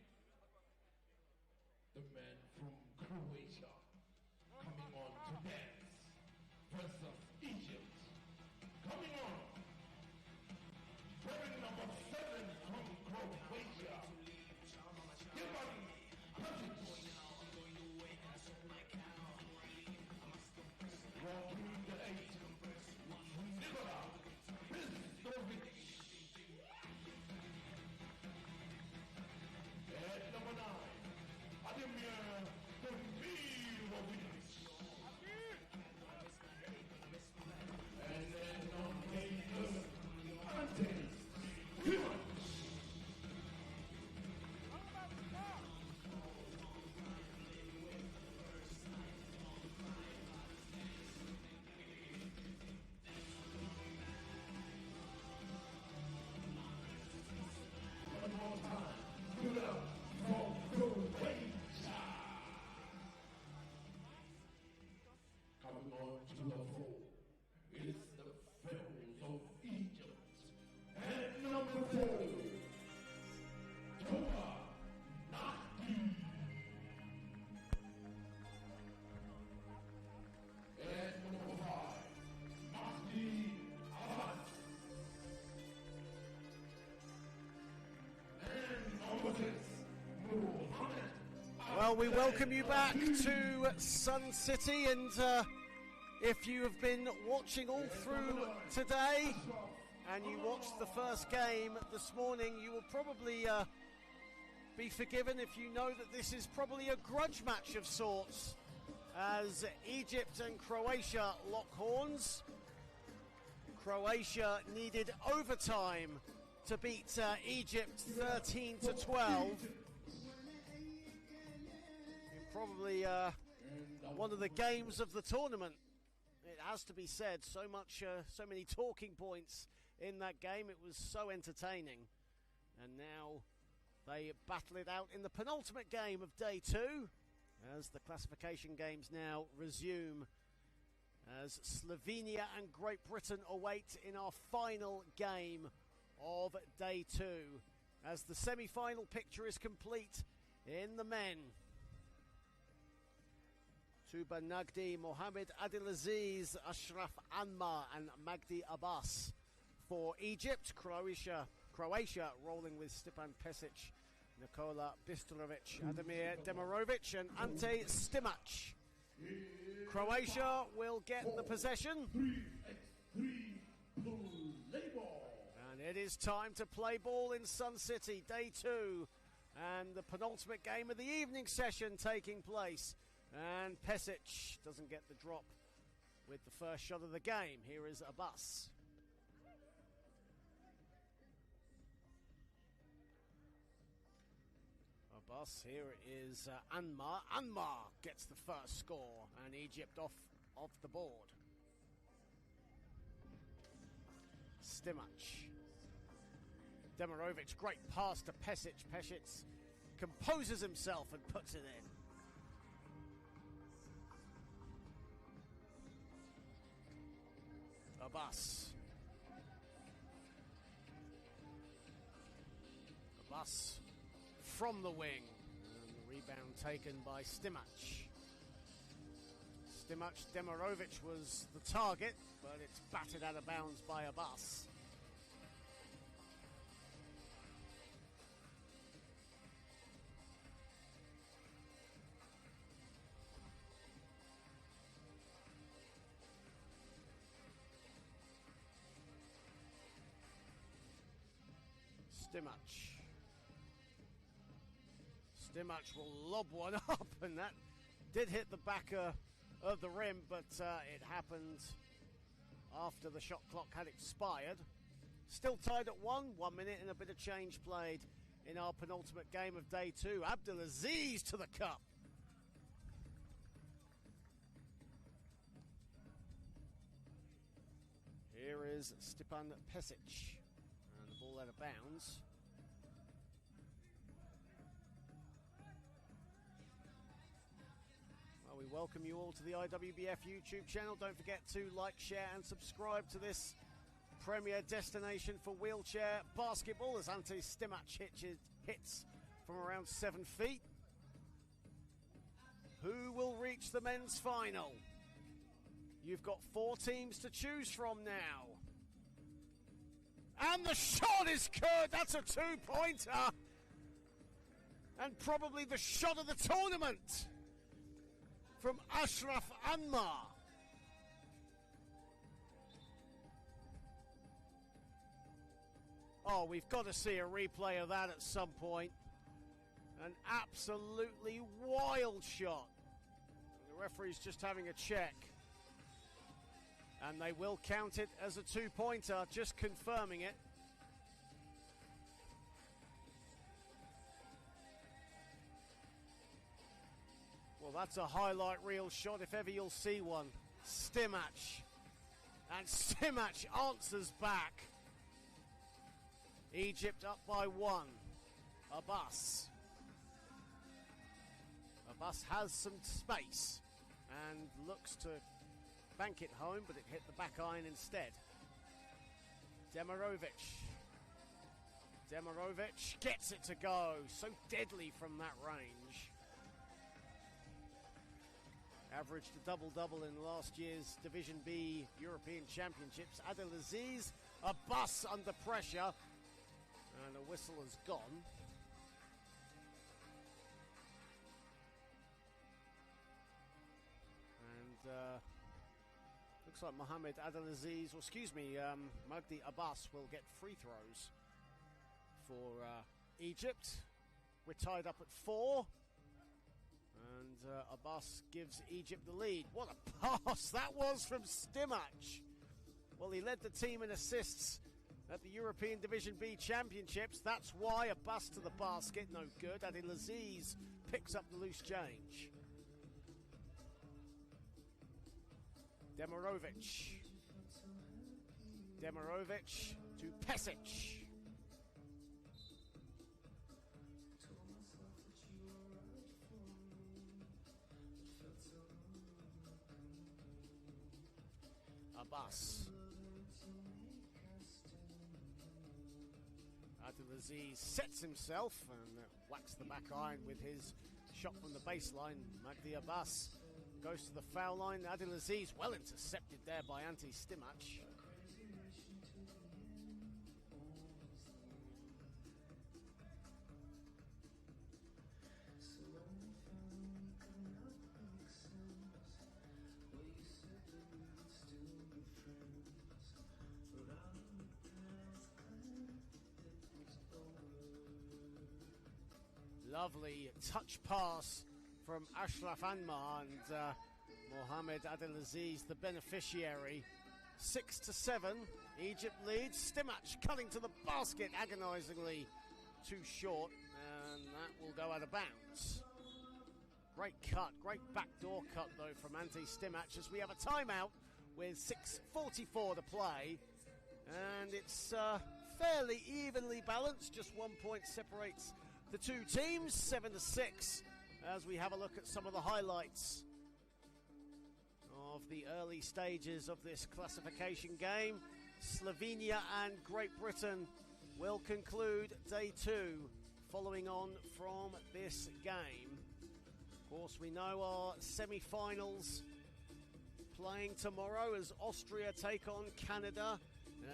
The men from Croatia coming on to dance versus Egypt. Coming on, wearing number 7 from Croatia, Ivan Persic. Walking the 8, Nikola Bristovic. At number 9, Ademir Demirovic. And then on 8, Ante Divac. Coming on to the floor, it is the Pharaohs of Egypt. At number 4, Toba Nahdi. At number 5, Mahdi Abbas. And number 6, Muhammad. Well, we welcome you back to Sun City, and if you have been watching all through today and you watched the first game this morning, you will probably be forgiven if you know that this is probably a grudge match of sorts, as Egypt and Croatia lock horns. Croatia needed overtime to beat Egypt 13-12. Probably one of the games of the tournament, it has to be said. So many talking points in that game. It was so entertaining. And now they battle it out in the penultimate game of day 2, as the classification games now resume, as Slovenia and Great Britain await in our final game of day 2, as the semi-final picture is complete in the men. Tuba Nagdi, Mohamed Adelaziz, Ashraf Anmar and Magdi Abbas. For Egypt, Croatia rolling with Stepan Pesic, Nikola Bistorovic, Ademir Demirovic and Ante Stimac. Croatia will get the possession. 3x3 play ball. And it is time to play ball in Sun City, day 2. And the penultimate game of the evening session taking place. And Pesic doesn't get the drop with the first shot of the game. Here is Abbas. Abbas, here is Anmar. Anmar gets the first score and Egypt off the board. Stimac. Demirovic, great pass to Pesic. Pesic composes himself and puts it in. Abbas. Abbas from the wing. And the rebound taken by Stimac. Demirovic was the target, but it's batted out of bounds by Abbas. Stimac will lob one up, and that did hit the back of the rim, but it happened after the shot clock had expired. Still tied at 1 minute and a bit of change played in our penultimate game of day 2. Abdelaziz to the cup. Here is Stepan Pesic. And the ball out of bounds. Well, we welcome you all to the IWBF YouTube channel. Don't forget to like, share and subscribe to this premier destination for wheelchair basketball as Ante Stimac hits from around 7 feet. Who will reach the men's final? You've got 4 teams to choose from now. And the shot is good. That's a 2-pointer. And probably the shot of the tournament from Ashraf Anmar. Oh, we've got to see a replay of that at some point. An absolutely wild shot. The referee's just having a check. And they will count it as a 2-pointer, just confirming it. Well, that's a highlight reel shot if ever you'll see one. Stimac. And Stimac answers back. Egypt up by 1. Abbas. Abbas has some space and looks to bank it home, but it hit the back iron instead. Demirovic gets it to go. So deadly from that range. Averaged a double-double in last year's Division B European Championships. Adelaziz, Abbas under pressure. And a whistle has gone. And looks like Mohamed Adelaziz, Magdi Abbas will get free throws for Egypt. We're tied up at 4. And Abbas gives Egypt the lead. What a pass that was from Stimac. Well, he led the team in assists at the European Division B Championships. That's why. Abbas to the basket, no good. Adelaziz picks up the loose change. Demirovic to Pesic. Abbas. Adelaziz sets himself and whacks the back iron with his shot from the baseline. Magdi Abbas goes to the foul line. Abdelaziz well intercepted there by Ante Stimac. Lovely touch pass from Ashraf Anmar, and Mohamed Abdelaziz, the beneficiary. 6-7, Egypt leads. Stimac cutting to the basket, agonisingly too short, and that will go out of bounds. Great cut, great backdoor cut though from Ante Stimac, as we have a timeout with 6:44 to play, and it's fairly evenly balanced. Just 1 point separates the two teams, 7-6, as we have a look at some of the highlights of the early stages of this classification game. Slovenia and Great Britain will conclude day 2 following on from this game. Of course, we know our semi-finals playing tomorrow as Austria take on Canada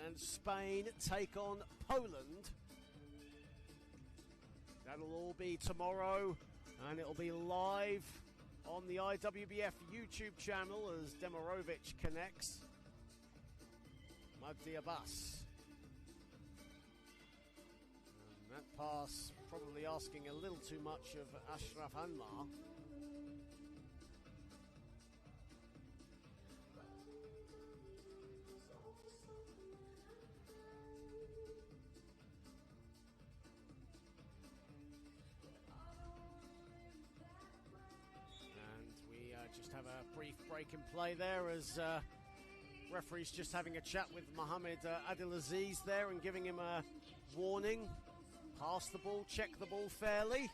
and Spain take on Poland. That'll all be tomorrow, and it'll be live on the IWBF YouTube channel as Demirovic connects. Magdi Abbas. And that pass probably asking a little too much of Ashraf Anmar. Just have a brief break in play there as referee's just having a chat with Mohamed Abdelaziz there and giving him a warning. Pass the ball, check the ball fairly.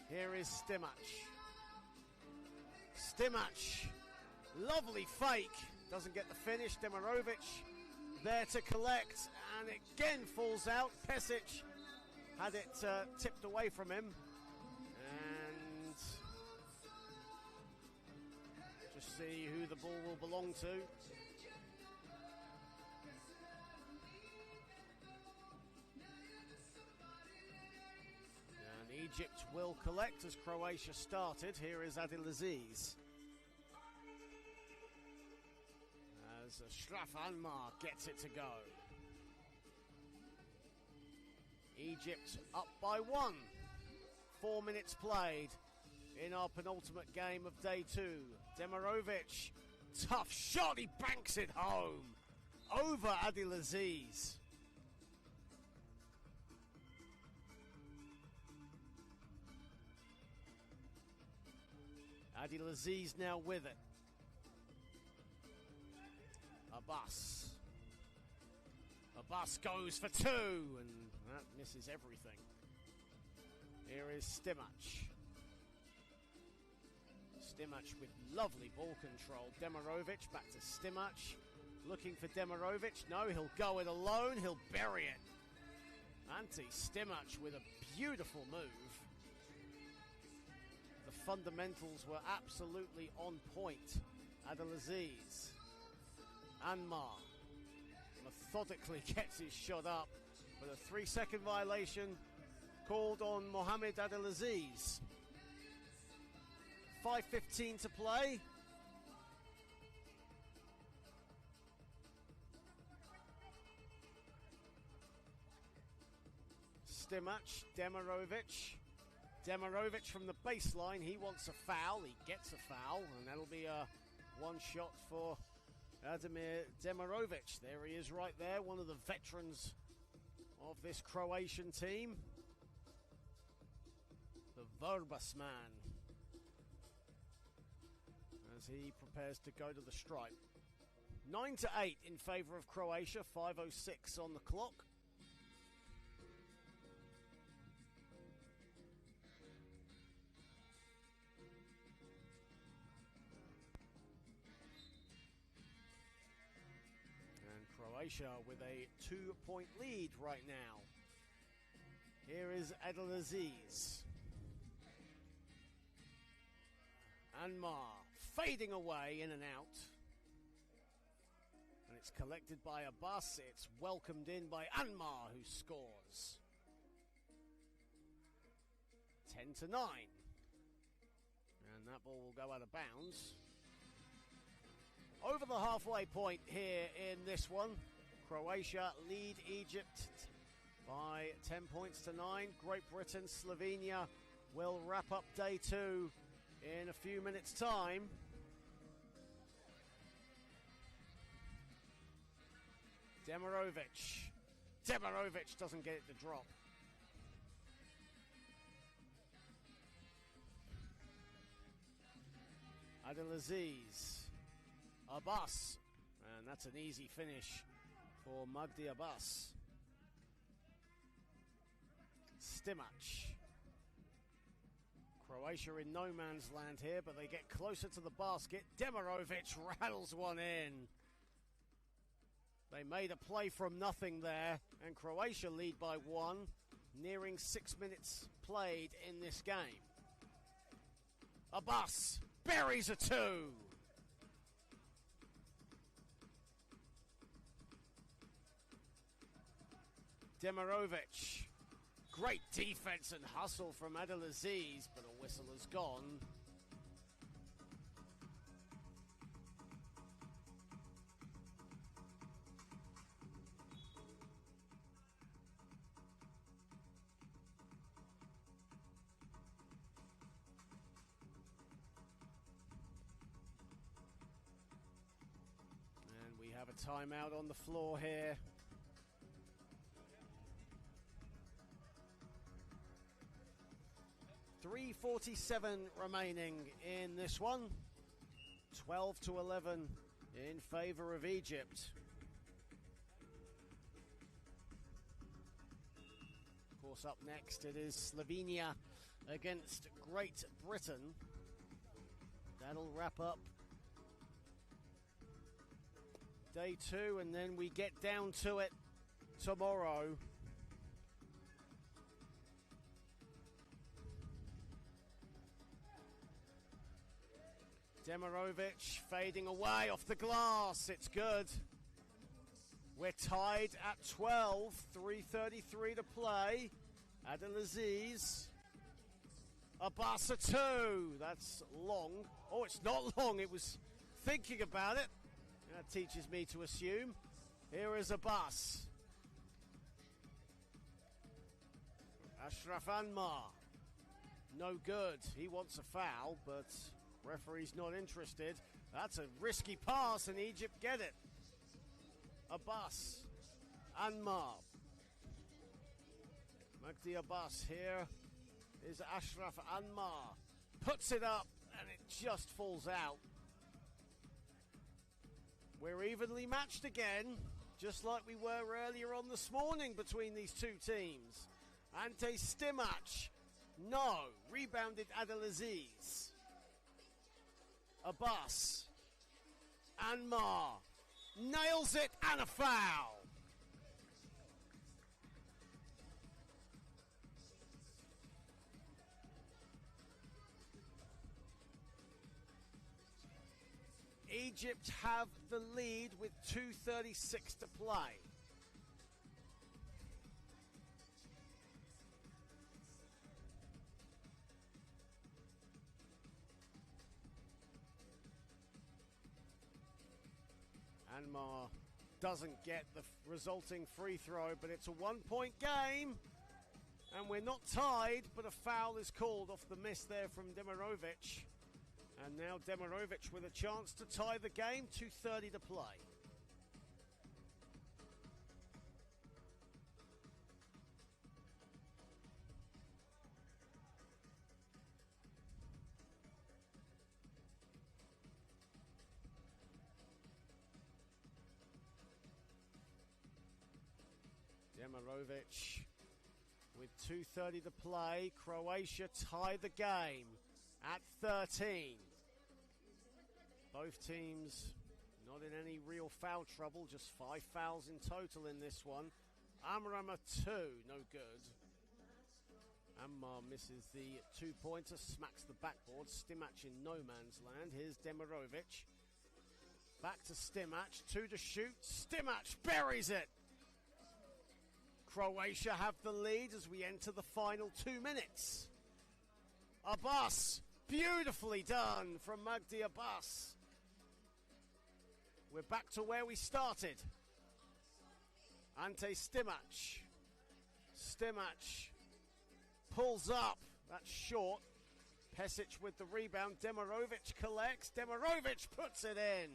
Here is Stimac. Stimac, lovely fake, doesn't get the finish. Demirovic there to collect, and it again falls out. Pesic had it tipped away from him. See who the ball will belong to. And Egypt will collect as Croatia started. Here is Abdelaziz. As Ashraf Anmar gets it to go. Egypt up by 1. 4 minutes played in our penultimate game of day 2. Demirovic, tough shot, he banks it home over Abdelaziz. Abdelaziz now with it. Abbas. Abbas goes for 2, and that misses everything. Here is Stimac. Stimac with lovely ball control. Demirovic back to Stimac. Looking for Demirovic. No, he'll go it alone. He'll bury it. Ante Stimac with a beautiful move. The fundamentals were absolutely on point. Abdelaziz. Anmar methodically gets his shot up, but a 3-second violation called on Mohamed Abdelaziz. 5:15 to play. Stimac, Demirovic. Demirovic from the baseline. He wants a foul. He gets a foul, and that'll be a one shot for Ademir Demirovic. There he is right there, one of the veterans of this Croatian team. The Verbas man, as he prepares to go to the stripe. 9-8 in favour of Croatia, 5:06 on the clock. And Croatia with a 2-point lead right now. Here is Abdelaziz. Anmar fading away in and out. And it's collected by Abbas. It's welcomed in by Anmar, who scores. 10-9. And that ball will go out of bounds. Over the halfway point here in this one. Croatia lead Egypt by 10 points to 9. Great Britain, Slovenia will wrap up day 2 in a few minutes' time. Demirovic. Demirovic doesn't get it to drop. Abdelaziz. Abbas. And that's an easy finish for Magdi Abbas. Stimac. Croatia in no man's land here, but they get closer to the basket. Demirovic rattles one in. They made a play from nothing there, and Croatia lead by 1, nearing 6 minutes played in this game. Abbas buries a 2. Demirovic. Great defense and hustle from Abdelaziz, but a whistle has gone. And we have a timeout on the floor here. .47 remaining in this one. 12-11 in favor of Egypt. Of course, up next it is Slovenia against Great Britain. That'll wrap up day 2, and then we get down to it tomorrow. Demirovic fading away off the glass. It's good. We're tied at 12. 3:33 to play. Abdelaziz. Abbas a 2. That's long. Oh, it's not long. It was thinking about it. That teaches me to assume. Here is Abbas. Ashraf Anmar. No good. He wants a foul, but referee's not interested. That's a risky pass, and Egypt get it. Abbas. Anmar. Magdi Abbas. Here is Ashraf Anmar. Puts it up, and it just falls out. We're evenly matched again, just like we were earlier on this morning between these two teams. Ante Stimac. No. Rebounded Abdelaziz. Abbas. Anmar. Nails it, and a foul. Egypt have the lead with 2:36 to play. Anmar doesn't get the resulting free throw, but it's a 1-point game. And we're not tied, but a foul is called off the miss there from Demirovic. And now Demirovic with a chance to tie the game. 2:30 to play. Demirovic with 2:30 to play. Croatia tie the game at 13. Both teams not in any real foul trouble, just 5 fouls in total in this one. Amram a 2, no good. Anmar misses the 2-pointer, smacks the backboard. Stimac in no man's land. Here's Demirovic. Back to Stimac, 2 to shoot. Stimac buries it. Croatia have the lead as we enter the final 2 minutes. Abbas, beautifully done from Magdi Abbas. We're back to where we started. Ante Stimac. Stimac pulls up. That's short. Pesic with the rebound. Demirovic collects. Demirovic puts it in.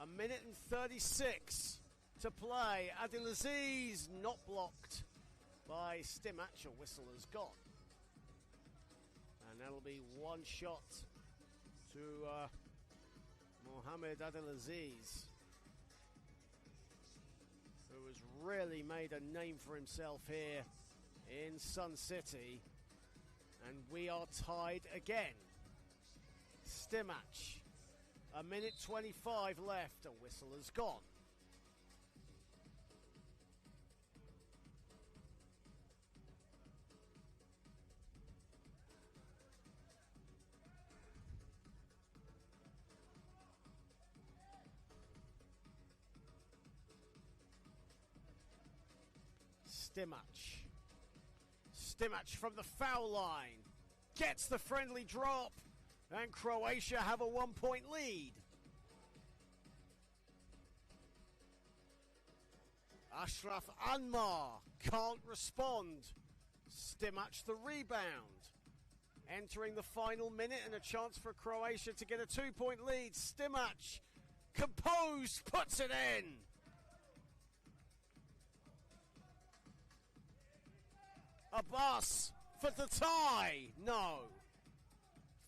1:36 to play. Adelaziz not blocked by Stimac. A whistle has gone. And that'll be one shot to Mohamed Adelaziz, who has really made a name for himself here in Sun City. And we are tied again. Stimac, 1:25 left. A whistle has gone. Stimac from the foul line gets the friendly drop, and Croatia have a 1-point lead. Ashraf Anmar can't respond. Stimac the rebound. Entering the final minute and a chance for Croatia to get a 2-point lead. Stimac, composed, puts it in. Abbas for the tie. No.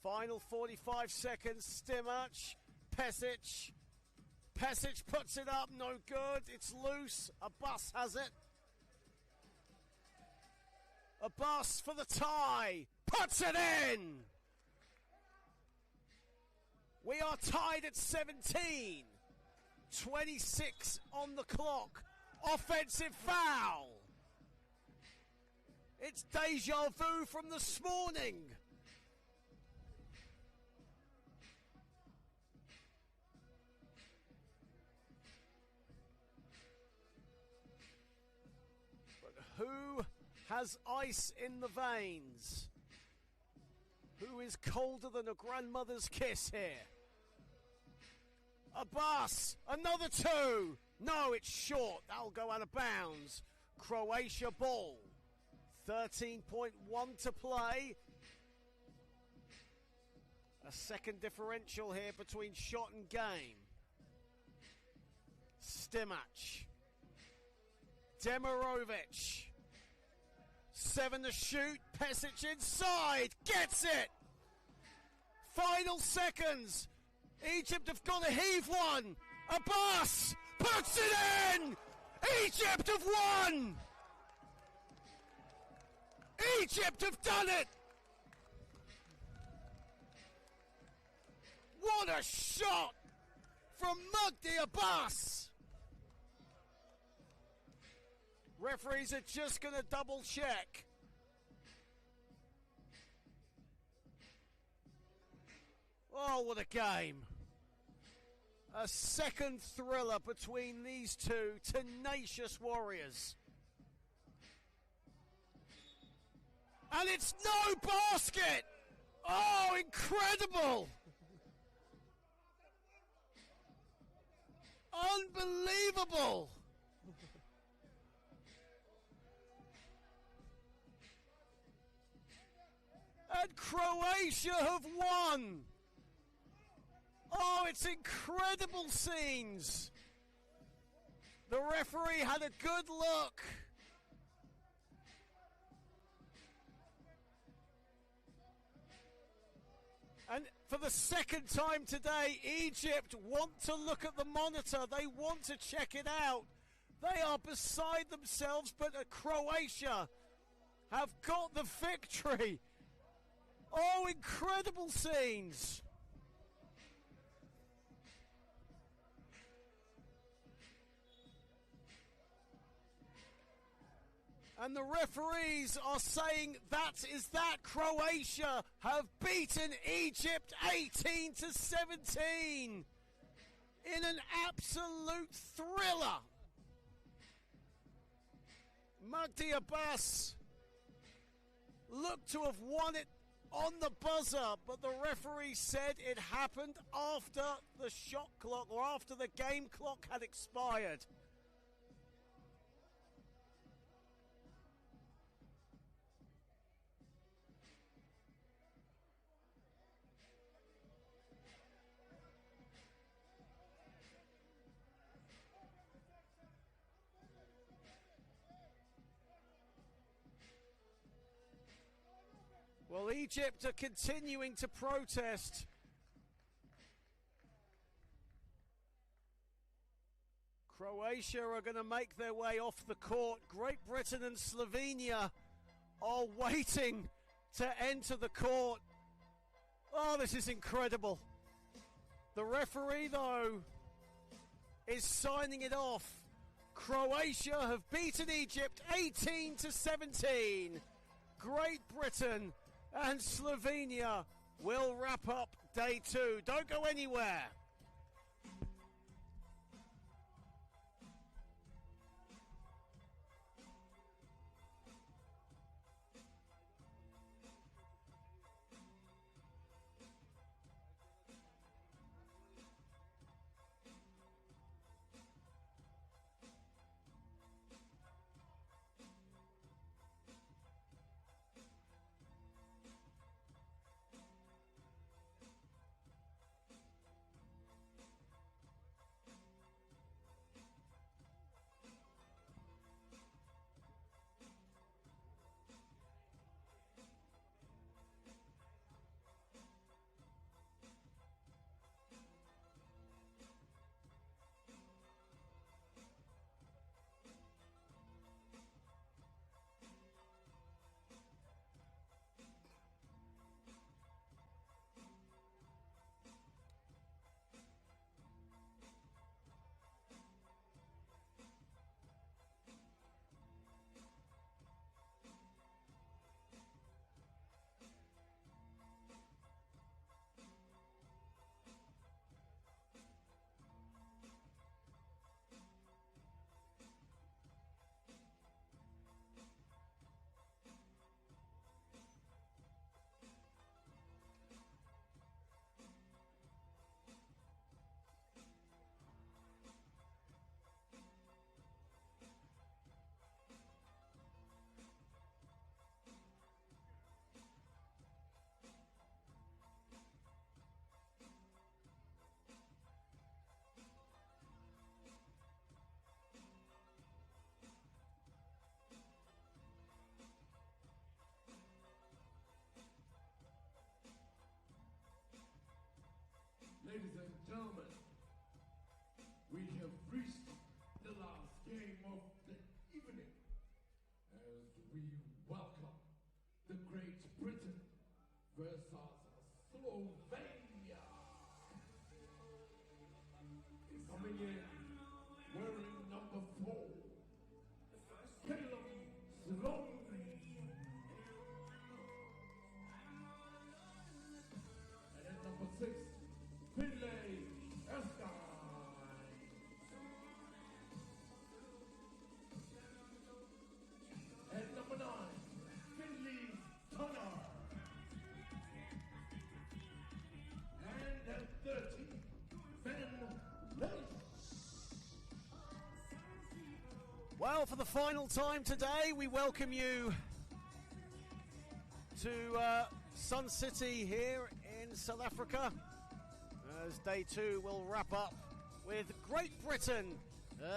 Final 45 seconds. Stimac. Pesic. Pesic puts it up. No good. It's loose. Abbas has it. Abbas for the tie. Puts it in. We are tied at 17. 26 on the clock. Offensive foul. It's deja vu from this morning. But who has ice in the veins? Who is colder than a grandmother's kiss here? Abbas, another 2. No, it's short. That'll go out of bounds. Croatia ball. 13.1 to play. A second differential here between shot and game. Stimac. Demirovic. 7 to shoot. Pesic inside. Gets it. Final seconds. Egypt have got to heave one. Abbas puts it in. Egypt have won. Egypt have done it! What a shot from Magdi Abbas! Referees are just going to double check. Oh, what a game. A second thriller between these two tenacious warriors. And it's no basket! Oh, incredible! Unbelievable! And Croatia have won! Oh, it's incredible scenes! The referee had a good look. And for the second time today, Egypt want to look at the monitor. They want to check it out. They are beside themselves, but Croatia have got the victory. Oh, incredible scenes. And the referees are saying that is that. Croatia have beaten Egypt 18-17 in an absolute thriller. Magdi Abbas looked to have won it on the buzzer, but the referee said it happened after the shot clock or after the game clock had expired. Well, Egypt are continuing to protest. Croatia are going to make their way off the court. Great Britain and Slovenia are waiting to enter the court. Oh, this is incredible. The referee, though, is signing it off. Croatia have beaten Egypt 18-17. Great Britain and Slovenia will wrap up day 2. Don't go anywhere. Ladies and gentlemen, we have reached the last game of the evening as we welcome the Great Britain versus Slovenia. Coming in wearing number 4, Caleb Sloan. And at number 6, Finlay Estein. At number 9, Finley Tunner. And at 30, Ben Lynch. Well, for the final time today, we welcome you to Sun City here in South Africa, as day 2 will wrap up with Great Britain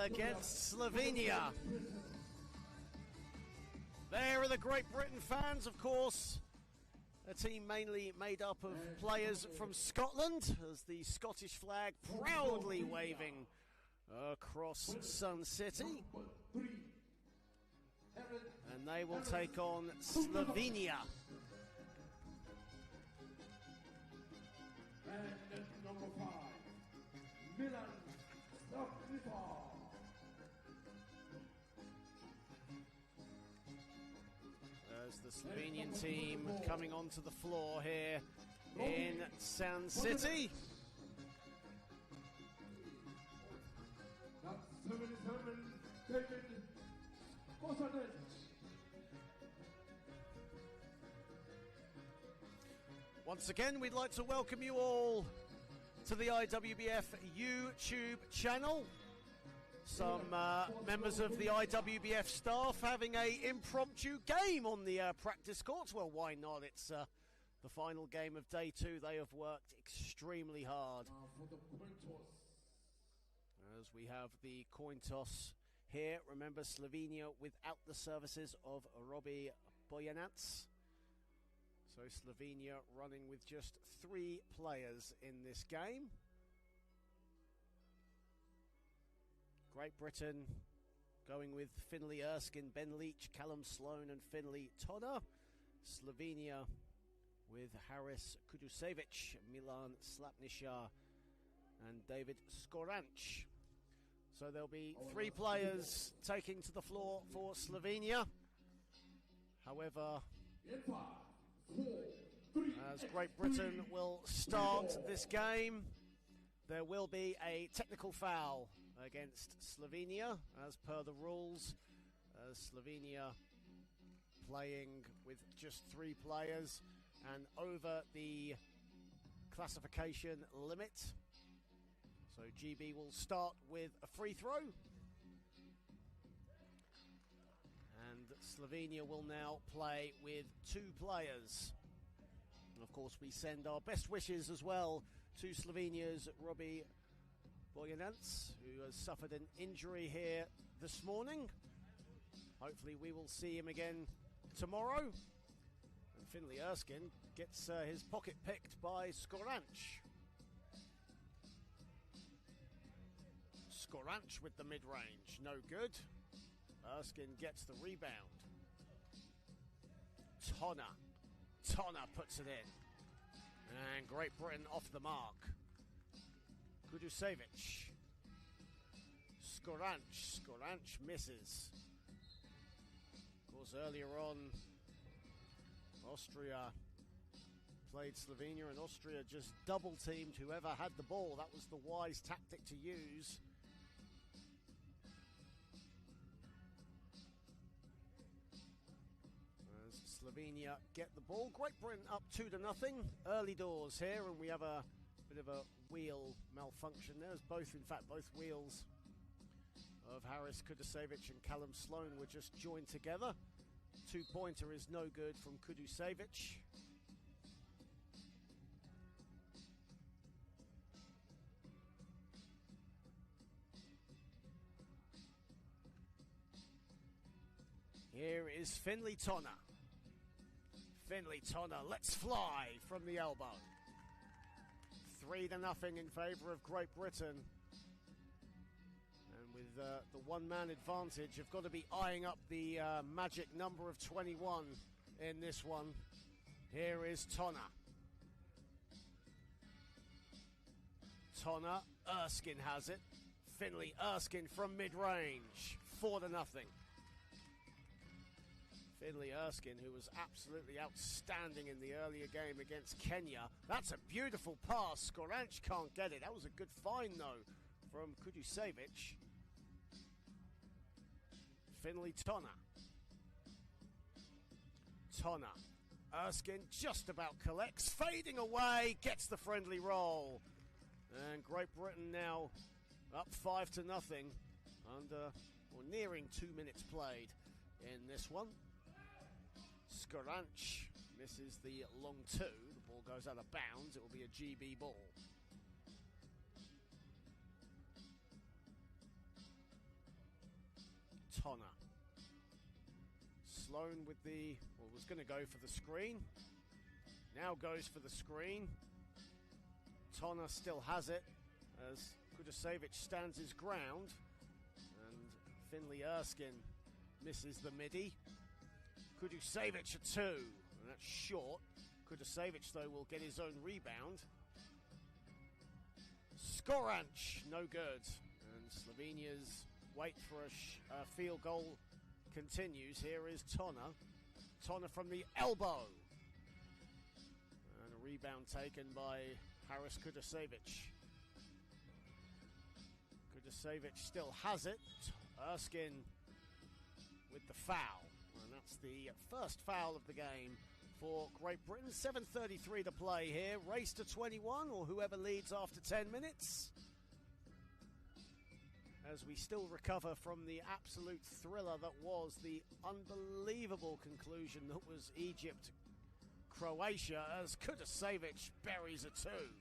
against Slovenia. There are the Great Britain fans, of course, a team mainly made up of players from Scotland, as the Scottish flag proudly waving across Sun City. And they will take on Slovenia. And at number 5, Milan Stavriva. as the Slovenian team coming onto the floor here in San City. Once again, we'd like to welcome you all to the IWBF YouTube channel. Some members of the IWBF staff having an impromptu game on the practice courts. Well, why not? It's the final game of day 2. They have worked extremely hard. As we have the coin toss here. Remember, Slovenia without the services of Robbie Bojanac. So Slovenia running with just 3 players in this game. Great Britain going with Finlay Erskine, Ben Leach, Callum Sloan and Finlay Tonner. Slovenia with Haris Kudusevic, Milan Slapnisha and David Skoranč. So there'll be 3 players taking to the floor for Slovenia. However, as Great Britain will start this game, there will be a technical foul against Slovenia as per the rules. Slovenia playing with just 3 players and over the classification limit. So GB will start with a free throw. And Slovenia will now play with 2 players. And of course, we send our best wishes as well to Slovenia's Robbie Bojanac, who has suffered an injury here this morning. Hopefully we will see him again tomorrow. And Finlay Erskine gets his pocket picked by Skoranč. Skoranč with the mid-range, no good. Erskine gets the rebound. Tonner puts it in. And Great Britain off the mark. Kudusevic. Skoranč misses. Of course, earlier on, Austria played Slovenia, and Austria just double-teamed whoever had the ball. That was the wise tactic to use. Slovenia get the ball. Great Britain up 2-0. Early doors here, and we have a bit of a wheel malfunction. There's both wheels of Haris Kudusevic and Callum Sloan were just joined together. 2-pointer is no good from Kudusevic. Here is Finlay Tonner. Finlay Tonner, let's fly from the elbow. 3-0 in favour of Great Britain. And with the one-man advantage, you've got to be eyeing up the magic number of 21 in this one. Here is Tonner. Erskine has it. Finlay Erskine from mid-range. 4-0. Finlay Erskine, who was absolutely outstanding in the earlier game against Kenya. That's a beautiful pass. Skoranč can't get it. That was a good find, though, from Kudusevic. Finlay Tonner. Erskine just about collects. Fading away. Gets the friendly roll. And Great Britain now up 5-0. Nearing 2 minutes played in this one. Skoranč misses the long 2. The ball goes out of bounds. It will be a GB ball. Tonner. Sloan with the... was going to go for the screen. Now goes for the screen. Tonner still has it as Kudusevic stands his ground. And Finlay Erskine misses the midi. Kudusevic a 2, and that's short. Kudusevic, though, will get his own rebound. Skoranč, no good. And Slovenia's wait for a field goal continues. Here is Tonner. Tonna from the elbow. And a rebound taken by Haris Kudasevich. Kudasevich still has it. Erskine with the foul. And that's the first foul of the game for Great Britain. 7:33 to play here. Race to 21, or whoever leads after 10 minutes. As we still recover from the absolute thriller that was the unbelievable conclusion that was Egypt-Croatia, as Kudasevich buries a two.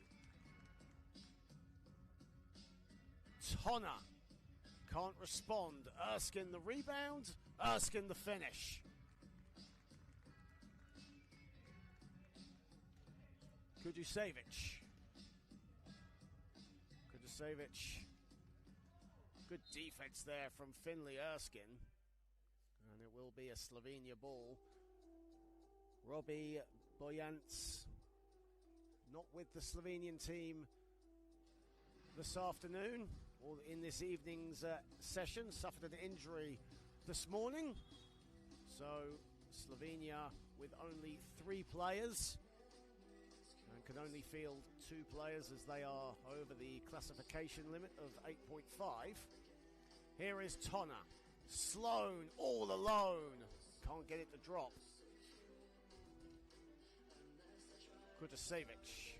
Tonna can't respond. Erskine the rebound, Erskine the finish. Kudasevich. Good defense there from Finley Erskine. And it will be a Slovenia ball. Robbie Bojance not with the Slovenian team this afternoon, or in this evening's session. Suffered an injury this morning. So Slovenia with only 3 players. And can only field 2 players as they are over the classification limit of 8.5. Here is Tonna. Sloan all alone. Can't get it to drop. Kudasevich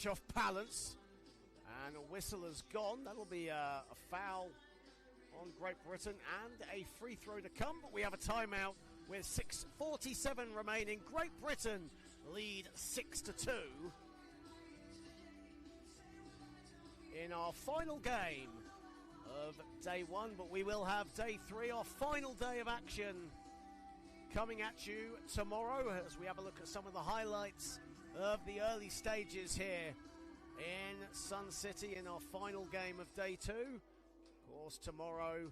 off balance. And a whistle has gone. That'll be a foul on Great Britain and a free throw to come. But we have a timeout with 6:47 remaining. Great Britain lead 6-2 in our final game of day 1, but we will have day 3, our final day of action, coming at you tomorrow as we have a look at some of the highlights of the early stages here in Sun City in our final game of day 2. Of course, tomorrow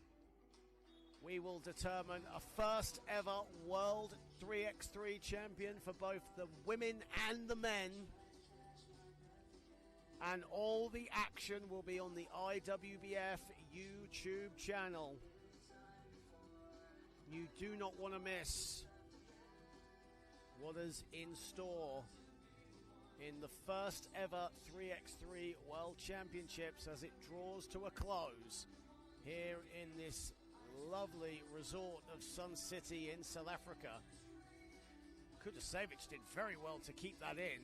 we will determine a first ever World 3x3 champion for both the women and the men. And all the action will be on the IWBF YouTube channel. You do not want to miss what is in store in the first ever 3x3 World Championships as it draws to a close here in this lovely resort of Sun City in South Africa. Kudasevich did very well to keep that in.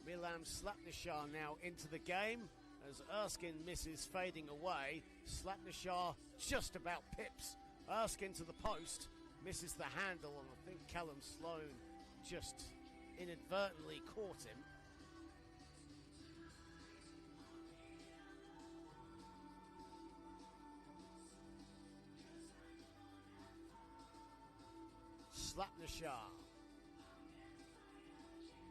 Milan Slapnishar now into the game as Erskine misses fading away. Slapnishar just about pips Erskine to the post, misses the handle, and I think Callum Sloan just inadvertently caught him. Slapnishar.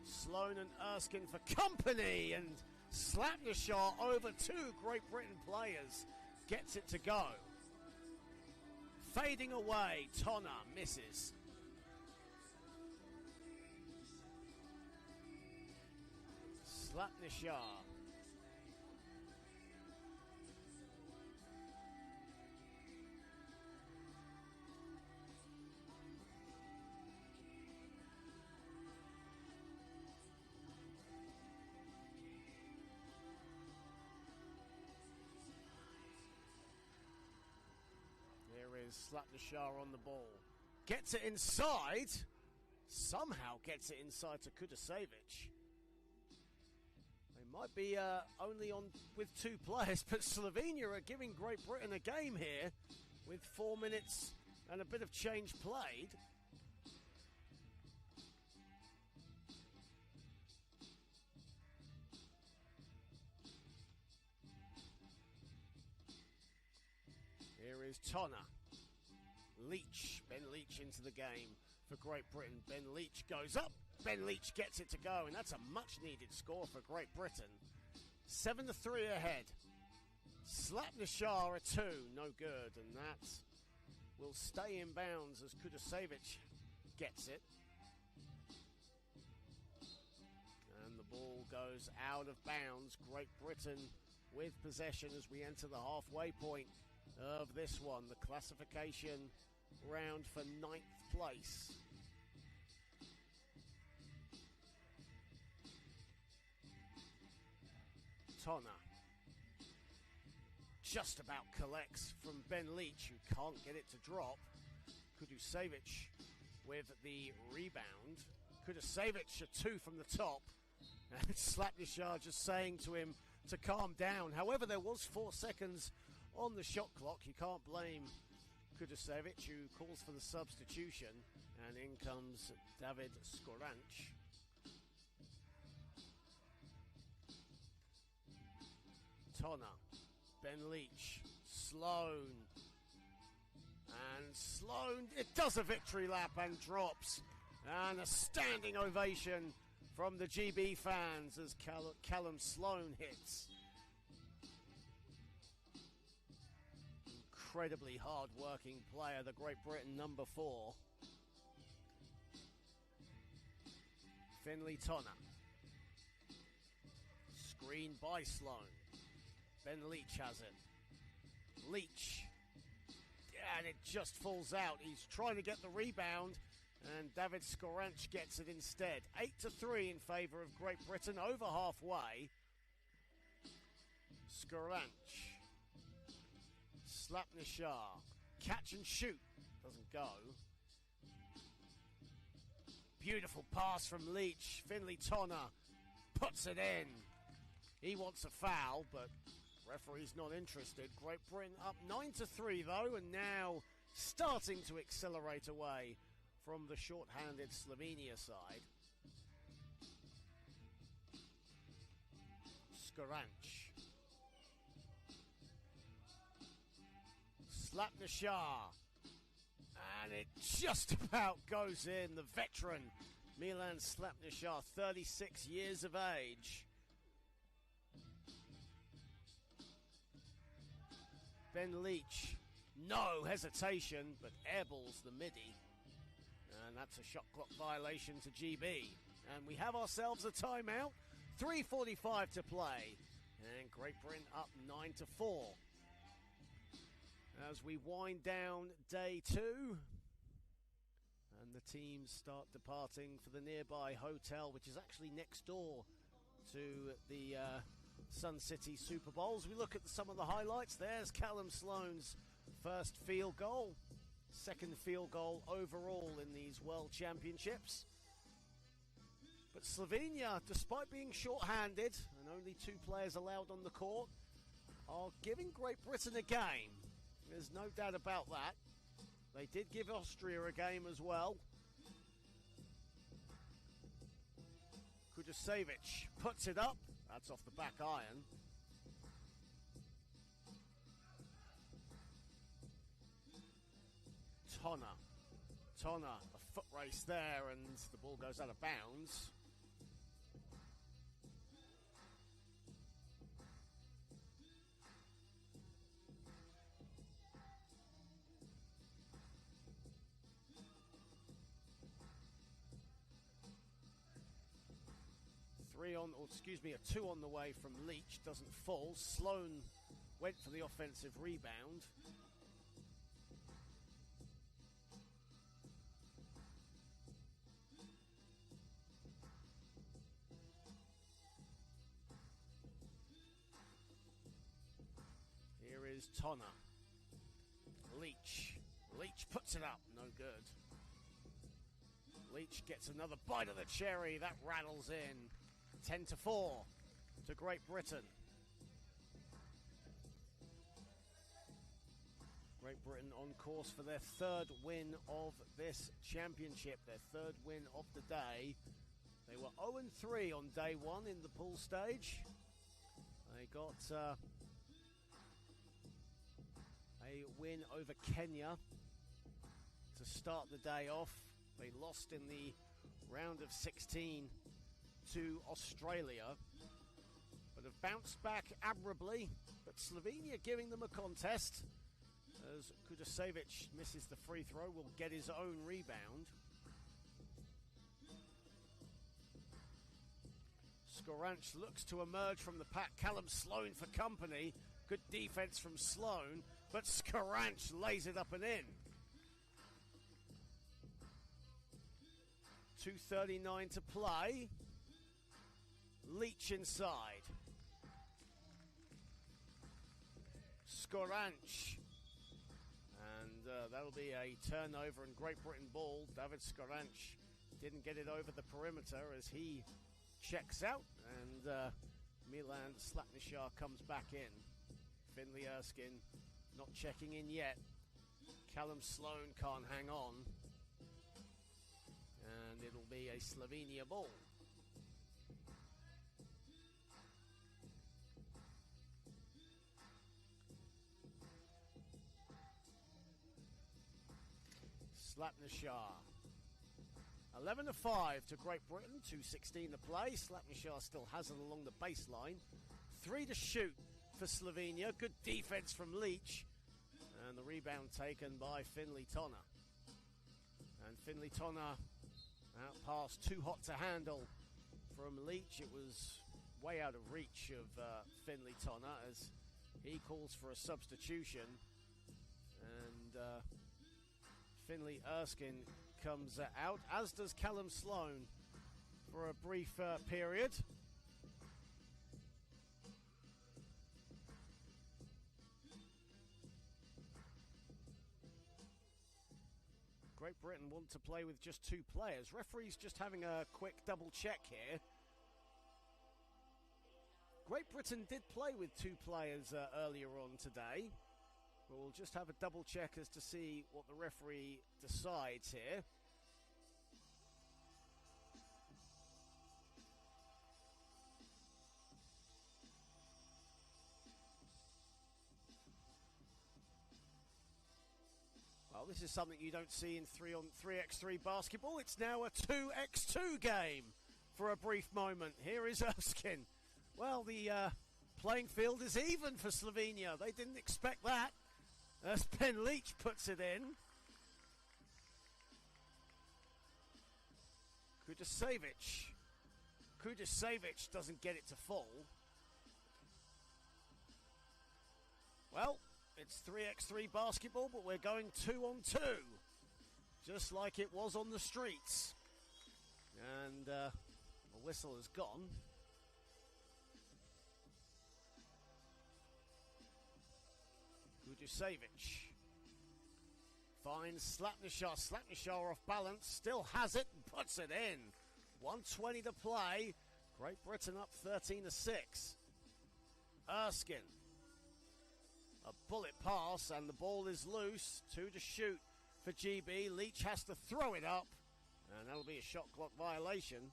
Sloan and Erskine for company, and Slapnishar over 2 Great Britain players gets it to go. Fading away, Tonna misses. Slapnishar. There is Slapnishar on the ball. Gets it inside. Somehow gets it inside to Kudasevich. They might be only on with 2 players, but Slovenia are giving Great Britain a game here with 4 minutes and a bit of change played. Here is Tonna. Leach, Ben Leach into the game for Great Britain. Ben Leach goes up. Ben Leach gets it to go, and that's a much-needed score for Great Britain. 7-3 ahead. Slapnishar a 2, no good, and that will stay in bounds as Kudasevich gets it. And the ball goes out of bounds. Great Britain with possession as we enter the halfway point of this one. The classification round for 9th place. Tonner just about collects from Ben Leach, who can't get it to drop. Kudusevic with the rebound. Kudusevic, a 2 from the top. And Slapnishar just saying to him to calm down. However, there was 4 seconds on the shot clock. You can't blame Kudusevic, who calls for the substitution. And in comes David Skoranch. Tonner, Ben Leach, Sloan. And Sloan, it does a victory lap and drops. And a standing ovation from the GB fans as Callum Sloan hits. Incredibly hard-working player, the Great Britain number 4. Finley Tonner. Screen by Sloan. Ben Leach has it. Leach. And it just falls out. He's trying to get the rebound. And David Skoranch gets it instead. 8-3 in favour of Great Britain, over halfway. Skoranch. Slapnishar. Catch and shoot. Doesn't go. Beautiful pass from Leach. Finley Tonner puts it in. He wants a foul, but referee's not interested. Great Britain up 9-3 though, and now starting to accelerate away from the short-handed Slovenia side. Skoranch. Slapnishar. And it just about goes in. The veteran Milan Slapnishar, 36 years of age. Ben Leach, no hesitation, but airballs the midi. And that's a shot clock violation to GB. And we have ourselves a timeout. 3:45 to play. And Great Britain up 9-4. As we wind down day 2. And the teams start departing for the nearby hotel, which is actually next door to the Sun City Super Bowls. We look at some of the highlights. There's Callum Sloan's first field goal. Second field goal overall in these World Championships. But Slovenia, despite being short-handed and only 2 players allowed on the court, are giving Great Britain a game. There's no doubt about that. They did give Austria a game as well. Kudusevic puts it up. That's off the back iron. Tonner, a foot race there, and the ball goes out of bounds. A 2 on the way from Leach, doesn't fall. Sloan went for the offensive rebound. Here is Tonner. Leach puts it up, no good. Leach gets another bite of the cherry, that rattles in. 10-4 to Great Britain. Great Britain on course for their 3rd win of this championship, their 3rd win of the day. They were 0-3 on day 1 in the pool stage. They got a win over Kenya to start the day off. They lost in the round of 16 to Australia, but have bounced back admirably. But Slovenia giving them a contest as Kudusevic misses the free throw, will get his own rebound. Skoranch looks to emerge from the pack. Callum Sloan for company. Good defense from Sloan, but Skoranch lays it up and in. 2:39 to play. Leach inside. Skoranch. And that'll be a turnover and Great Britain ball. David Skoranch didn't get it over the perimeter as he checks out. And Milan Slapnishar comes back in. Finley Erskine not checking in yet. Callum Sloan can't hang on. And it'll be a Slovenia ball. Slapnishar. 11-5 to Great Britain, 2:16 to play. Slapnishar still has it along the baseline. 3 to shoot for Slovenia. Good defense from Leach. And the rebound taken by Finley Tonner. And Finley Tonner out past, too hot to handle from Leach. It was way out of reach of Finley Tonner as he calls for a substitution. And Finley Erskine comes out, as does Callum Sloan for a brief period. Great Britain want to play with just 2 players. Referee's just having a quick double check here. Great Britain did play with 2 players earlier on today. But we'll just have a double check as to see what the referee decides here. Well, this is something you don't see in 3x3 basketball. It's now a 2x2 game for a brief moment. Here is Erskine. Well, the playing field is even for Slovenia. They didn't expect that. As Ben Leach puts it in. Kudasevic. Kudasevic doesn't get it to fall. Well, it's 3x3 basketball, but we're going 2-on-2. Just like it was on the streets. And the whistle has gone. Kudasevic finds Slapnishar. Slapnishar off balance, still has it and puts it in. 1:20 to play. Great Britain up 13-6. Erskine. A bullet pass and the ball is loose. 2 to shoot for GB. Leach has to throw it up and that'll be a shot clock violation.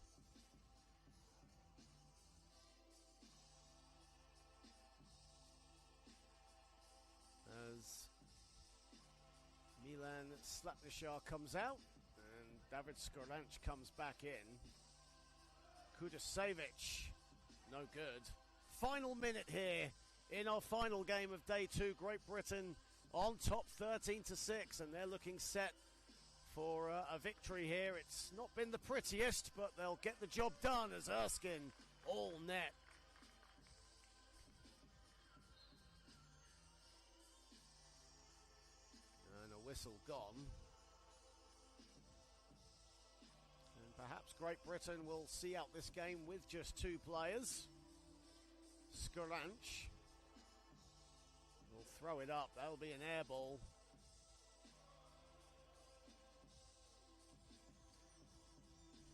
As Milan Slapnishar comes out and David Skoranch comes back in. Kudasevic, no good. Final minute here in our final game of day 2. Great Britain on top 13-6 and they're looking set for a victory here. It's not been the prettiest, but they'll get the job done as Erskine all net. Whistle gone. And perhaps Great Britain will see out this game with just 2 players. Skoranch will throw it up. That'll be an air ball.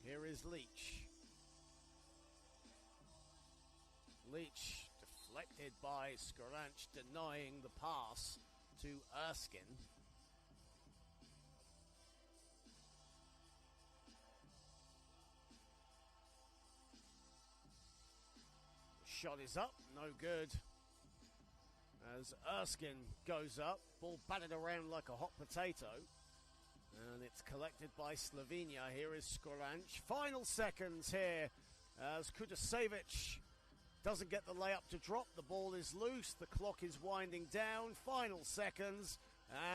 Here is Leach. Leach deflected by Skoranch, denying the pass to Erskine. Shot is up, no good. As Erskine goes up, ball batted around like a hot potato. And it's collected by Slovenia. Here is Skoranch. Final seconds here as Kudasevic doesn't get the layup to drop. The ball is loose. The clock is winding down. Final seconds.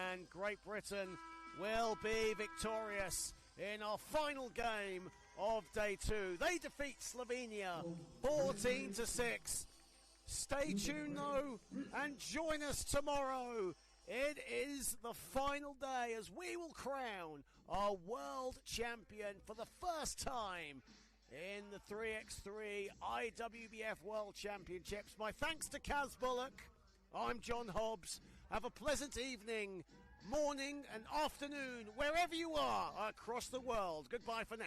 And Great Britain will be victorious in our final game of day 2. They defeat Slovenia 14-6. Stay tuned though and join us tomorrow It is the final day as we will crown our world champion for the first time in the 3x3 IWBF World Championships. My thanks to Kaz Bullock. I'm John Hobbs. Have a pleasant evening, morning and afternoon, wherever you are across the world. Goodbye for now.